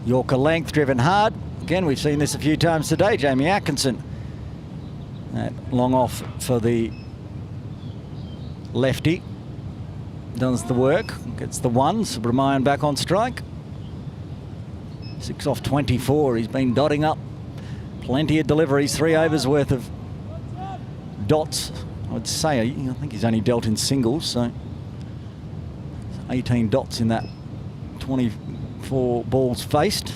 S1: Yorker length driven hard. Again, we've seen this a few times today. Jamie Atkinson. That long off for the lefty. Does the work. Gets the one. Subramanian back on strike. 6 off 24. He's been dotting up. Plenty of deliveries. 3 overs worth of dots. I would say, I think he's only dealt in singles, so 18 dots in that 24 balls faced.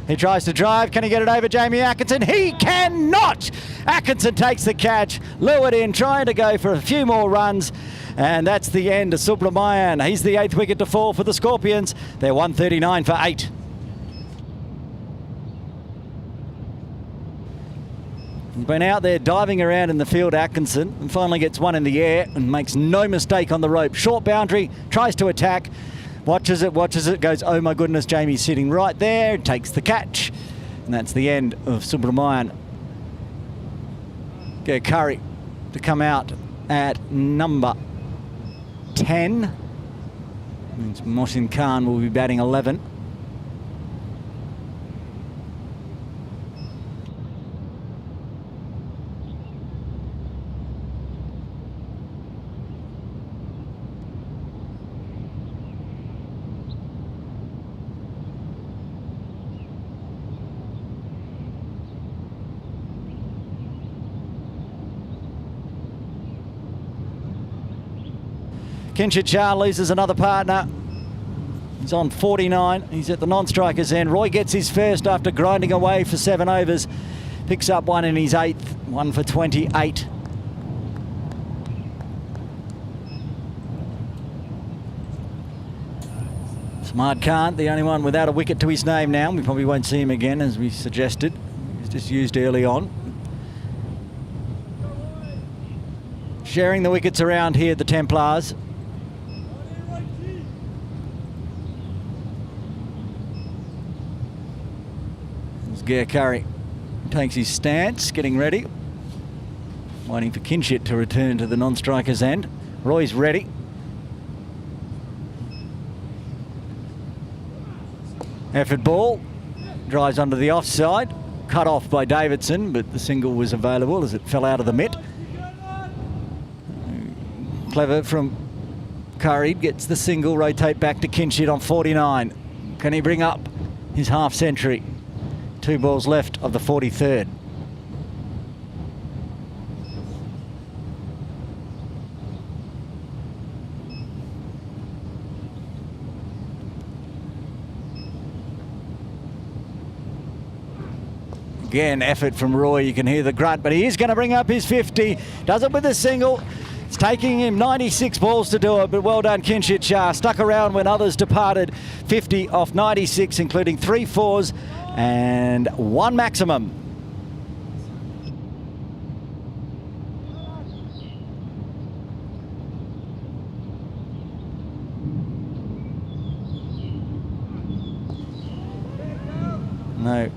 S1: He tries to drive. Can he get it over Jamie Atkinson? He cannot! Atkinson takes the catch. Lured in, trying to go for a few more runs. And that's the end of Subramanian. He's the 8th wicket to fall for the Scorpions. They're 139 for 8. He's been out there diving around in the field, Atkinson, and finally gets one in the air and makes no mistake on the rope. Short boundary, tries to attack. Watches it, goes, oh my goodness, Jamie's sitting right there, takes the catch. And that's the end of Subramanian. Get Curry to come out at number 10. Means Mohsin Khan will be batting 11. Kinshit Shah loses another partner. He's on 49. He's at the non-striker's end. Roy gets his first after grinding away for 7 overs. Picks up one in his 8th. 1 for 28. Smart Khan, the only one without a wicket to his name now. We probably won't see him again, as we suggested. He was just used early on. Sharing the wickets around here, the Templars. Ger Curry takes his stance, getting ready. Waiting for Kinshit to return to the non-striker's end. Roy's ready. Effort ball. Drives under the offside. Cut off by Davidson, but the single was available as it fell out of the mitt. Clever from Curry. Gets the single, rotate back to Kinshit on 49. Can he bring up his half century? 2 balls left of the 43rd. Again, effort from Roy. You can hear the grunt, but he is going to bring up his 50. Does it with a single. It's taking him 96 balls to do it, but well done, Kinshit Shah. Stuck around when others departed. 50 off 96, including 3 fours and 1 maximum. No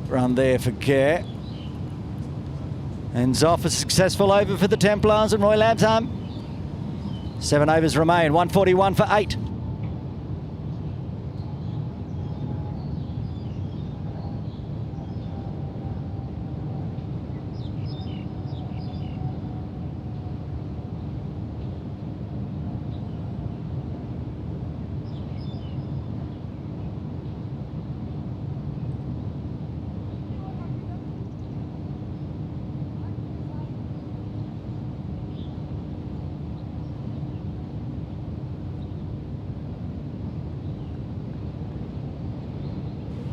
S1: run there for Kerr. Ends off a successful over for the Templars and Roy Labsham. 7 overs remain, 141 for 8.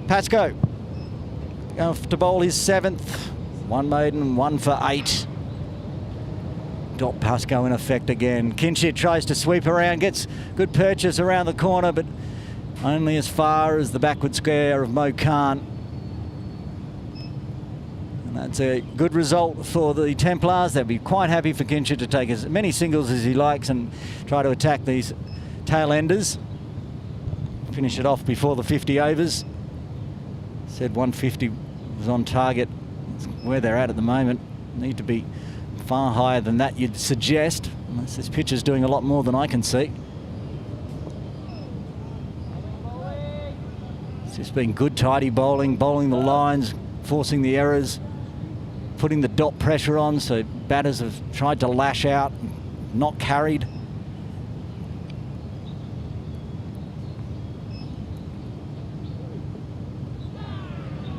S1: Pascoe off to bowl his 7th. 1 maiden, 1 for 8. Dot Pascoe in effect again. Kinshit tries to sweep around, gets good purchase around the corner, but only as far as the backward square of Mo Khan. That's a good result for the Templars. They'll be quite happy for Kinshit to take as many singles as he likes and try to attack these tail enders. Finish it off before the 50 overs. Said 150 was on target. That's where they're at the moment. Need to be far higher than that, you'd suggest, unless this pitch is doing a lot more than I can see. It's just been good, tidy bowling the lines, forcing the errors, putting the dot pressure on, so batters have tried to lash out, not carried.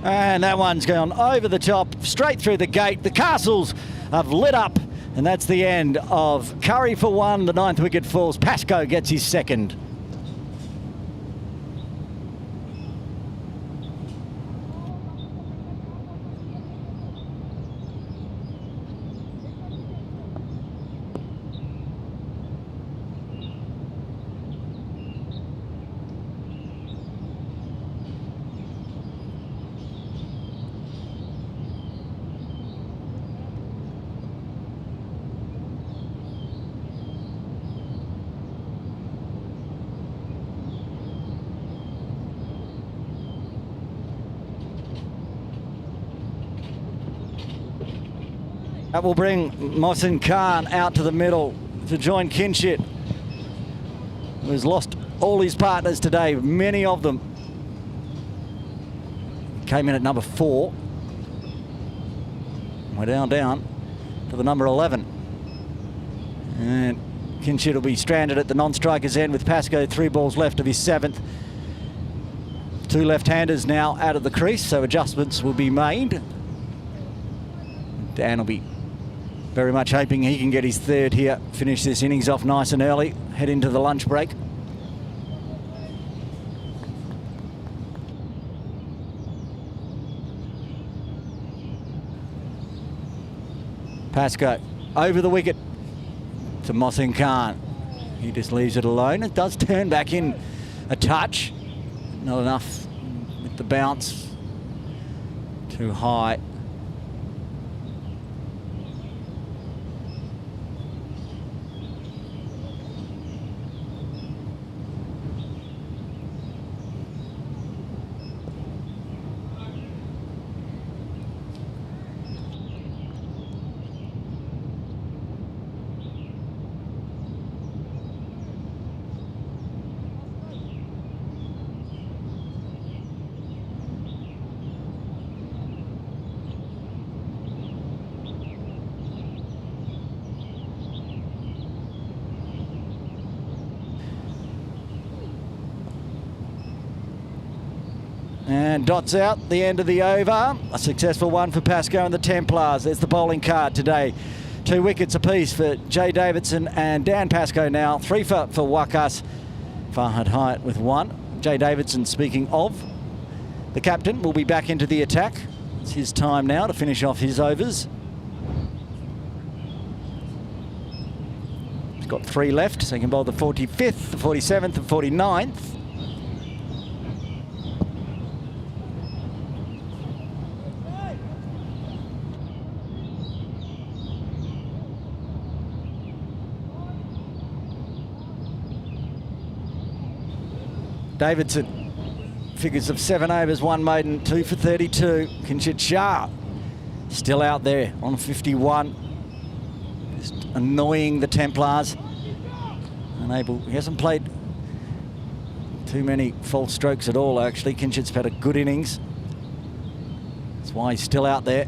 S1: And that one's gone over the top, straight through the gate. The Castles have lit up, and that's the end of Curry for one. The 9th wicket falls. Pascoe gets his second. That will bring Mohsin Khan out to the middle to join Kinshit, who has lost all his partners today, many of them. Came in at number 4. We're down to the number 11. And Kinshit will be stranded at the non-striker's end with Pascoe 3 balls left of his 7th. 2 left-handers now out of the crease, so adjustments will be made. Dan will be very much hoping he can get his 3rd here, finish this innings off nice and early, head into the lunch break. Pascoe over the wicket to Mohsin Khan. He just leaves it alone. It does turn back in a touch. Not enough with the bounce. Too high. And dots out the end of the over. A successful one for Pascoe and the Templars. There's the bowling card today. 2 wickets apiece for Jay Davidson and Dan Pascoe now. 3 for Wakas. Farhad Hyatt with 1. Jay Davidson, speaking of, the captain, will be back into the attack. It's his time now to finish off his overs. He's got 3 left, so he can bowl the 45th, the 47th and 49th. Davidson, figures of 7 overs, 1 maiden, 2 for 32. Kinshit Shah still out there on 51. Just annoying the Templars. Unable, he hasn't played too many false strokes at all, actually. Kinshit's had a good innings. That's why he's still out there.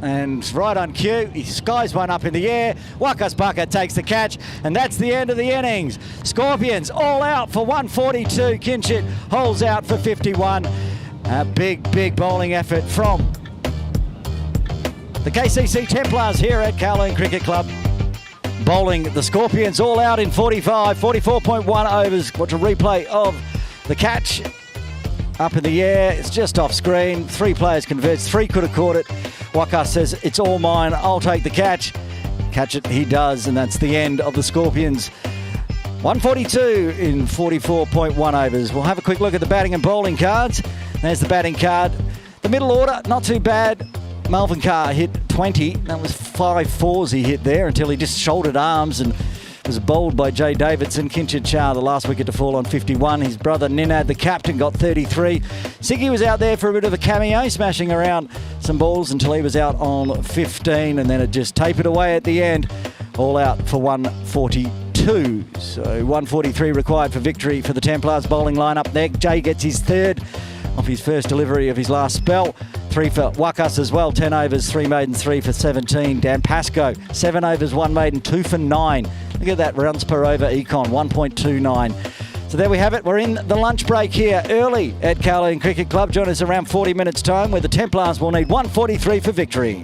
S1: And right on cue, he skies one up in the air. Wakas Baka takes the catch, and that's the end of the innings. Scorpions all out for 142. Kinshit holds out for 51. A big bowling effort from the KCC Templars here at Kowloon Cricket Club. Bowling the Scorpions all out in 45, 44.1 overs. Watch a replay of the catch. Up in the air, it's just off screen. 3 players converts, 3 could have caught it. Wakas says, it's all mine, I'll take the catch. Catch it, he does, and that's the end of the Scorpions. 142 in 44.1 overs. We'll have a quick look at the batting and bowling cards. There's the batting card. The middle order, not too bad. Melvin Carr hit 20. That was 5 fours he hit there until he just shouldered arms and was bowled by Jay Davidson. Kinchard Shah, the last wicket to fall on 51. His brother Ninad, the captain, got 33. Siggy was out there for a bit of a cameo, smashing around some balls until he was out on 15, and then it just tapered away at the end, all out for 142. So 143 required for victory for the Templars bowling lineup there. Jay gets his third off his first delivery of his last spell. 3 for Wakas as well, 10 overs, 3 maiden, 3 for 17. Dan Pascoe, 7 overs, 1 maiden, 2 for 9. Look at that, runs per over econ, 1.29. So there we have it. We're in the lunch break here early at Kowloon Cricket Club. Join us around 40 minutes time where the Templars will need 143 for victory.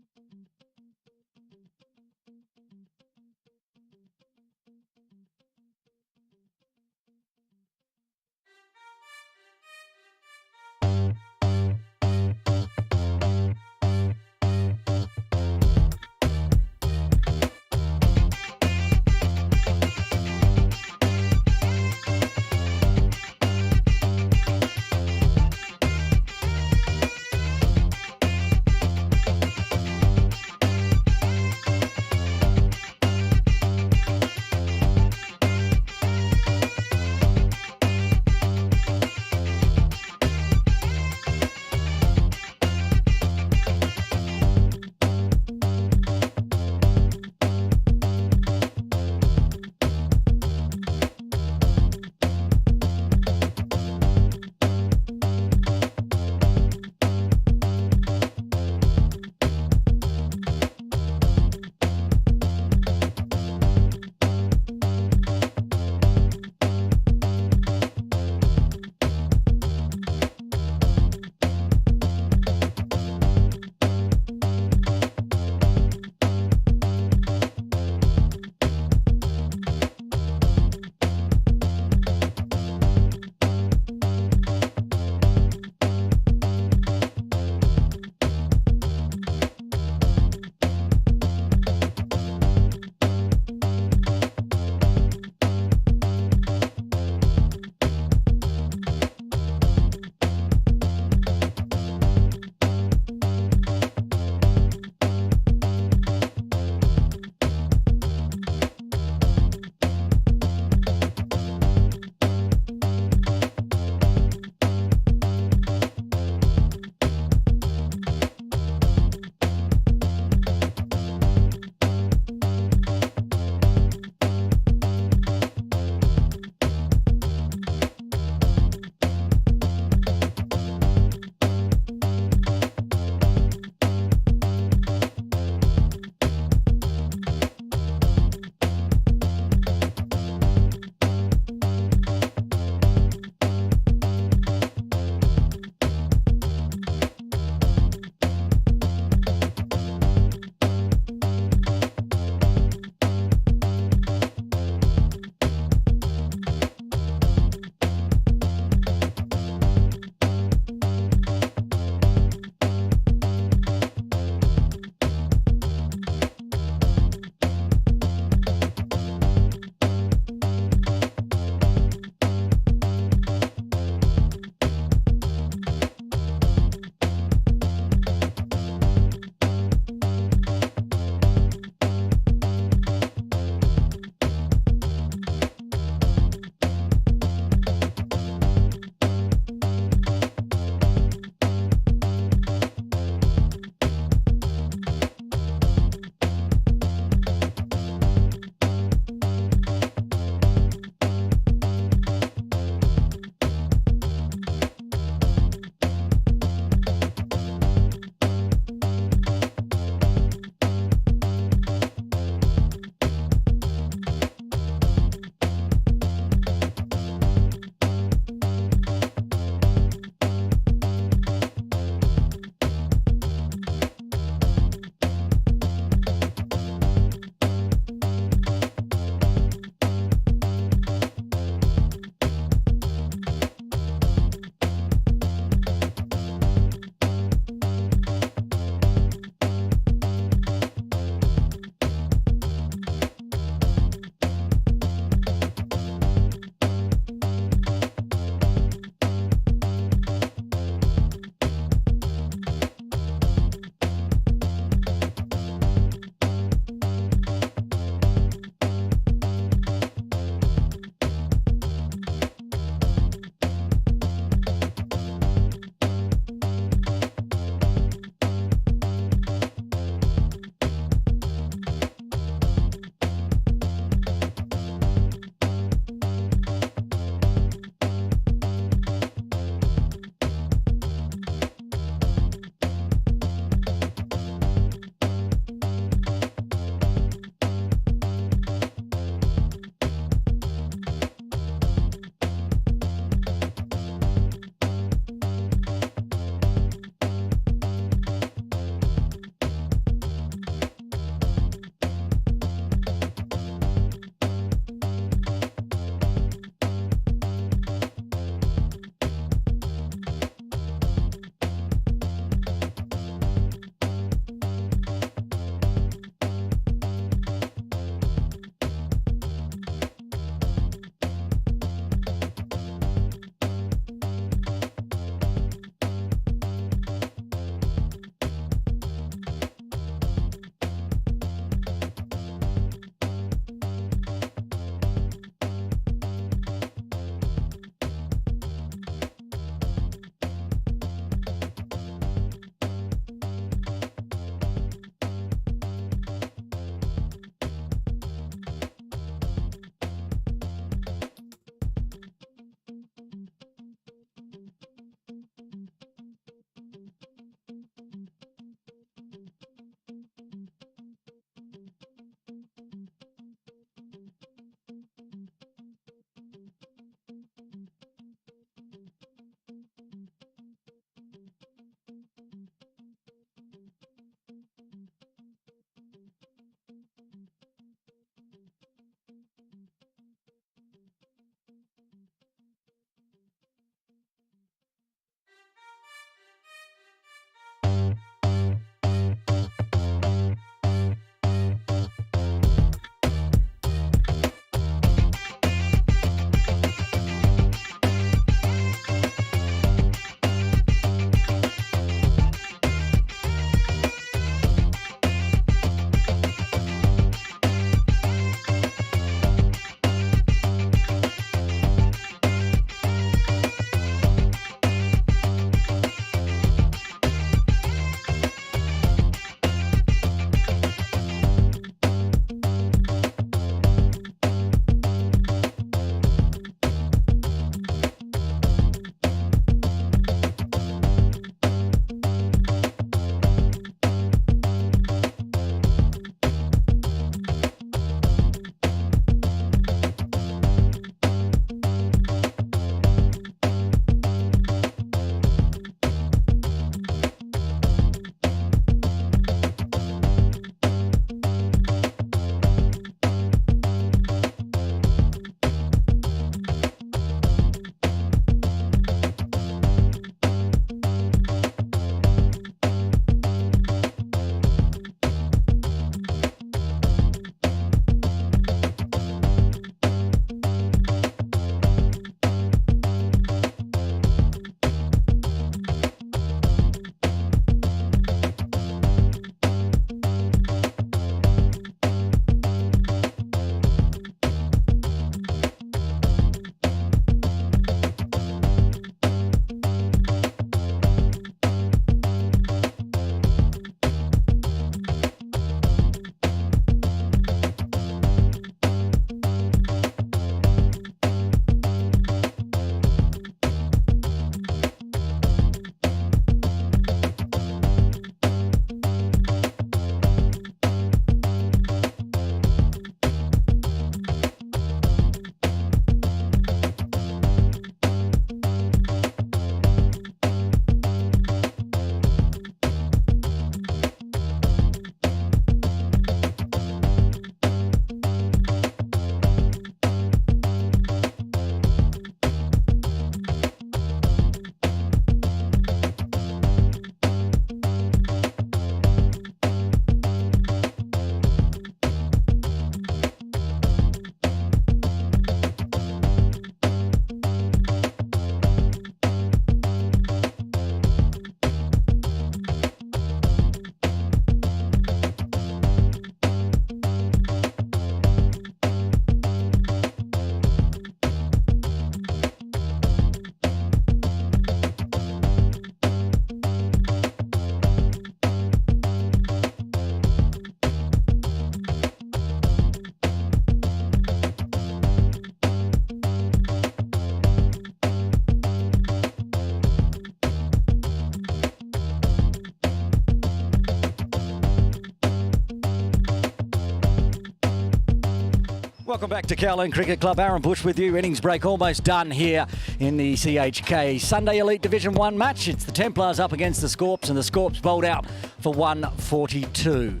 S1: Welcome back to Kowloon Cricket Club. Aaron Bush with you. Innings break almost done here in the CHK Sunday Elite Division 1 match. It's the Templars up against the Scorps, and the Scorps bowled out for 142.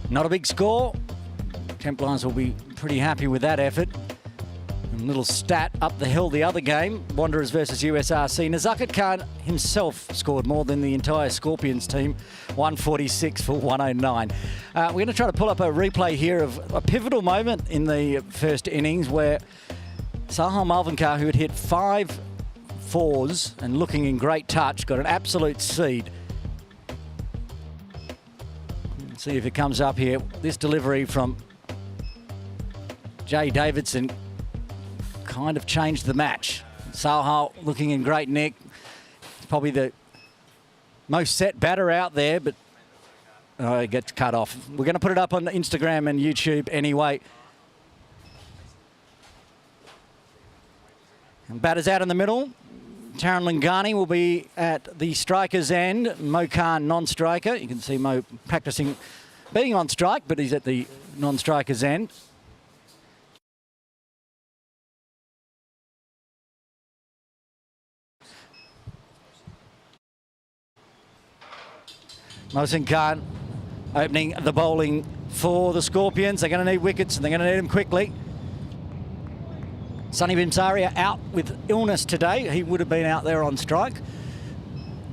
S1: Not a big score. Templars will be pretty happy with that effort. A little stat up the hill the other game, Wanderers versus USRC. Nazakat Khan himself scored more than the entire Scorpions team, 146 for 109. We're going to try to pull up a replay here of a pivotal moment in the first innings where Sahal Malvinkar, who had hit 5 fours and looking in great touch, got an absolute seed. Let's see if it comes up here. This delivery from Jay Davidson kind of changed the match. Sahal looking in great nick. It's probably the most set batter out there, but it gets cut off. We're going to put it up on Instagram and YouTube anyway. And batters out in the middle. Taran Lingani will be at the striker's end. Mo Khan non-striker. You can see Mo practicing being on strike, but he's at the non-striker's end. Mohsin Khan opening the bowling for the Scorpions. They're going to need wickets and they're going to need them quickly. Sunny Bimsaria out with illness today. He would have been out there on strike.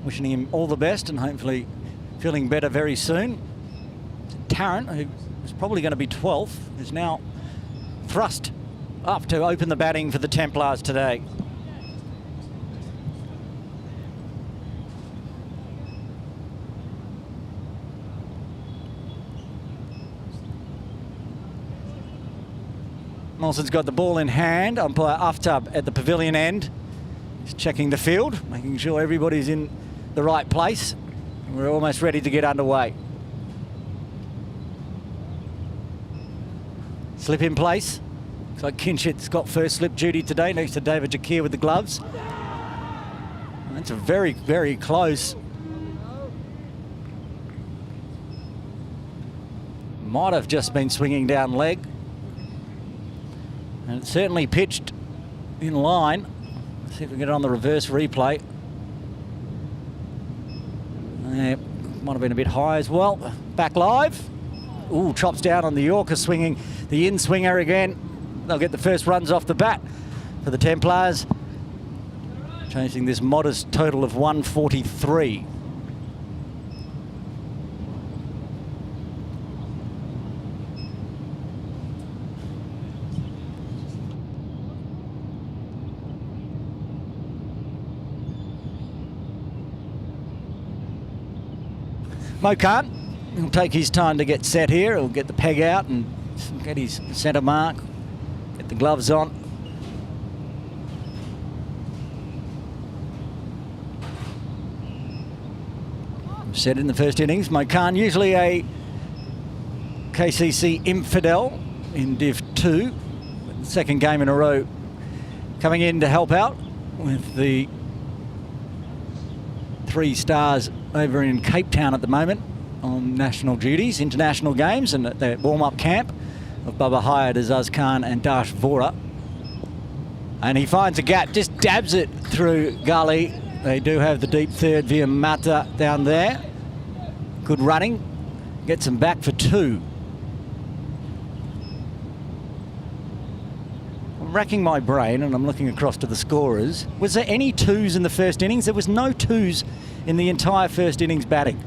S1: Wishing him all the best and hopefully feeling better very soon. Taran, who was probably going to be 12th, is now thrust up to open the batting for the Templars today. Molson's got the ball in hand. Umpire Aftab at the pavilion end. He's checking the field, making sure everybody's in the right place. We're almost ready to get underway. Slip in place. Looks like Kinshit's got first slip duty today next to David Jakir with the gloves. That's a very, very close. Might have just been swinging down leg. And it's certainly pitched in line. Let's see if we can get it on the reverse replay. Might have been a bit high as well. Back live. Ooh, chops down on the Yorker swinging. The in-swinger again. They'll get the first runs off the bat for the Templars. Chasing this modest total of 143. Mo Khan will take his time to get set here. He'll get the peg out and get his centre mark, get the gloves on. Set in the first innings. Mo Khan, usually a KCC infidel in Div 2. Second game in a row coming in to help out with the 3 stars over in Cape Town at the moment on national duties, international games, and at the warm-up camp of Bubba Hyatt, Azaz Khan and Dash Vora. And he finds a gap, just dabs it through gully. They do have the deep third via Mata down there. Good running, gets him back for 2. I'm racking my brain and I'm looking across to the scorers. Was there any 2s in the first innings? There was no 2s in the entire first innings batting.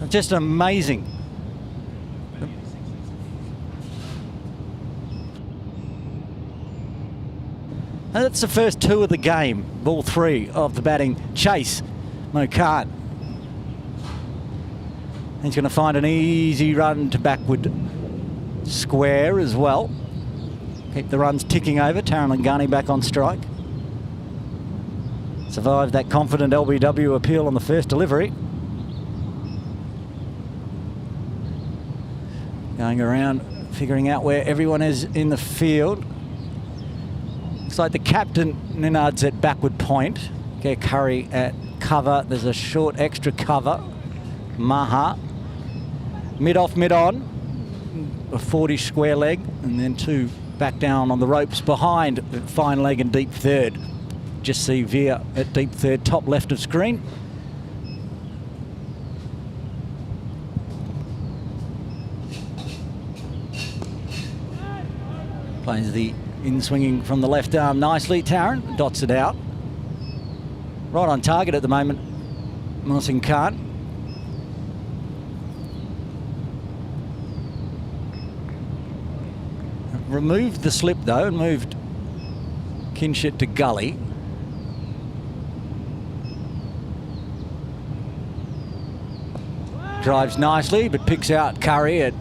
S1: Just amazing. And that's the first 2 of the game. Ball 3 of the batting chase. Mo Khan. He's going to find an easy run to backward square as well. Keep the runs ticking over. Taran Lingani back on strike. Survived that confident LBW appeal on the first delivery. Going around, figuring out where everyone is in the field. Looks like the captain, Ninard's at backward point. Get Curry at cover. There's a short extra cover. Maha. Mid off, mid on. a 40 square leg, and then 2 back down on the ropes behind fine leg and deep third. Just see Veer at deep third, top left of screen. Plays the in-swinging from the left arm nicely. Tarrant dots it out. Right on target at the moment, Mohsin Khan. Removed the slip though and moved Kinshit to gully. Drives nicely but picks out Curry at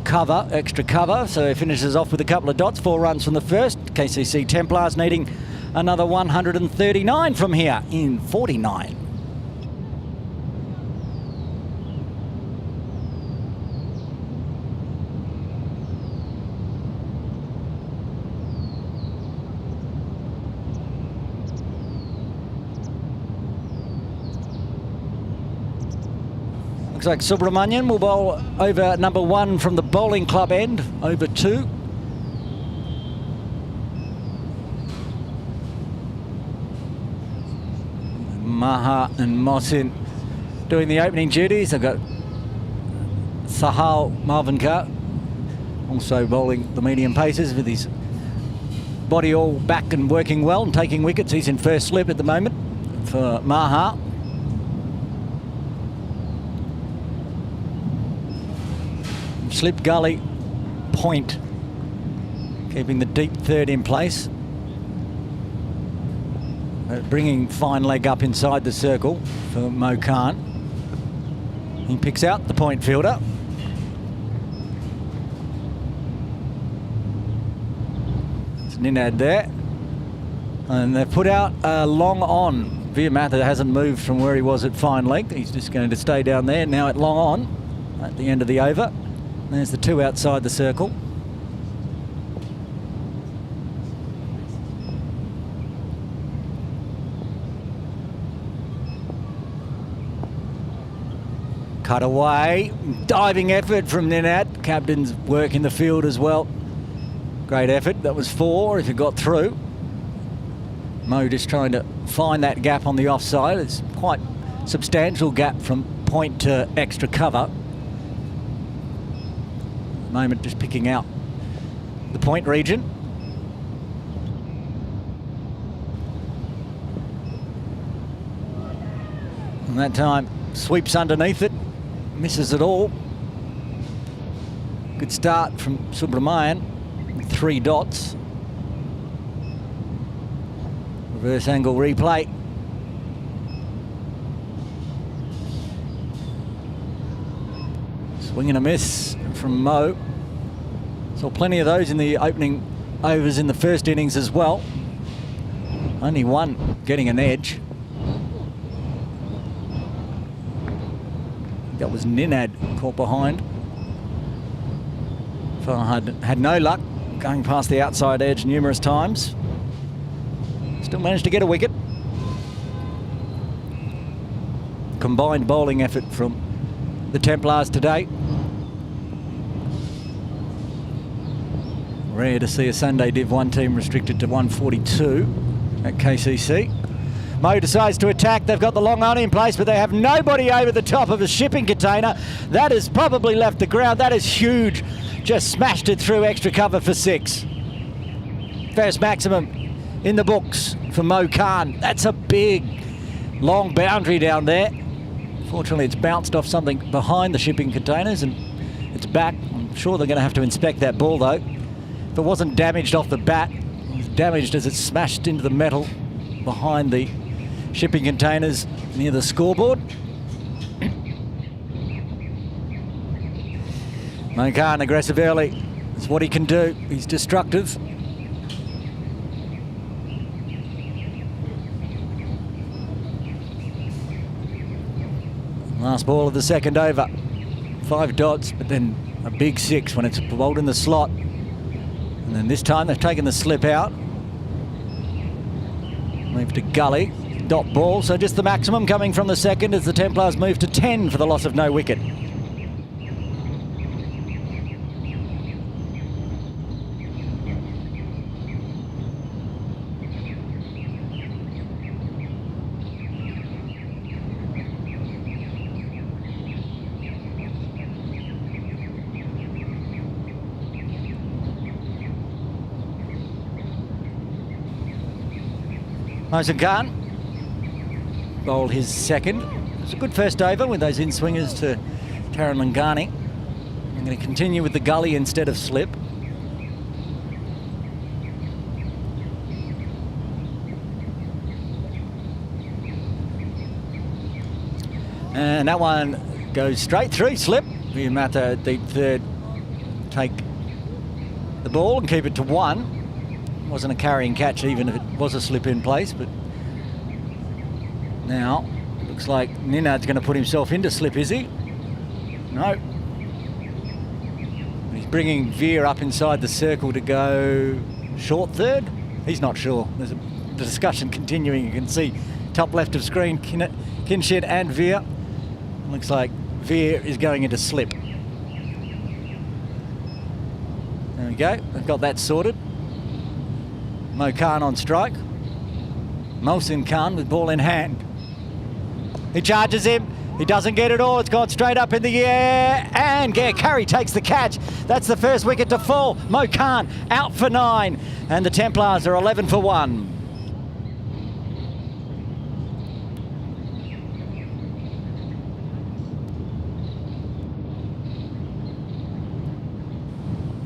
S1: cover, extra cover, so he finishes off with a couple of dots. 4 runs from the first. KCC Templars needing another 139 from here in 49. Looks like Subramanian will bowl over number 1 from the bowling club end, over 2. Maha and Mohsin doing the opening duties. I've got Sahal Malvinkar also bowling the medium paces with his body all back and working well and taking wickets. He's in first slip at the moment for Maha. Slip, gully, point, keeping the deep third in place. Bringing fine leg up inside the circle for Mo Khan. He picks out the point fielder. It's Ninad there. And they've put out a long on. Veer Mather hasn't moved from where he was at fine leg. He's just going to stay down there now at long on at the end of the over. There's the 2 outside the circle. Cut away, diving effort from Ninad. Captain's work in the field as well. Great effort, that was 4 if it got through. Mo just trying to find that gap on the offside. It's quite substantial gap from point to extra cover. Moment just picking out the point region. And that time sweeps underneath it, misses it all. Good start from Subramanian, 3 dots. Reverse angle replay. Swing and a miss from Mo. Saw plenty of those in the opening overs in the first innings as well. Only one getting an edge. That was Ninad caught behind. Farhad had no luck going past the outside edge numerous times. Still managed to get a wicket. Combined bowling effort from the Templars today. Rare to see a Sunday Div 1 team restricted to 142 at KCC. Mo decides to attack. They've got the long on in place, but they have nobody over the top of a shipping container. That has probably left the ground. That is huge. Just smashed it through, extra cover for 6. First maximum in the books for Mo Khan. That's a big, long boundary down there. Fortunately, it's bounced off something behind the shipping containers and it's back. I'm sure they're going to have to inspect that ball, though. If it wasn't damaged off the bat, it was damaged as it smashed into the metal behind the shipping containers near the scoreboard. Mo Khan aggressive early. That's what he can do. He's destructive. Last ball of the second over. 5 dots, but then a big 6 when it's bowled in the slot. And then this time they've taken the slip out. Move to gully. Dot ball, so just the maximum coming from the second as the Templars move to 10 for the loss of no wicket. Mosen Khan bowled his second. It was a good first over with those in-swingers to Taran Langani. I'm going to continue with the gully instead of slip. And that one goes straight through slip. Viamata deep third, take the ball and keep it to 1. Wasn't a carrying catch even if it was a slip in place, but now looks like Ninard's going to put himself into slip, is he? No. He's bringing Veer up inside the circle to go short third. He's not sure. There's the discussion continuing. You can see top left of screen, Kinshed and Veer. Looks like Veer is going into slip. There we go. They've got that sorted. Mo Khan on strike. Mosen Khan with ball in hand. He charges him. He doesn't get it all. It's gone straight up in the air. And Curry takes the catch. That's the first wicket to fall. Mo Khan out for 9. And the Templars are 11 for 1.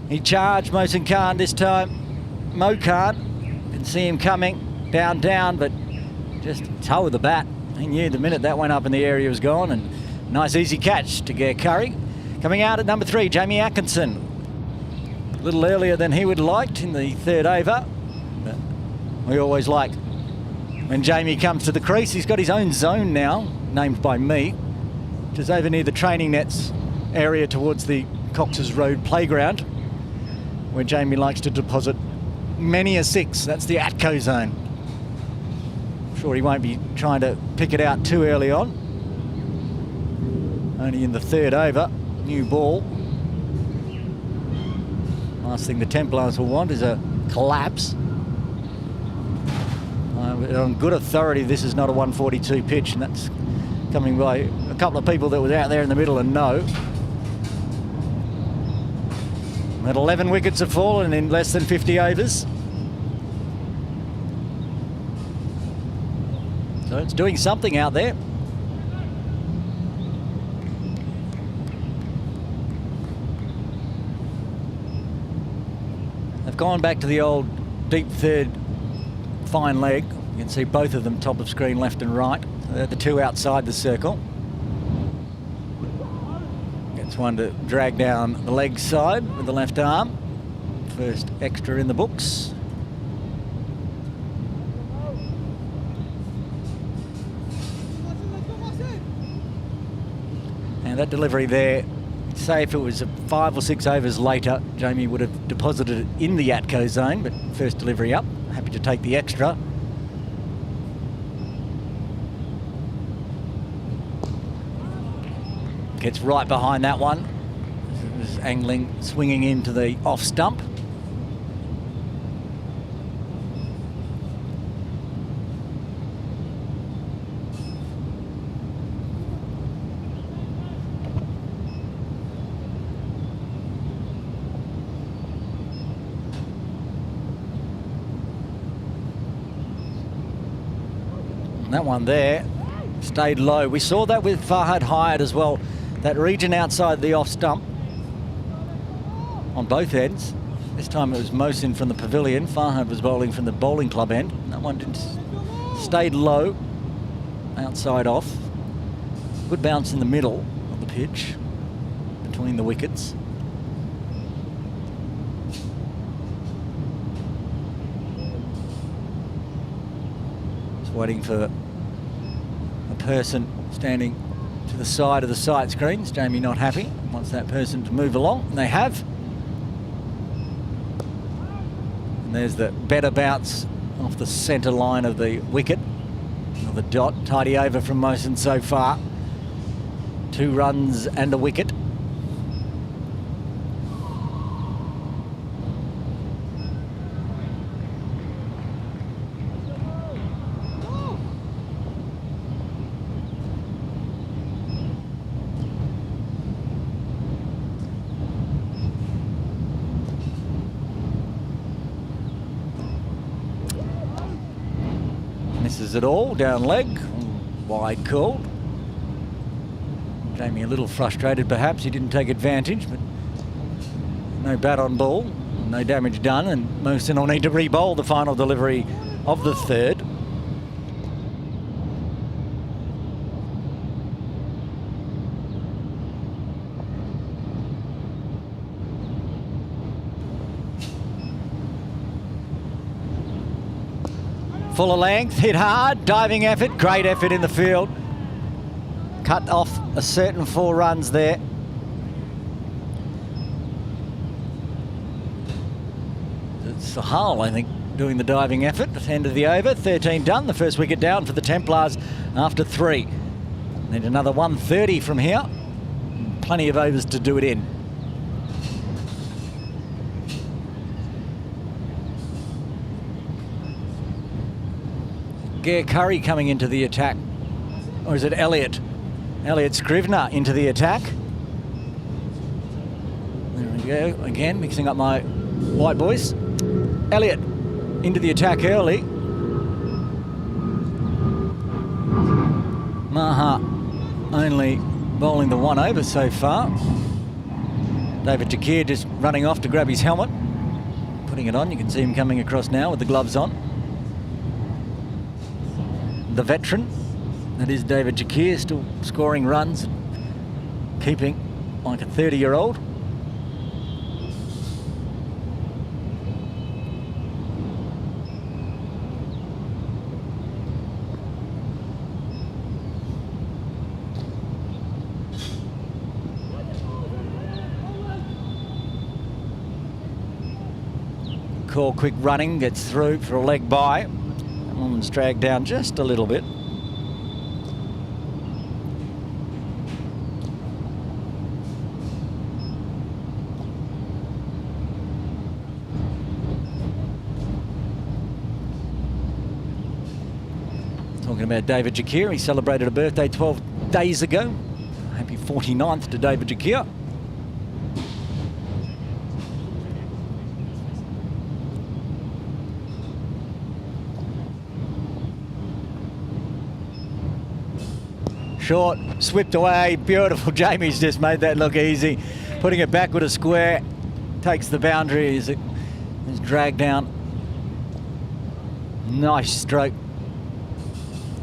S1: He charged Mosen Khan this time. Mo Khan, can see him coming, down, but just toe of the bat. He knew the minute that went up in the air he was gone, and nice easy catch to get Curry. Coming out at number 3, Jamie Atkinson. A little earlier than he would have liked in the third over, but we always like when Jamie comes to the crease. He's got his own zone now, named by me, which is over near the training nets area towards the Cox's Road playground, where Jamie likes to deposit many a 6. That's the Atco zone. I'm sure he won't be trying to pick it out too early on. Only in the third over, new ball. Last thing the Templars will want is a collapse. On good authority, this is not a 142 pitch, and that's coming by a couple of people that was out there in the middle and no. That 11 wickets have fallen in less than 50 overs. So it's doing something out there. They've gone back to the old deep third fine leg. You can see both of them top of screen, left and right. So they're the two outside the circle. Gets one to drag down the leg side with the left arm. First extra in the books. And that delivery there, say if it was 5 or 6 overs later, Jamie would have deposited it in the Atco zone, but first delivery up. Happy to take the extra. Gets right behind that one. It was angling, swinging into the off stump. And that one there stayed low. We saw that with Farhad Hyatt as well. That region outside the off stump on both ends. This time it was Mosen from the pavilion. Farhad was bowling from the bowling club end. That one stayed low, outside off. Good bounce in the middle of the pitch, between the wickets. Just waiting for a person standing to the side of the sight screens. Jamie not happy, wants that person to move along, and they have. And there's the better bounce off the centre line of the wicket. The dot, tidy over from Mosen so far. 2 runs and a wicket. Misses it all, down leg, wide called. Jamie a little frustrated perhaps, he didn't take advantage, but no bat on ball, no damage done, and Mosen will need to re-bowl the final delivery of the third. Full of length, hit hard, diving effort, great effort in the field. Cut off a certain 4 runs there. It's Hull, I think, doing the diving effort. End of the over, 13 done. The first wicket down for the Templars after 3. Need another 130 from here. Plenty of overs to do it in. Gare Curry coming into the attack. Or is it Elliott? Elliott Scrivener into the attack. There we go, again, mixing up my white boys. Elliott into the attack early. Maha only bowling the 1 over so far. David Jakir just running off to grab his helmet. Putting it on, you can see him coming across now with the gloves on. The veteran, that is David Jakir, still scoring runs and keeping like a 30-year-old. Call quick running, gets through for a leg by. Woman's dragged down just a little bit. Talking about David Jakir, he celebrated a birthday 12 days ago. Happy 49th to David Jakir. Short, swept away, beautiful. Jamie's just made that look easy. Putting it back with a square, takes the boundary as it is dragged down. Nice stroke.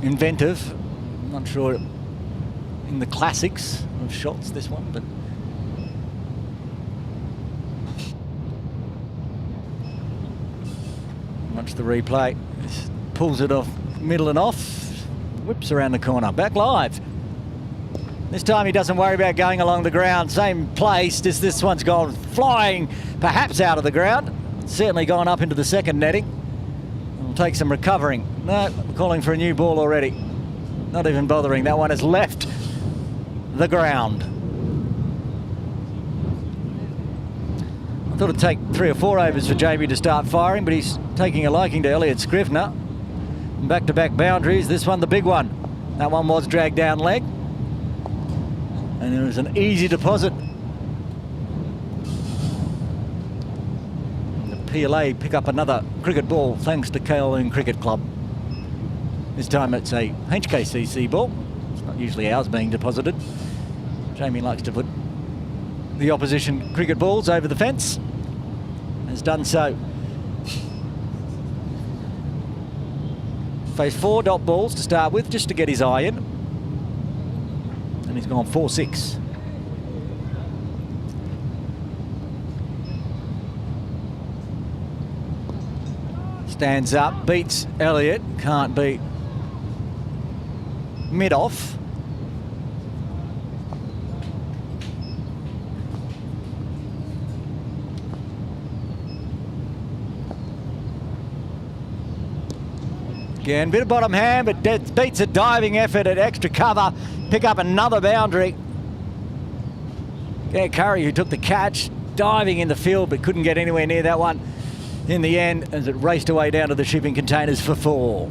S1: Inventive. I'm not sure in the classics of shots, this one, but watch the replay. Just pulls it off, middle and off, whips around the corner. Back live. This time he doesn't worry about going along the ground. Same place, just this one's gone flying, perhaps out of the ground. Certainly gone up into the second netting. It'll take some recovering. No, calling for a new ball already. Not even bothering. That one has left the ground. I thought it'd take 3 or 4 overs for Jamie to start firing, but he's taking a liking to Elliott Scrivener. Back-to-back boundaries. This one, the big one. That one was dragged down leg. And it was an easy deposit. And the PLA pick up another cricket ball thanks to Kowloon Cricket Club. This time it's a HKCC ball. It's not usually ours being deposited. Jamie likes to put the opposition cricket balls over the fence. Has done so. Faced 4 dot balls to start with, just to get his eye in. And he's gone 4-6. Stands up, beats Elliott, can't beat mid-off. Again, bit of bottom hand, but beats a diving effort at extra cover. Pick up another boundary. Yeah, Curry, who took the catch, diving in the field, but couldn't get anywhere near that one in the end as it raced away down to the shipping containers for 4.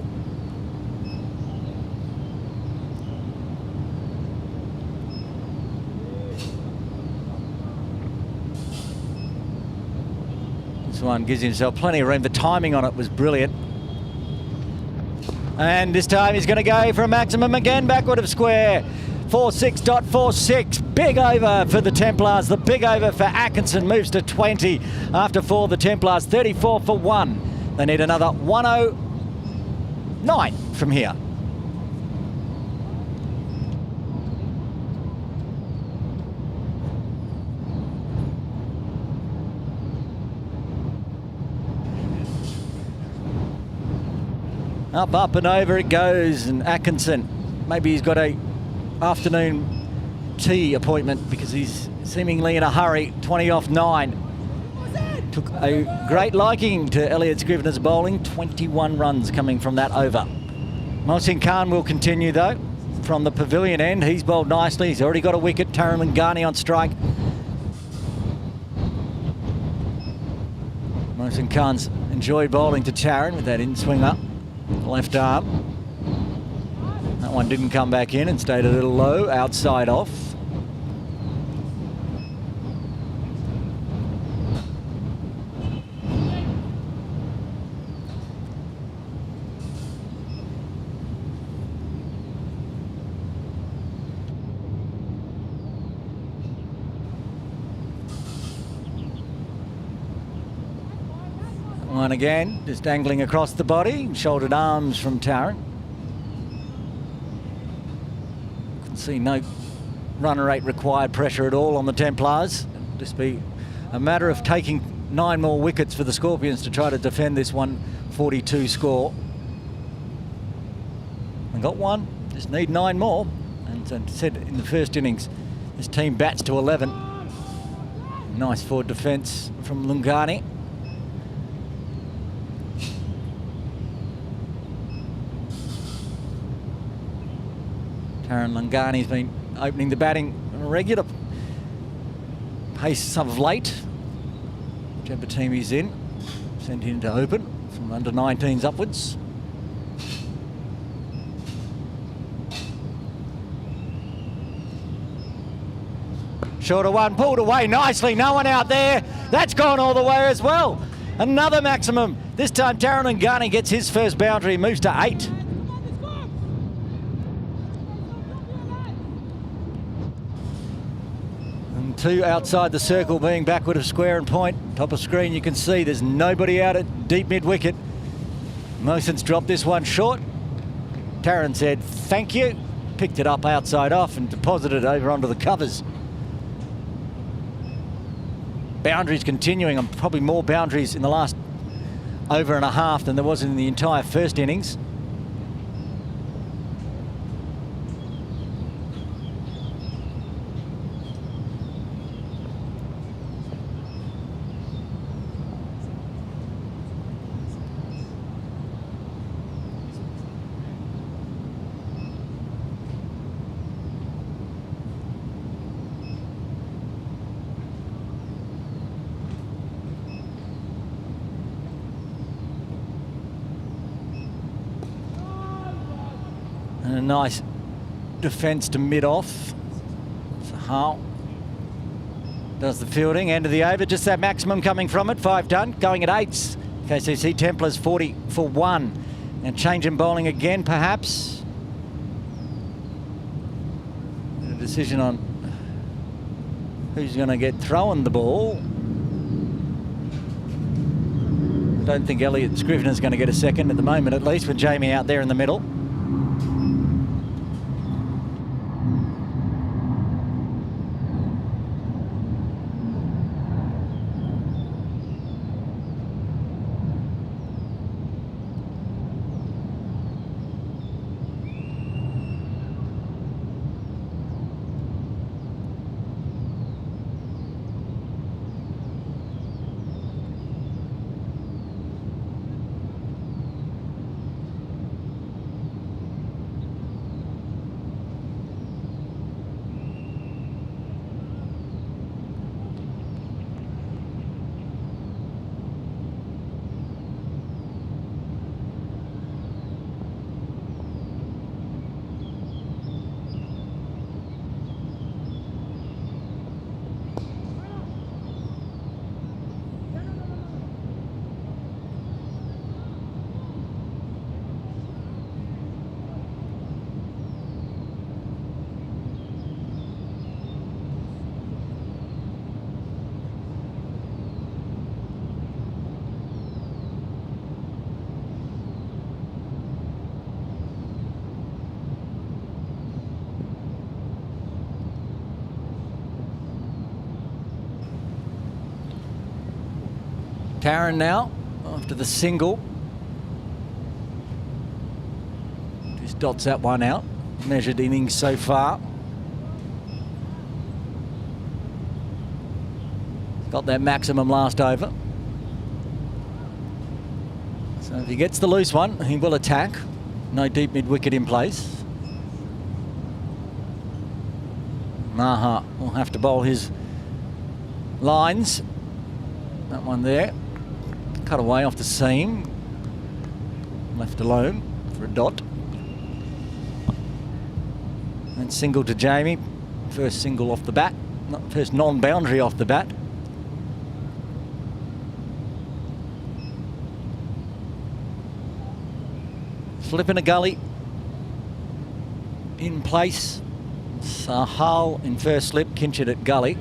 S1: This one gives himself plenty of room. The timing on it was brilliant. And this time he's going to go for a maximum again, backward of square. 46.46. Big over for the Templars. The big over for Atkinson moves to 20 after 4. The Templars 34 for 1. They need another 109 from here. Up and over it goes, and Atkinson, maybe he's got a afternoon tea appointment because he's seemingly in a hurry. 20 off 9. Took a great liking to Elliot Scrivener's bowling. 21 runs coming from that over. Mohsin Khan will continue though from the pavilion end. He's bowled nicely. He's already got a wicket. Taran Lingani on strike. Mohsin Khan's enjoyed bowling to Taran with that in-swing up. Left arm. That one didn't come back in and stayed a little low, outside off. One again, just dangling across the body, shouldered arms from Taran. Can see no run rate required pressure at all on the Templars. It'll just be a matter of taking 9 more wickets for the Scorpions to try to defend this 142 score. They got one, just need 9 more. And as I said in the first innings, this team bats to 11. Nice forward defence from Lungani. Taran Lungani's been opening the batting on a regular pace of late. Whichever team he's in, sent him to open from under 19s upwards. Shorter one, pulled away nicely, no one out there. That's gone all the way as well. Another maximum. This time Taran Lungani gets his first boundary, moves to 8. And 2 outside the circle being backward of square and point. Top of screen you can see there's nobody out at deep mid-wicket. Mohsin's dropped this one short. Taran said thank you, picked it up outside off and deposited it over onto the covers. Boundaries continuing, and probably more boundaries in the last over and a half than there was in the entire first innings. And a nice defence to mid-off. So Howell does the fielding, end of the over, just that maximum coming from it, 5 done, going at 8s. KCC Templars 40 for 1. And change in bowling again, perhaps. A decision on who's going to get thrown the ball. I don't think Elliot Scrivener's going to get a second at the moment, at least, with Jamie out there in the middle. Taryn now, after the single. Just dots that one out. Measured innings so far. Got that maximum last over. So if he gets the loose one, he will attack. No deep mid-wicket in place. Maha will have to bowl his lines. That one there. Cut away off the seam. Left alone for a dot. And single to Jamie. First single off the bat. First non-boundary off the bat. Flip in a gully. In place. Sahal in first slip. Kinchit at gully.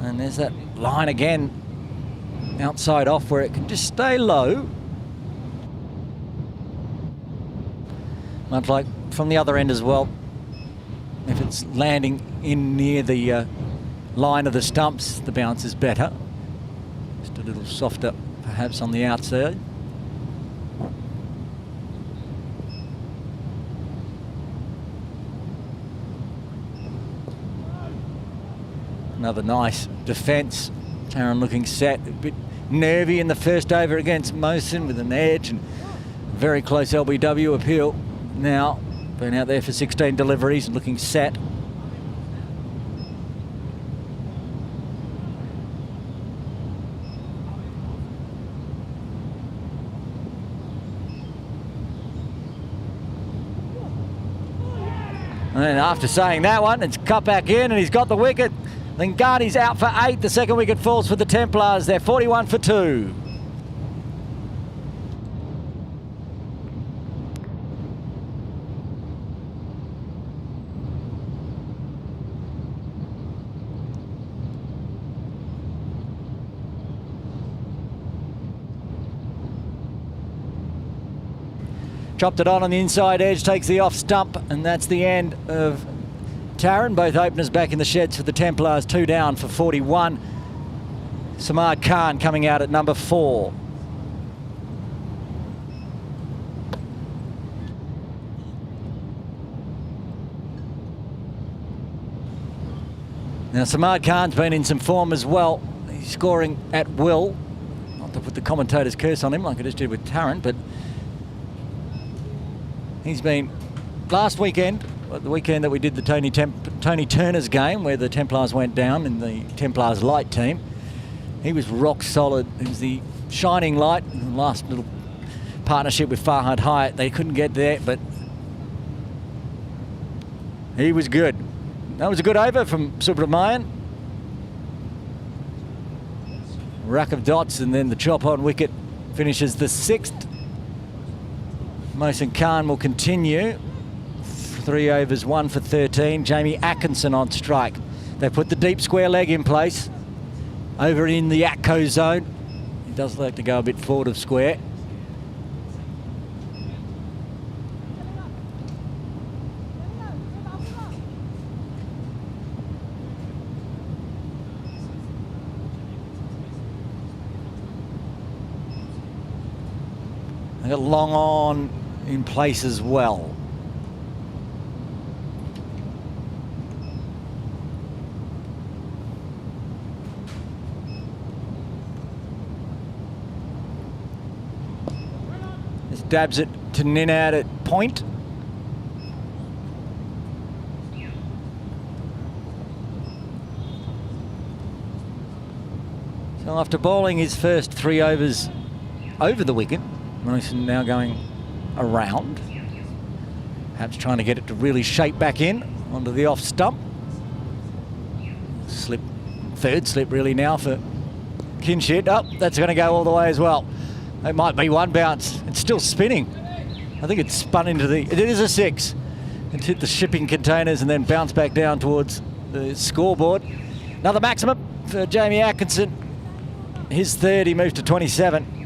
S1: And there's that line again. Outside off where it can just stay low. Much like from the other end as well. If it's landing in near the line of the stumps, the bounce is better. Just a little softer perhaps on the outside. Another nice defence. Taryn looking set, a bit nervy in the first over against Mosen with an edge and very close LBW appeal. Now, been out there for 16 deliveries and looking set. And after saying that one, it's cut back in and he's got the wicket. Lingard's out for 8. The second wicket falls for the Templars. They're 41 for 2. Chopped it on the inside edge, takes the off stump, and that's the end of Taryn. Both openers back in the sheds for the Templars, 2 down for 41. Samad Khan coming out at number 4. Now Samad Khan's been in some form as well. He's scoring at will. Not to put the commentator's curse on him like I just did with Taryn, but he's been last weekend, the weekend that we did the Tony Turner's game where the Templars went down in the Templars light team. He was rock solid. He was the shining light in the last little partnership with Farhad Hyatt. They couldn't get there, but he was good. That was a good over from Subramanian. Rack of dots and then the chop on wicket finishes the 6th. Mohsin Khan will continue. 3 overs, 1 for 13. Jamie Atkinson on strike. They put the deep square leg in place. Over in the Atco zone. He does like to go a bit forward of square. They got long on in place as well. This dabs it to Ninad at point. So after bowling his first 3 overs over the wicket, Mohsin now going around, perhaps trying to get it to really shape back in onto the off stump. Slip, third slip really now for Kinchit. Oh, that's going to go all the way as well. It might be one bounce. It's still spinning. I think it's spun into the, it is a 6. It's hit the shipping containers and then bounced back down towards the scoreboard. Another maximum for Jamie Atkinson. His 3rd, he moves to 27.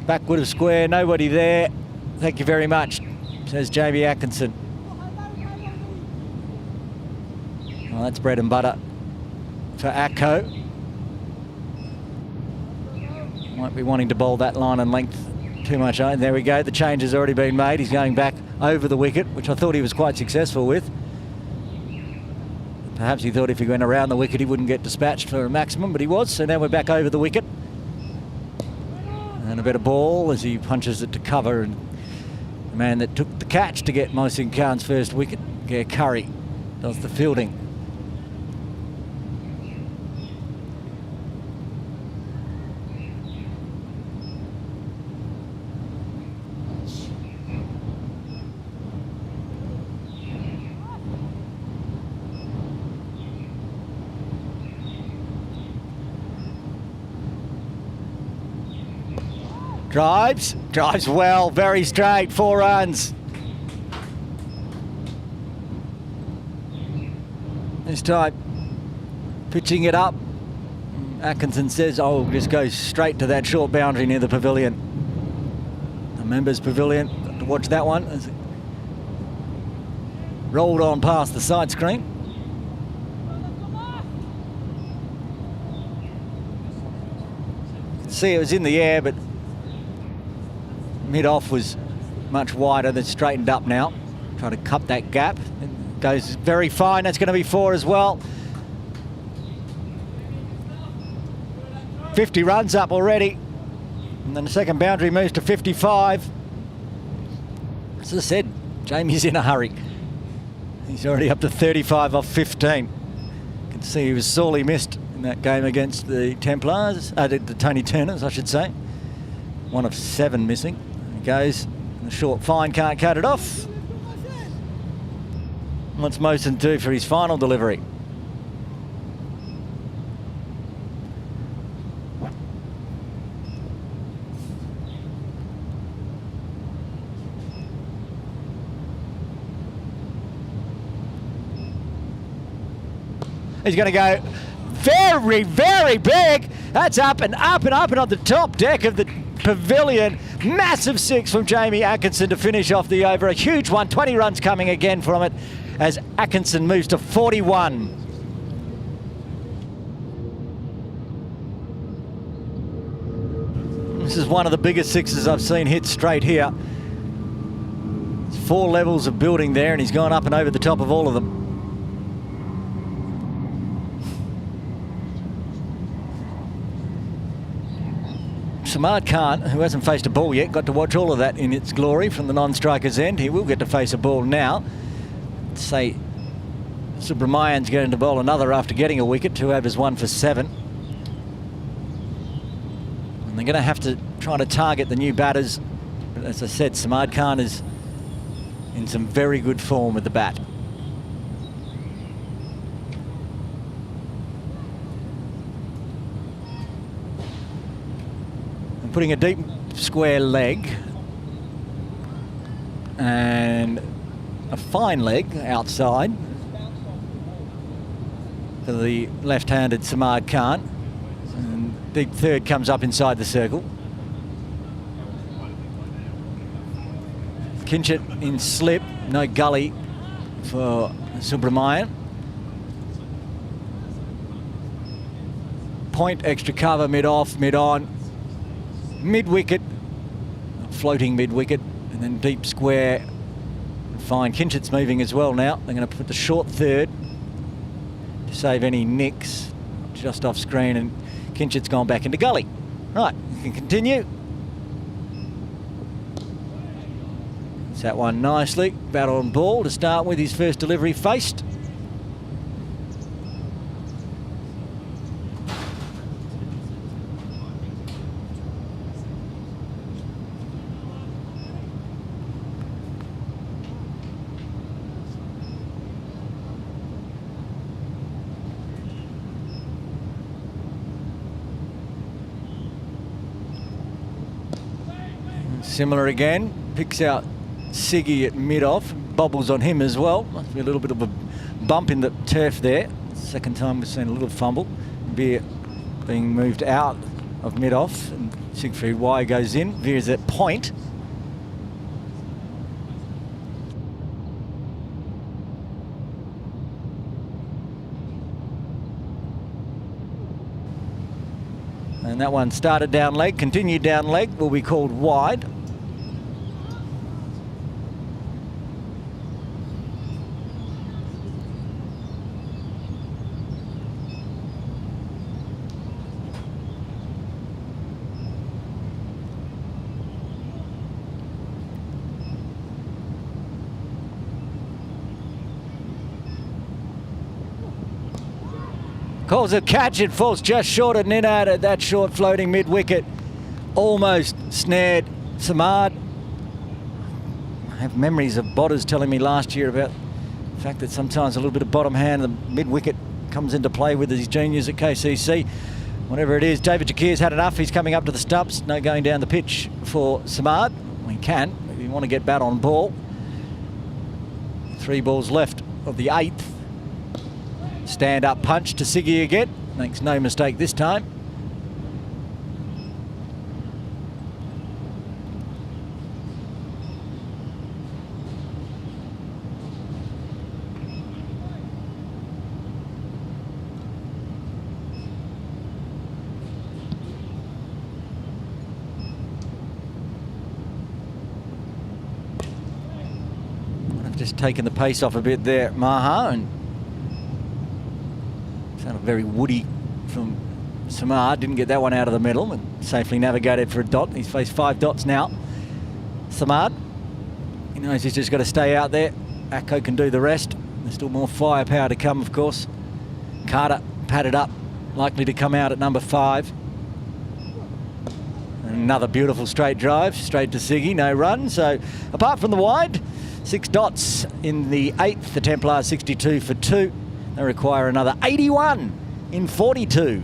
S1: Backward of square, nobody there. Thank you very much, says Jamie Atkinson. Well, that's bread and butter for Acko. Might be wanting to bowl that line and length too much. There we go. The change has already been made. He's going back over the wicket, which I thought he was quite successful with. Perhaps he thought if he went around the wicket he wouldn't get dispatched for a maximum, but he was. So now we're back over the wicket. And a better ball as he punches it to cover. And the man that took the catch to get Mohsin Khan's first wicket, Gare Curry, does the fielding. Drives well, very straight, 4 runs. This time, pitching it up. Atkinson says, "Oh, just go straight to that short boundary near the pavilion." The members' pavilion, got to watch that one as it rolled on past the side screen. You can see it was in the air, but mid-off was much wider. Than straightened up now. Trying to cut that gap. It goes very fine. That's going to be 4 as well. 50 runs up already. And then the second boundary moves to 55. As I said, Jamie's in a hurry. He's already up to 35 off 15. You can see he was sorely missed in that game against the Templars, the Tony Turners, I should say. 1 of 7 missing. Goes the short fine, can't cut it off. What's Mohsin do for his final delivery? He's going to go very, very big. That's up and up and up and on the top deck of the pavilion. Massive 6 from Jamie Atkinson to finish off the over. A huge one. 20 runs coming again from it as Atkinson moves to 41. This is one of the biggest 6s I've seen hit straight here. There's 4 levels of building there, and he's gone up and over the top of all of them. Samad Khan, who hasn't faced a ball yet, got to watch all of that in its glory from the non-striker's end. He will get to face a ball now. Say Subramanian's going to bowl another after getting a wicket. 2 overs, 1 for 7. And they're going to have to try to target the new batters. But as I said, Samad Khan is in some very good form with the bat. Putting a deep square leg and a fine leg outside for the left-handed Samad Khan. And deep third comes up inside the circle. Kinchit in slip, no gully for Subramanian. Point, extra cover, mid-off, mid-on. Mid-wicket, floating mid-wicket, and then deep square. Fine. Kinchit's moving as well now. They're going to put the short third to save any nicks just off screen, and Kinchit's gone back into gully. Right, you can continue. It's that one nicely. Bat on ball to start with. His first delivery faced. Similar again, picks out Siggy at mid-off, bobbles on him as well. Must be a little bit of a bump in the turf there. Second time we've seen a little fumble. Veer being moved out of mid-off, and Siegfried Y goes in. Veer's at point. And that one started down leg, continued down leg, will be called wide. Calls a catch, it falls just short of Ninad at that short floating mid-wicket. Almost snared Samad. I have memories of Bodders telling me last year about the fact that sometimes a little bit of bottom hand, the mid-wicket comes into play with his juniors at KCC. Whatever it is, David Jakir's had enough. He's coming up to the stumps. No going down the pitch for Samad. He can, if you want to get bat on ball. 3 balls left of the 8th. Stand-up punch to Siggy again. Makes no mistake this time. I've just taken the pace off a bit there, Maha, and sounded very woody from Samad. Didn't get that one out of the middle and safely navigated for a dot. He's faced 5 dots now. Samad, he knows he's just got to stay out there. Akko can do the rest. There's still more firepower to come, of course. Carter padded up, likely to come out at number 5. And another beautiful straight drive, straight to Siggy, no run. So apart from the wide, 6 dots in the 8th. The Templars 62 for 2. They require another 81 in 42.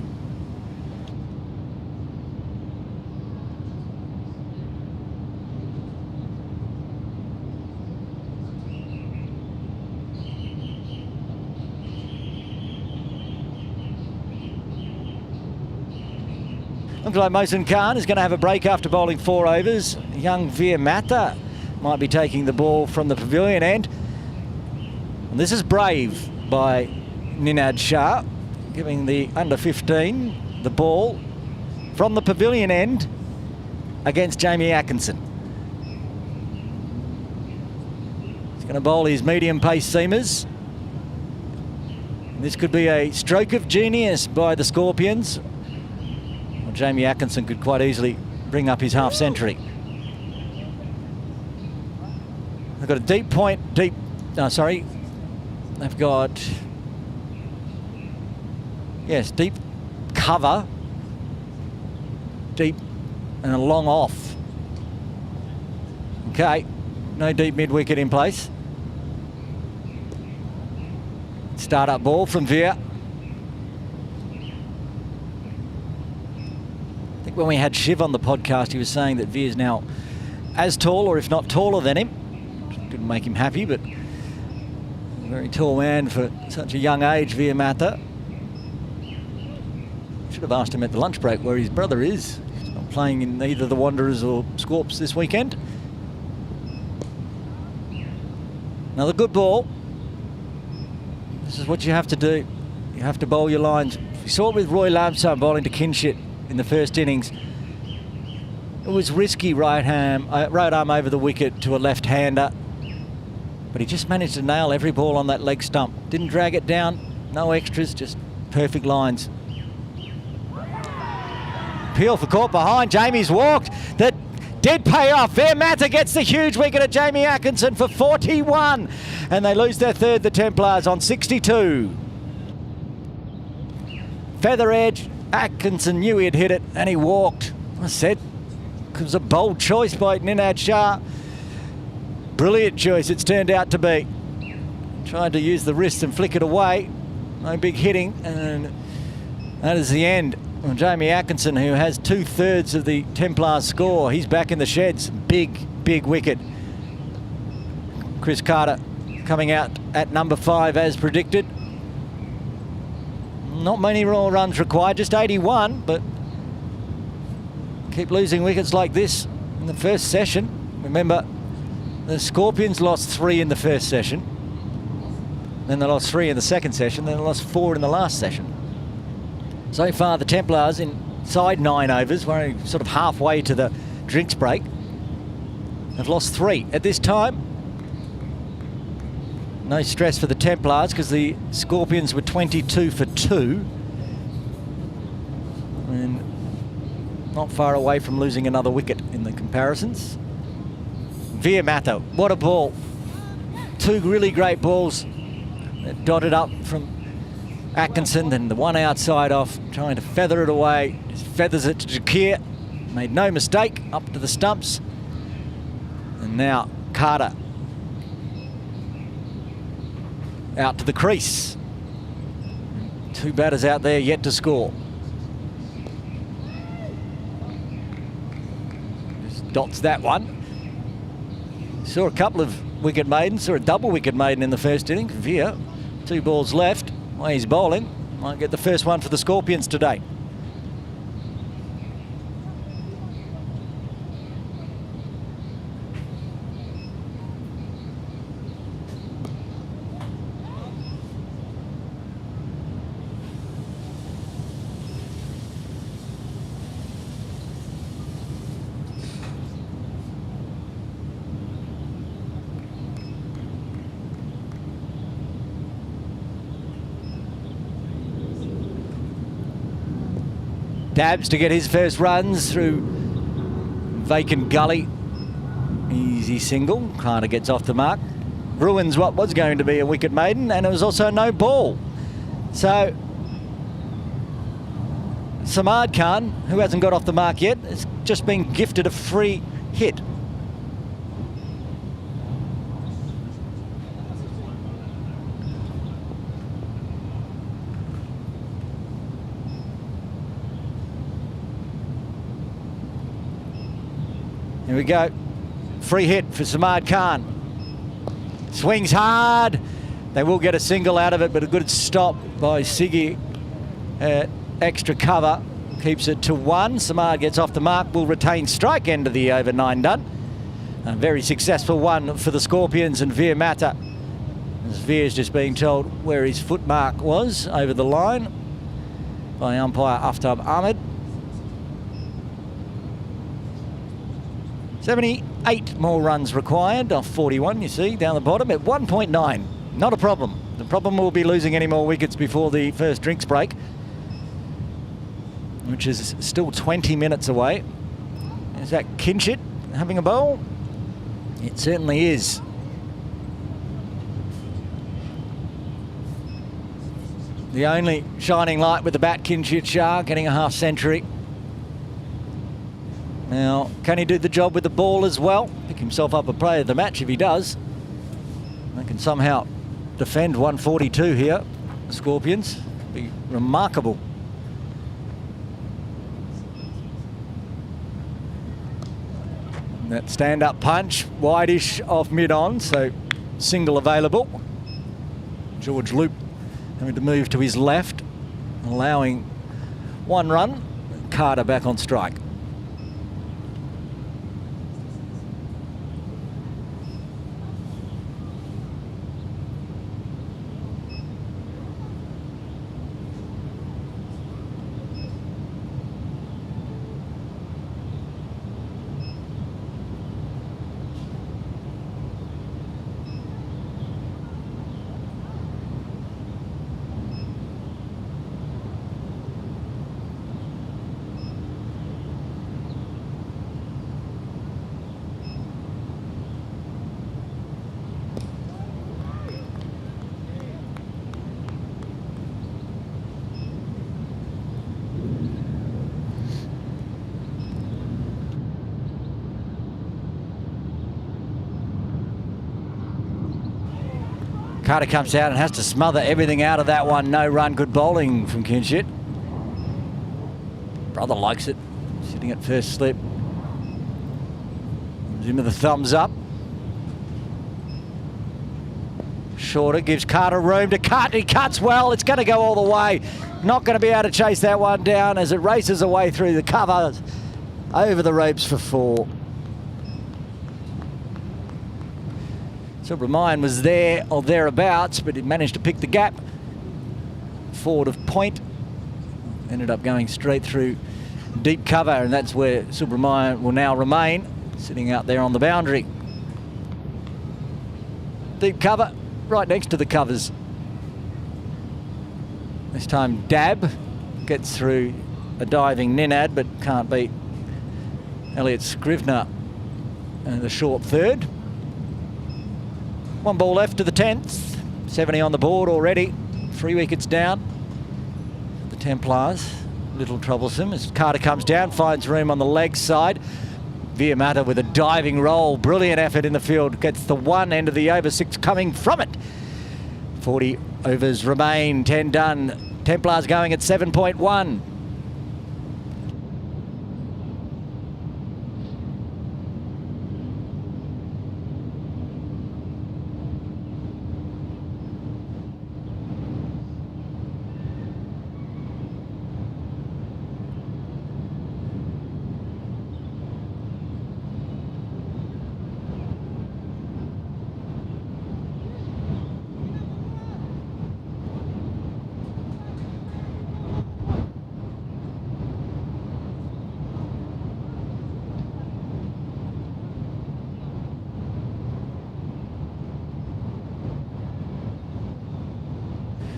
S1: Looks like Mohsin Khan is going to have a break after bowling 4 overs. Young Veer Mata might be taking the ball from the pavilion end. And this is brave by Ninad Shah, giving the under 15 the ball from the pavilion end against Jamie Atkinson. He's going to bowl his medium pace seamers. And this could be a stroke of genius by the Scorpions. Well, Jamie Atkinson could quite easily bring up his half century. They've got a deep point, they've got, yes, deep cover, deep and a long off. Okay, no deep mid-wicket in place. Start-up ball from Veer. I think when we had Shiv on the podcast, he was saying that Veer's now as tall, or if not taller than him. Didn't make him happy, but a very tall man for such a young age, Veer Mata. Should have asked him at the lunch break where his brother is. He's not playing in either the Wanderers or Scorps this weekend. Another good ball. This is what you have to do. You have to bowl your lines. We saw it with Roy Lamson bowling to Kinshit in the first innings. It was risky right arm over the wicket to a left-hander, but he just managed to nail every ball on that leg stump. Didn't drag it down, no extras, just perfect lines. Peel for caught behind, Jamie's walked. That did pay off. Veer Mata gets the huge wicket at Jamie Atkinson for 41. And they lose their 3rd, the Templars, on 62. Feather edge, Atkinson knew he'd hit it and he walked. I said, it was a bold choice by Ninad Shah. Brilliant choice it's turned out to be. Tried to use the wrist and flick it away. No big hitting, and that is the end. Well, Jamie Atkinson, who has 2/3 of the Templars score, he's back in the sheds. Big, big wicket. Chris Carter coming out at number 5 as predicted. Not many raw runs required, just 81, but keep losing wickets like this in the first session. Remember, the Scorpions lost 3 in the first session, then they lost 3 in the second session, then they lost 4 in the last session. So far, the Templars in inside 9 overs. We're sort of halfway to the drinks break. They've lost 3 at this time. No stress for the Templars because the Scorpions were 22 for 2. And not far away from losing another wicket in the comparisons. Mather, what a ball. 2 really great balls that dotted up from Atkinson, then the one outside off, trying to feather it away. Just feathers it to Jakir. Made no mistake, up to the stumps. And now Carter out to the crease. 2 batters out there yet to score. Just dots that one. Saw a couple of wicket maidens, saw a double wicket maiden in the first inning. Veer, 2 balls left. Way he's bowling. Might get the first one for the Scorpions today. Dabs to get his first runs through vacant gully. Easy single. Carter gets off the mark. Ruins what was going to be a wicket maiden, and it was also no ball. So Samad Khan, who hasn't got off the mark yet, has just been gifted a free hit. Here we go. Free hit for Samad Khan. Swings hard. They will get a single out of it, but a good stop by Siggy. Extra cover. Keeps it to 1. Samad gets off the mark. Will retain strike, end of the over 9 done. A very successful one for the Scorpions and Veer Mather. As Veer's just being told where his foot mark was over the line by umpire Aftab Ahmed. 78 more runs required off 41, you see, down the bottom at 1.9. Not a problem. The problem will be losing any more wickets before the first drinks break, which is still 20 minutes away. Is that Kinchit having a bowl? It certainly is. The only shining light with the bat, Kinchit Shah, getting a half century. Now, can he do the job with the ball as well? Pick himself up a player of the match if he does. They can somehow defend 142 here, the Scorpions. Be remarkable. That stand-up punch, wide-ish off mid-on, so single available. George Loop having to move to his left, allowing 1 run. Carter back on strike. Carter comes out and has to smother everything out of that one. No run, good bowling from Kinchit. Brother likes it, sitting at first slip. Gives him the thumbs up. Shorter gives Carter room to cut. He cuts well. It's going to go all the way. Not going to be able to chase that one down as it races away through the cover. Over the ropes for 4. Subramanian was there or thereabouts, but he managed to pick the gap. Forward of point. Ended up going straight through deep cover, and that's where Subramanian will now remain, sitting out there on the boundary. Deep cover, right next to the covers. This time Dab gets through a diving Ninad, but can't beat Elliot Scrivener and the short third. 1 ball left to the 10th. 70 on the board already. 3 wickets down. The Templars, a little troublesome as Carter comes down, finds room on the leg side. Viamata with a diving roll, brilliant effort in the field, gets the one end of the over, 6 coming from it. 40 overs remain, 10 done. Templars going at 7.1.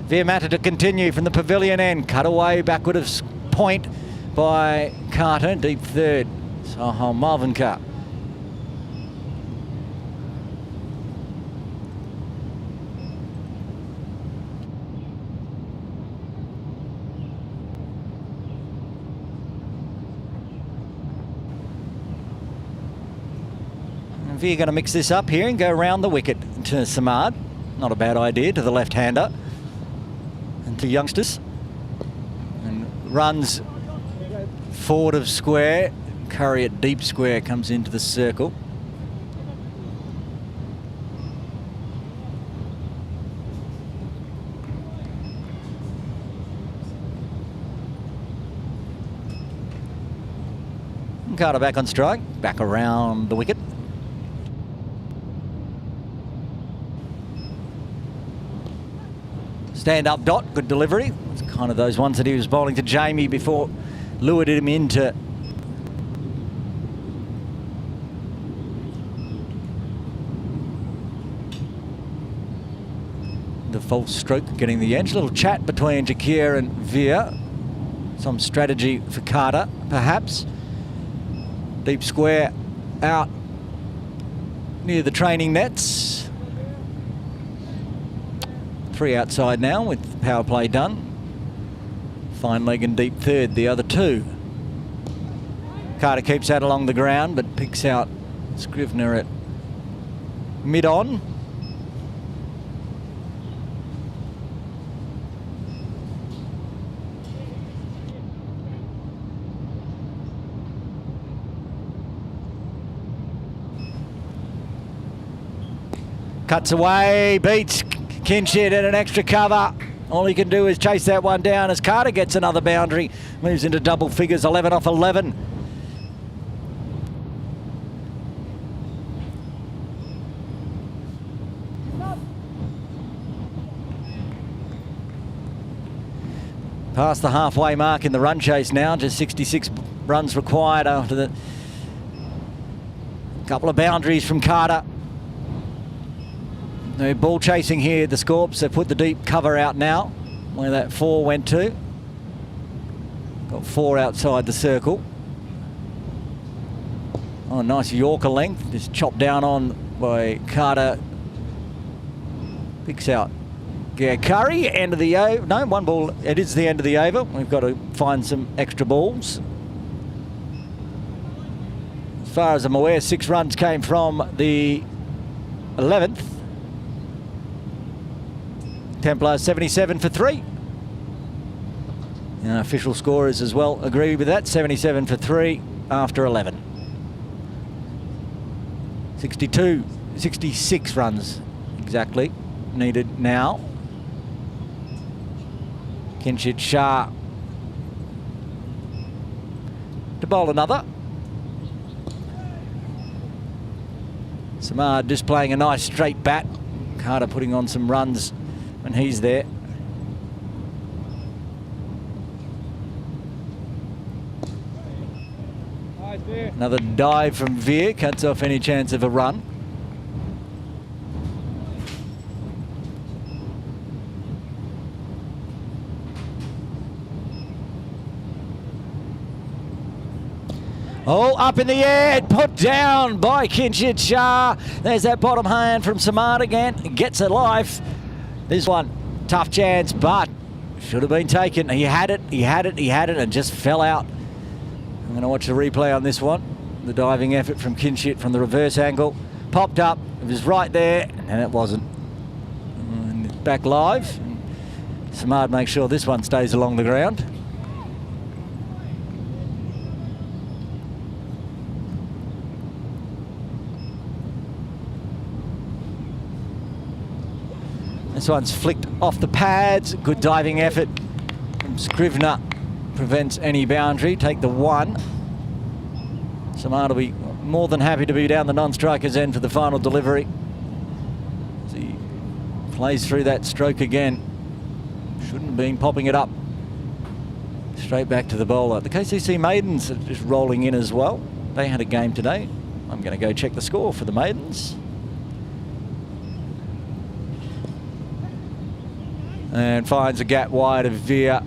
S1: Viamata to continue from the pavilion end. Cut away backward of point by Carter. Deep third. Sahal Malvinkar. Via going to mix this up here and go round the wicket to Samad. Not a bad idea to the left-hander. And to youngsters. And runs forward of square. Curry at deep square comes into the circle. And Carter back on strike. Back around the wicket. Stand-up dot, good delivery. It's kind of those ones that he was bowling to Jamie before lured him into the false stroke, getting the edge. Little chat between Jakir and Veer. Some strategy for Carter, perhaps. Deep square out near the training nets. 3 outside now with power play done. Fine leg and deep third, the other 2. Carter keeps that along the ground but picks out Scrivener at mid-on. Cuts away, beats Kinshid at an extra cover. All he can do is chase that one down as Carter gets another boundary. Moves into double figures, 11 off 11. Past the halfway mark in the run chase now. Just 66 runs required after the couple of boundaries from Carter. No ball chasing here, the Scorps. They've put the deep cover out now, where that 4 went to. Got 4 outside the circle. Oh, nice Yorker length. Just chopped down on by Carter. Picks out Curry, end of the over. No, 1 ball. It is the end of the over. We've got to find some extra balls. As far as I'm aware, 6 runs came from the 11th. Templars 77 for 3. Official scorers as well agree with that. 77 for 3 after 11. 66 runs exactly needed now. Kinshid Shah to bowl another. Samad displaying a nice straight bat. Carter putting on some runs when he's there. Another dive from Veer, cuts off any chance of a run. Oh, up in the air, put down by Kinshit Shah. There's that bottom hand from Samad again. Gets a life. This one, tough chance, but should have been taken. He had it, and just fell out. I'm going to watch the replay on this one. The diving effort from Kinshit from the reverse angle. Popped up, it was right there, and it wasn't. And back live. Samad makes sure this one stays along the ground. This one's flicked off the pads. Good diving effort from Scrivener. Prevents any boundary. Take the one. Samad will be more than happy to be down the non-striker's end for the final delivery. As he plays through that stroke again. Shouldn't have been popping it up. Straight back to the bowler. The KCC Maidens are just rolling in as well. They had a game today. I'm going to go check the score for the Maidens. And finds a gap wide of Veer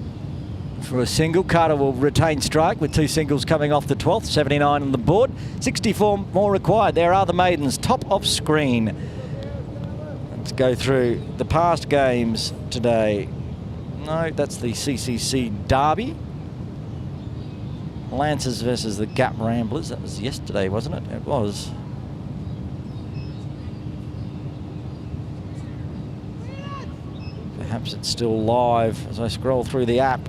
S1: for a single. Carter will retain strike with 2 singles coming off the 12th. 79 on the board. 64 more required. There are the Maidens, top of screen. Let's go through the past games today. No, that's the KCC Derby. Lancers versus the Gap Ramblers. That was yesterday, wasn't it? It was. Perhaps it's still live as I scroll through the app.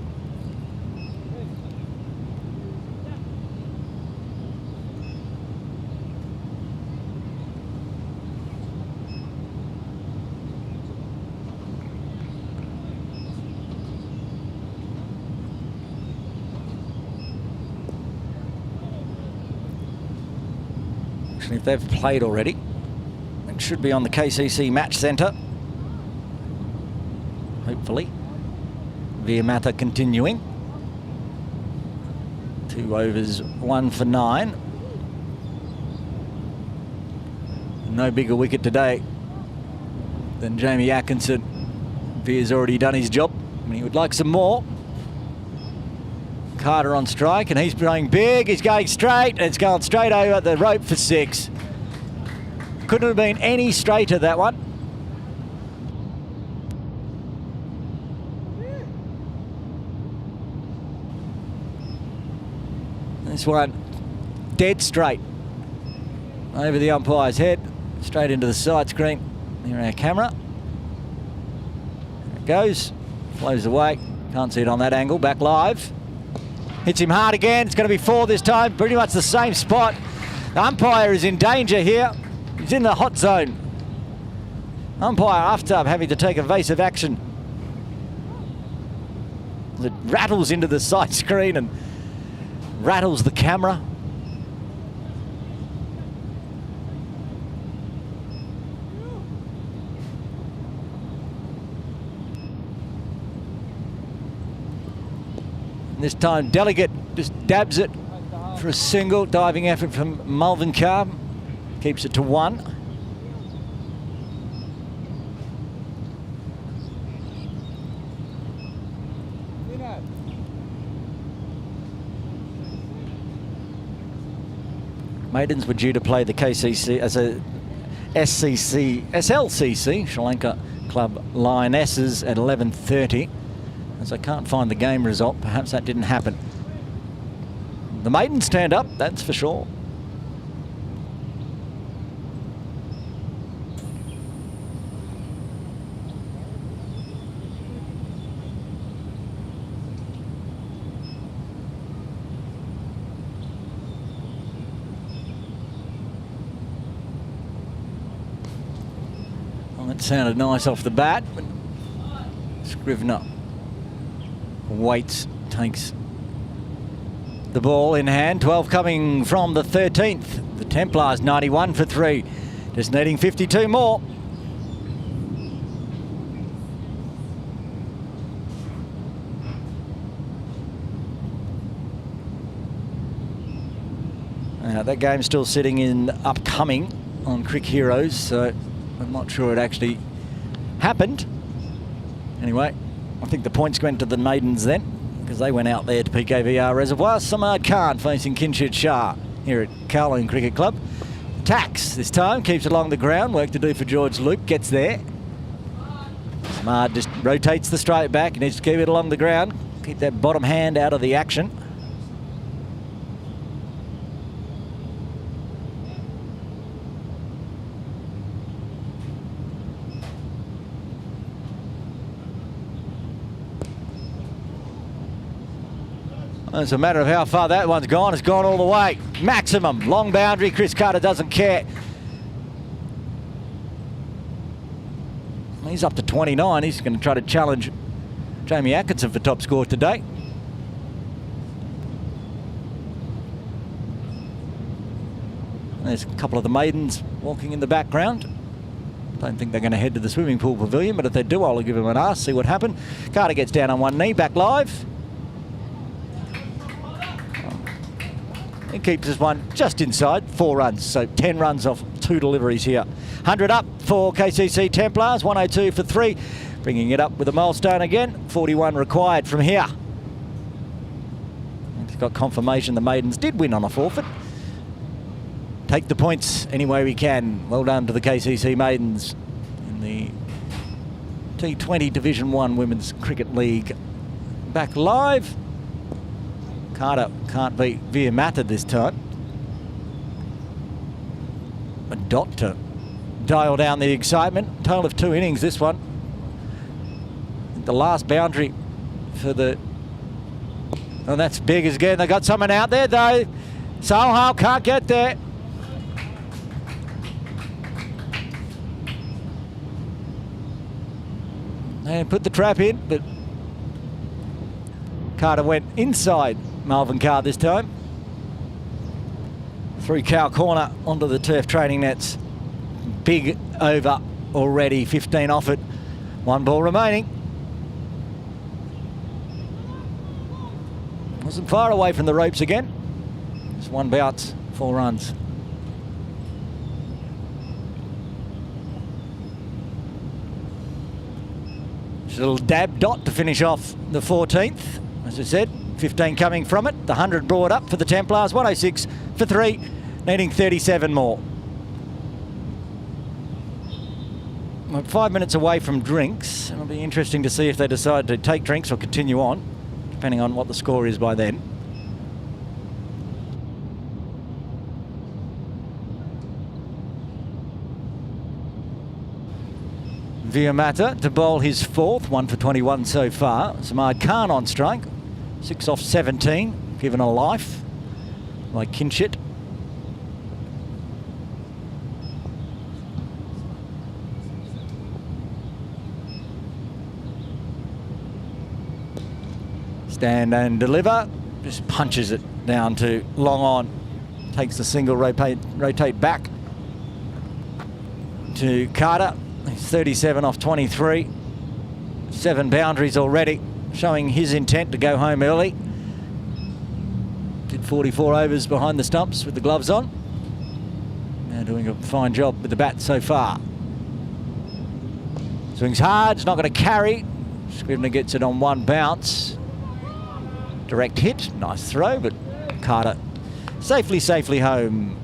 S1: Actually, if they've played already, it should be on the KCC Match Centre. Hopefully. Veer Matha continuing. 2 overs, 1 for 9. No bigger wicket today than Jamie Atkinson. Veer's already done his job, and he would like some more. Carter on strike, and he's going big. He's going straight, and it's going straight over the rope for 6. Couldn't have been any straighter, that one. This one, dead straight. Over the umpire's head, straight into the side screen. Here our camera. There it goes, flows away. Can't see it on that angle, back live. Hits him hard again, it's going to be 4 this time. Pretty much the same spot. The umpire is in danger here. He's in the hot zone. Umpire Aftab having to take evasive action. It rattles into the side screen and rattles the camera. And this time Delegate just dabs it for a single. Diving effort from Mulvin Carr. Keeps it to 1. Maidens were due to play the KCC as a SLCC, Sri Lanka Club Lionesses at 11:30. As I can't find the game result, perhaps that didn't happen. The Maidens turned up, that's for sure. It sounded nice off the bat, but Scrivener waits, takes the ball in hand. 12 coming from the 13th. The Templars 91 for 3. Just needing 52 more. That game's still sitting in upcoming on Crick Heroes, so I'm not sure it actually happened. Anyway, I think the points went to the maidens then, because they went out there to PKVR Reservoir. Samad Khan facing Kinshit Shah here at Kowloon Cricket Club. Tax this time, keeps it along the ground. Work to do for George Luke, gets there. Samad just rotates the straight back. He needs to keep it along the ground. Keep that bottom hand out of the action. It's a matter of how far that one's gone. It's gone all the way. Maximum. Long boundary. Chris Carter doesn't care. He's up to 29. He's going to try to challenge Jamie Atkinson for top score today. There's a couple of the maidens walking in the background. Don't think they're going to head to the swimming pool pavilion, but if they do, I'll give them an ask, see what happened. Carter gets down on one knee, back live. He keeps this one just inside, 4 runs, so 10 runs off 2 deliveries here. 100 up for KCC Templars, 102 for 3. Bringing it up with a milestone again, 41 required from here. He's got confirmation the maidens did win on a forfeit. Take the points any way we can. Well done to the KCC maidens in the T20 Division 1 Women's Cricket League. Back live. Carter can't beat Via Mata this time. A dot to dial down the excitement. Total of 2 innings this one. The last boundary for the... Oh, that's big again. They got someone out there though. Sohal can't get there. They put the trap in, but Carter went inside Melvin Carr this time. Through cow corner onto the turf training nets. Big over already, 15 off it. 1 ball remaining. Wasn't far away from the ropes again. Just 1 bounce, 4 runs. Just a little dab dot to finish off the 14th. As I said, 15 coming from it. The 100 brought up for the Templars. 106 for 3, needing 37 more. We're 5 minutes away from drinks. It'll be interesting to see if they decide to take drinks or continue on, depending on what the score is by then. Via Mata to bowl his 4th, 1 for 21 so far. Samad Khan on strike, 6 off 17, given a life by Kinshit. Stand and deliver, just punches it down to long on. Takes the single, rotate back to Carter. He's 37 off 23. 7 boundaries already, showing his intent to go home early. Did 44 overs behind the stumps with the gloves on. Now doing a fine job with the bat so far. Swings hard, it's not going to carry. Scrivener gets it on 1 bounce. Direct hit, nice throw, but Carter safely home.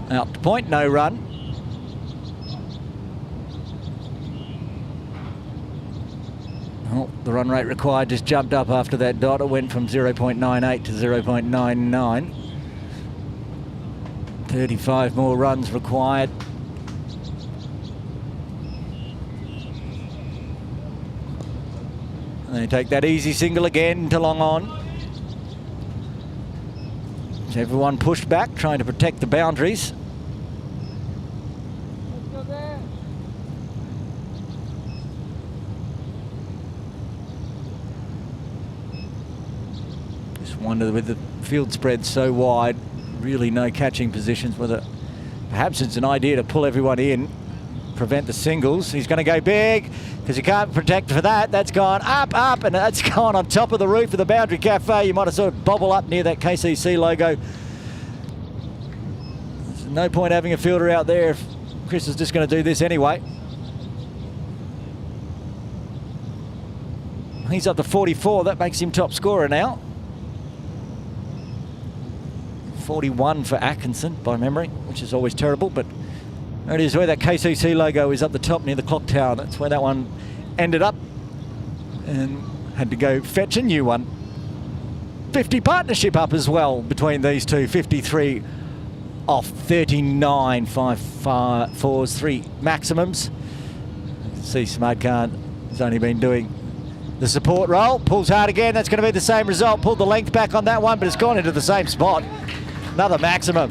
S1: Out to point, no run. Oh, the run rate required just jumped up after that dot. It went from 0.98 to 0.99. 35 more runs required. And they take that easy single again to long on. So everyone pushed back, trying to protect the boundaries. wonder, with the field spread so wide, really no catching positions, whether perhaps it's an idea to pull everyone in, prevent the singles. He's going to go big because you can't protect for that. That's gone up, and that's gone on top of the roof of the Boundary Cafe. You might have sort of bobble up near that KCC logo. There's no point having a fielder out there if Chris is just going to do this anyway. He's up to 44. That makes him top scorer now. 41 for Atkinson by memory, which is always terrible, but there it is, where that KCC logo is up the top near the clock tower. That's where that one ended up, and had to go fetch a new one. 50 partnership up as well between these two. 53 off 39, 5 fours, 3 maximums. You can see Samad Khan has only been doing the support roll. Pulls hard again. That's going to be the same result. Pulled the length back on that one, but it's gone into the same spot. Another maximum.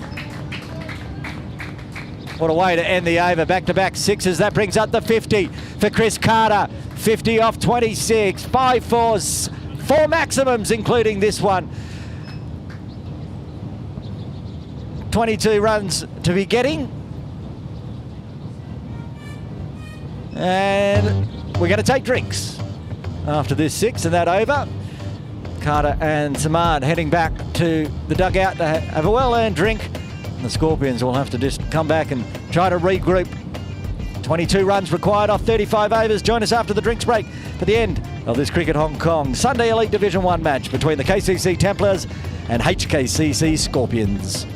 S1: What a way to end the over. Back-to-back sixes. That brings up the 50 for Chris Carter. 50 off 26. 5 fours. 4 maximums, including this one. 22 runs to be getting. And we're going to take drinks after this 6 and that over. Carter and Samad heading back to the dugout to have a well-earned drink. The Scorpions will have to just come back and try to regroup. 22 runs required off 35 overs. Join us after the drinks break for the end of this Cricket Hong Kong Sunday Elite Division 1 match between the KCC Templars and HKCC Scorpions.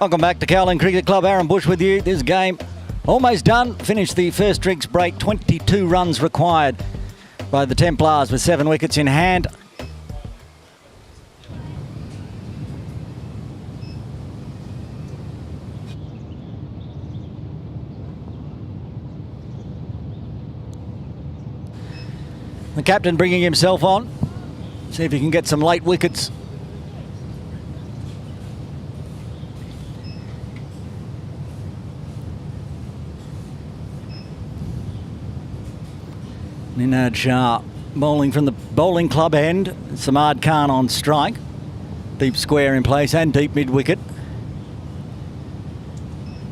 S1: Welcome back to Kowloon Cricket Club. Aaron Bush with you. This game almost done. Finished the first drinks break. 22 runs required by the Templars with 7 wickets in hand. The captain bringing himself on. See if he can get some late wickets. Ninad Shah bowling from the bowling club end. Samad Khan on strike. Deep square in place and deep mid-wicket.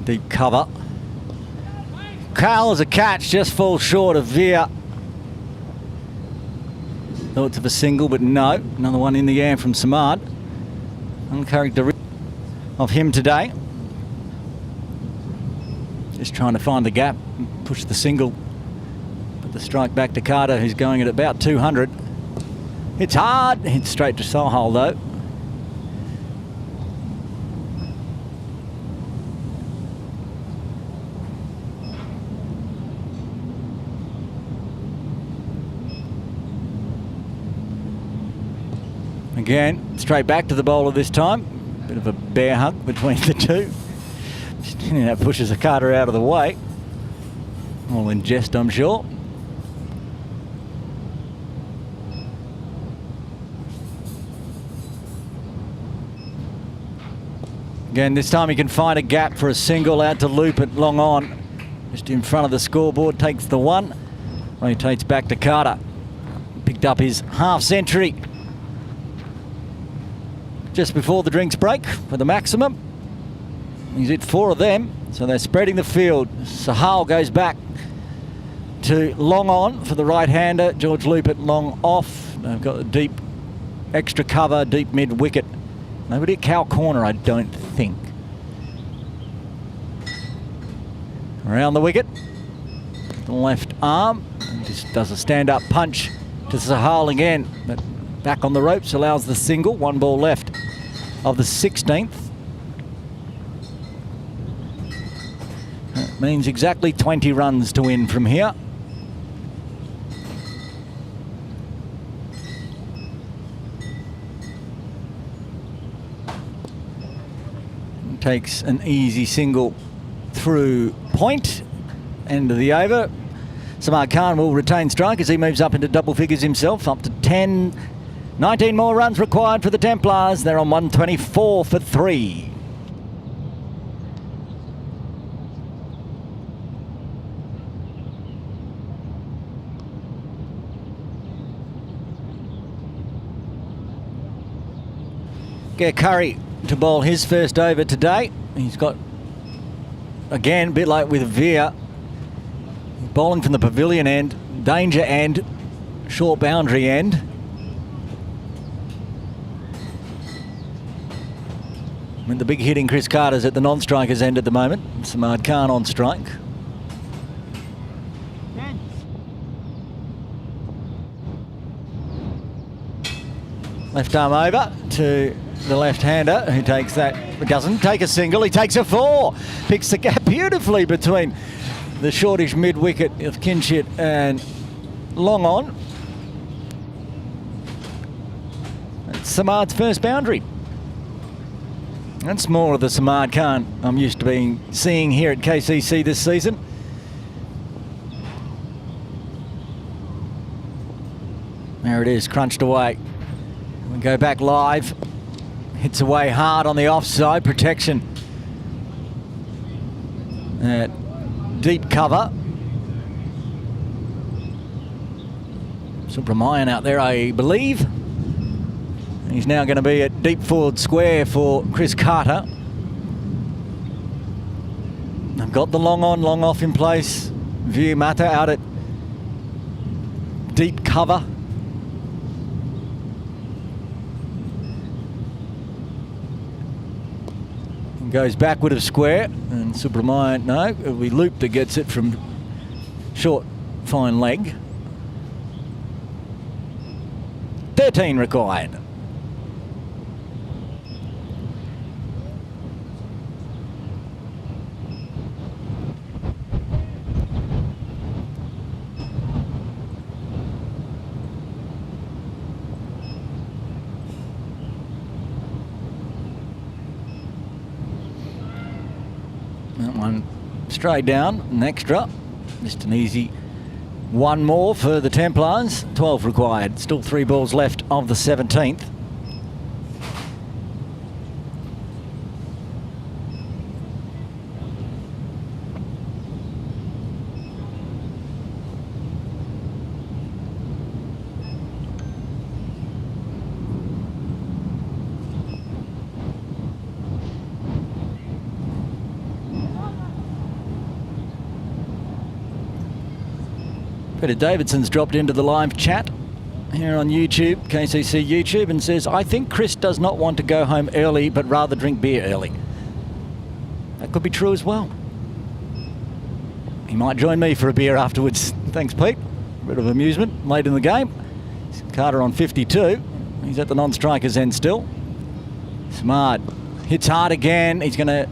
S1: Deep cover. Kyle as a catch, just falls short of Veer. Thoughts of a single, but no. Another one in the air from Samad. Uncharacteristic of him today. Just trying to find the gap, push the single. Put the strike back to Carter, who's going at about 200. Hits hard, hits straight to Sohail though. Again, straight back to the bowler this time. Bit of a bear hug between the two. That pushes the Carter out of the way. All in jest, I'm sure. Again, this time he can find a gap for a single out to loop it long on. Just in front of the scoreboard, takes the one. Rotates back to Carter. Picked up his half century just before the drinks break for the maximum. He's hit 4 of them, so they're spreading the field. Sohail goes back to long on for the right-hander. George Lupert long off. They've got a deep extra cover, deep mid-wicket. Nobody at cow corner, I don't think. Around the wicket. The left arm. And just does a stand-up punch to Sohail again. But back on the ropes, allows the single. 1 ball left of the 16th. That means exactly 20 runs to win from here. Takes an easy single through point. End of the over. Samad Khan will retain strike as he moves up into double figures himself, up to 10. 19 more runs required for the Templars. They're on 124 for 3. Get Curry to bowl his first over today. He's got, again, a bit like with Veer, bowling from the pavilion end, danger end, short boundary end. I mean, the big hitting Chris Carter's at the non-strikers end at the moment. Samad Khan on strike. Left arm over to the left-hander who takes that, doesn't take a single, he takes a 4. Picks the gap beautifully between the shortish mid-wicket of Kinshit and long on. That's Samad's first boundary. That's more of the Samad Khan I'm used to seeing here at KCC this season. There it is, crunched away. We go back live. Hits away hard on the offside, protection. Deep cover. Subramanian out there, I believe. He's now going to be at deep forward square for Chris Carter. I've got the long on, long off in place. Veer Mata out at deep cover. Goes backward of square, and Subramanian, no, it'll be Loop that gets it from short, fine leg. 13 required. That one straight down, an extra. Just an easy One more for the Templars, 12 required. Still 3 balls left of the 17th. Peter Davidson's dropped into the live chat here on YouTube, KCC YouTube, and says, I think Chris does not want to go home early, but rather drink beer early. That could be true as well. He might join me for a beer afterwards. Thanks, Pete. Bit of amusement late in the game. Carter on 52. He's at the non-striker's end still. Smart. Hits hard again. He's going to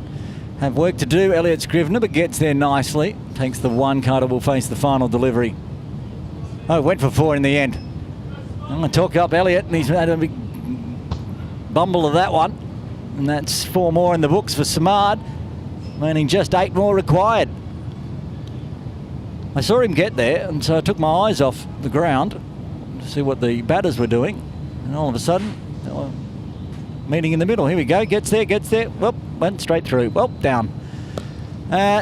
S1: have work to do. Elliot Scrivener, but gets there nicely. Takes the one. Carter will face the final delivery. Oh, went for 4 in the end. I'm going to talk up Elliot, and he's had a big bumble of that one. And that's 4 more in the books for Samad, meaning just 8 more required. I saw him get there, and so I took my eyes off the ground to see what the batters were doing. And all of a sudden, they were meeting in the middle. Here we go. Gets there. Whoop, went straight through. Well, down.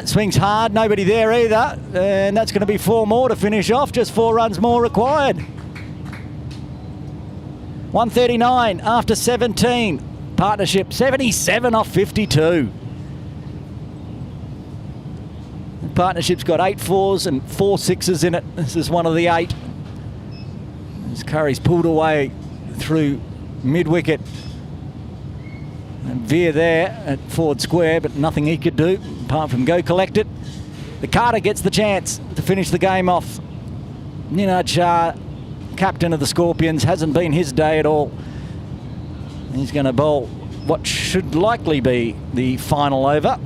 S1: Swings hard, nobody there either, and that's going to be 4 more to finish off, just 4 runs more required. 139 after 17, partnership 77 off 52. The partnership's got 8 4s and 4 6s in it. This is one of the 8. As Curry's pulled away through mid-wicket. And Veer there at forward square, but nothing he could do apart from go collect it. The Carter gets the chance to finish the game off. Ninad Shah, captain of the Scorpions, hasn't been his day at all. He's going to bowl what should likely be the final over.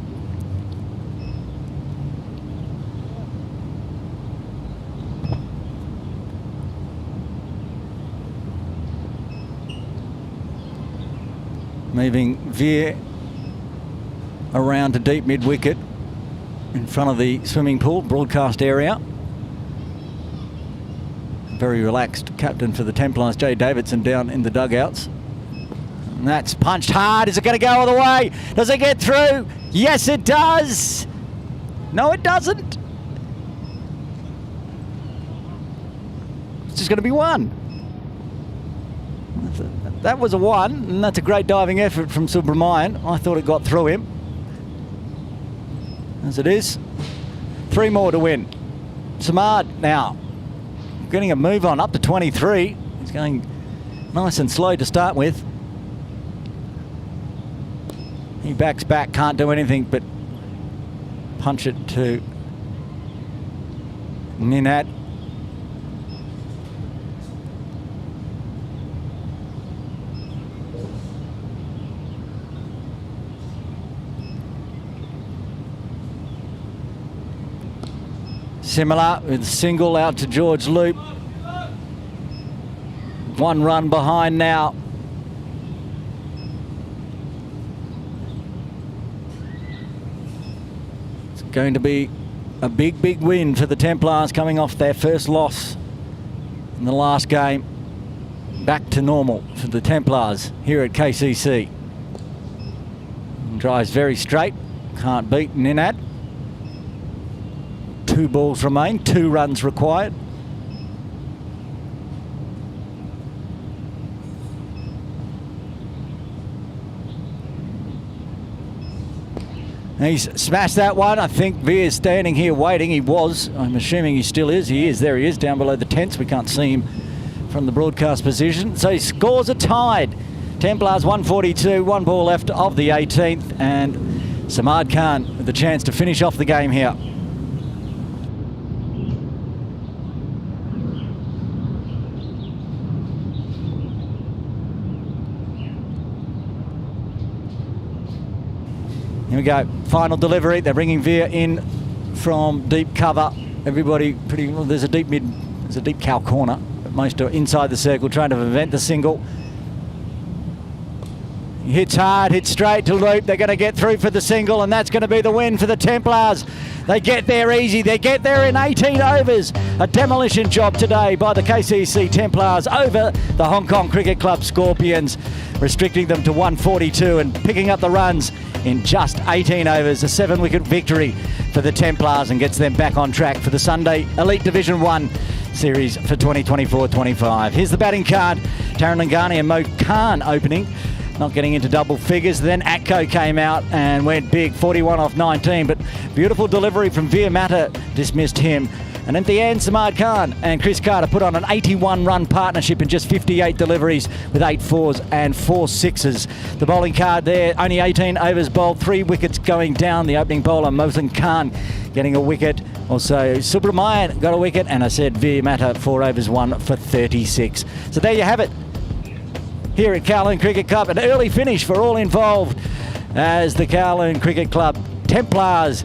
S1: Moving Veer around to deep mid-wicket in front of the swimming pool broadcast area. Very relaxed captain for the Templars, Jay Davidson, down in the dugouts. And that's punched hard. Is it going to go all the way? Does it get through? Yes, it does. No, it doesn't. It's just going to be 1. That was a 1, and that's a great diving effort from Subramanian. I thought it got through him. As it is, 3 more to win. Samad now getting a move on up to 23. He's going nice and slow to start with. He backs back, can't do anything but punch it to Ninad. Similar with single out to George Loop. 1 run behind now. It's going to be a big, big win for the Templars coming off their first loss in the last game. Back to normal for the Templars here at KCC. Drives very straight. Can't beat Ninad. 2 balls remain, 2 runs required. He's smashed that one. I think Veer's standing here waiting. He was. I'm assuming he still is. He is. There he is, down below the tents. We can't see him from the broadcast position. So his scores are tied. Templars 142, 1 ball left of the 18th, and Samad Khan with the chance to finish off the game here. Here we go, final delivery. They're bringing Veer in from deep cover. Everybody pretty well. There's a deep cow corner, but most are inside the circle trying to prevent the single. Hits hard, hits straight to loop. They're going to get through for the single, and that's going to be the win for the Templars. They get there easy. They get there in 18 overs. A demolition job today by the KCC Templars over the Hong Kong Cricket Club Scorpions, restricting them to 142 and picking up the runs in just 18 overs. A 7-wicket victory for the Templars and gets them back on track for the Sunday Elite Division 1 series for 2024-25. Here's the batting card. Taran Langani and Mo Khan opening, not getting into double figures. Then Atco came out and went big, 41 off 19, but beautiful delivery from Veer Matta dismissed him. And at the end, Samad Khan and Chris Carter put on an 81-run partnership in just 58 deliveries with 8 fours and 4 sixes. The bowling card there, only 18 overs bowled, 3 wickets going down. The opening bowler, Mohsin Khan, getting a wicket. Also, Subramanian got a wicket, and I said Veer Matta, 4 overs, 1 for 36. So there you have it. Here at Kowloon Cricket Club, an early finish for all involved as the Kowloon Cricket Club Templars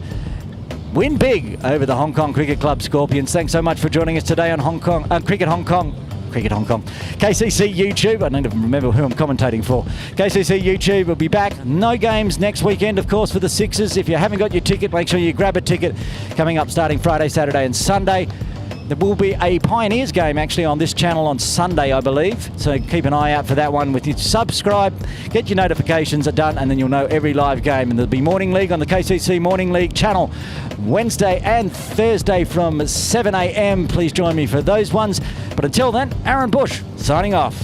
S1: win big over the Hong Kong Cricket Club Scorpions. Thanks so much for joining us today on Cricket Hong Kong, KCC YouTube. I don't even remember who I'm commentating for. KCC YouTube will be back. No games next weekend, of course, for the Sixers. If you haven't got your ticket, make sure you grab a ticket. Coming up starting Friday, Saturday and Sunday. There will be a Pioneers game actually on this channel on Sunday, I believe. So keep an eye out for that one. With you, subscribe, get your notifications are done, and then you'll know every live game. And there'll be Morning League on the KCC Morning League channel Wednesday and Thursday from 7 a.m. Please join me for those ones. But until then, Aaron Bush signing off.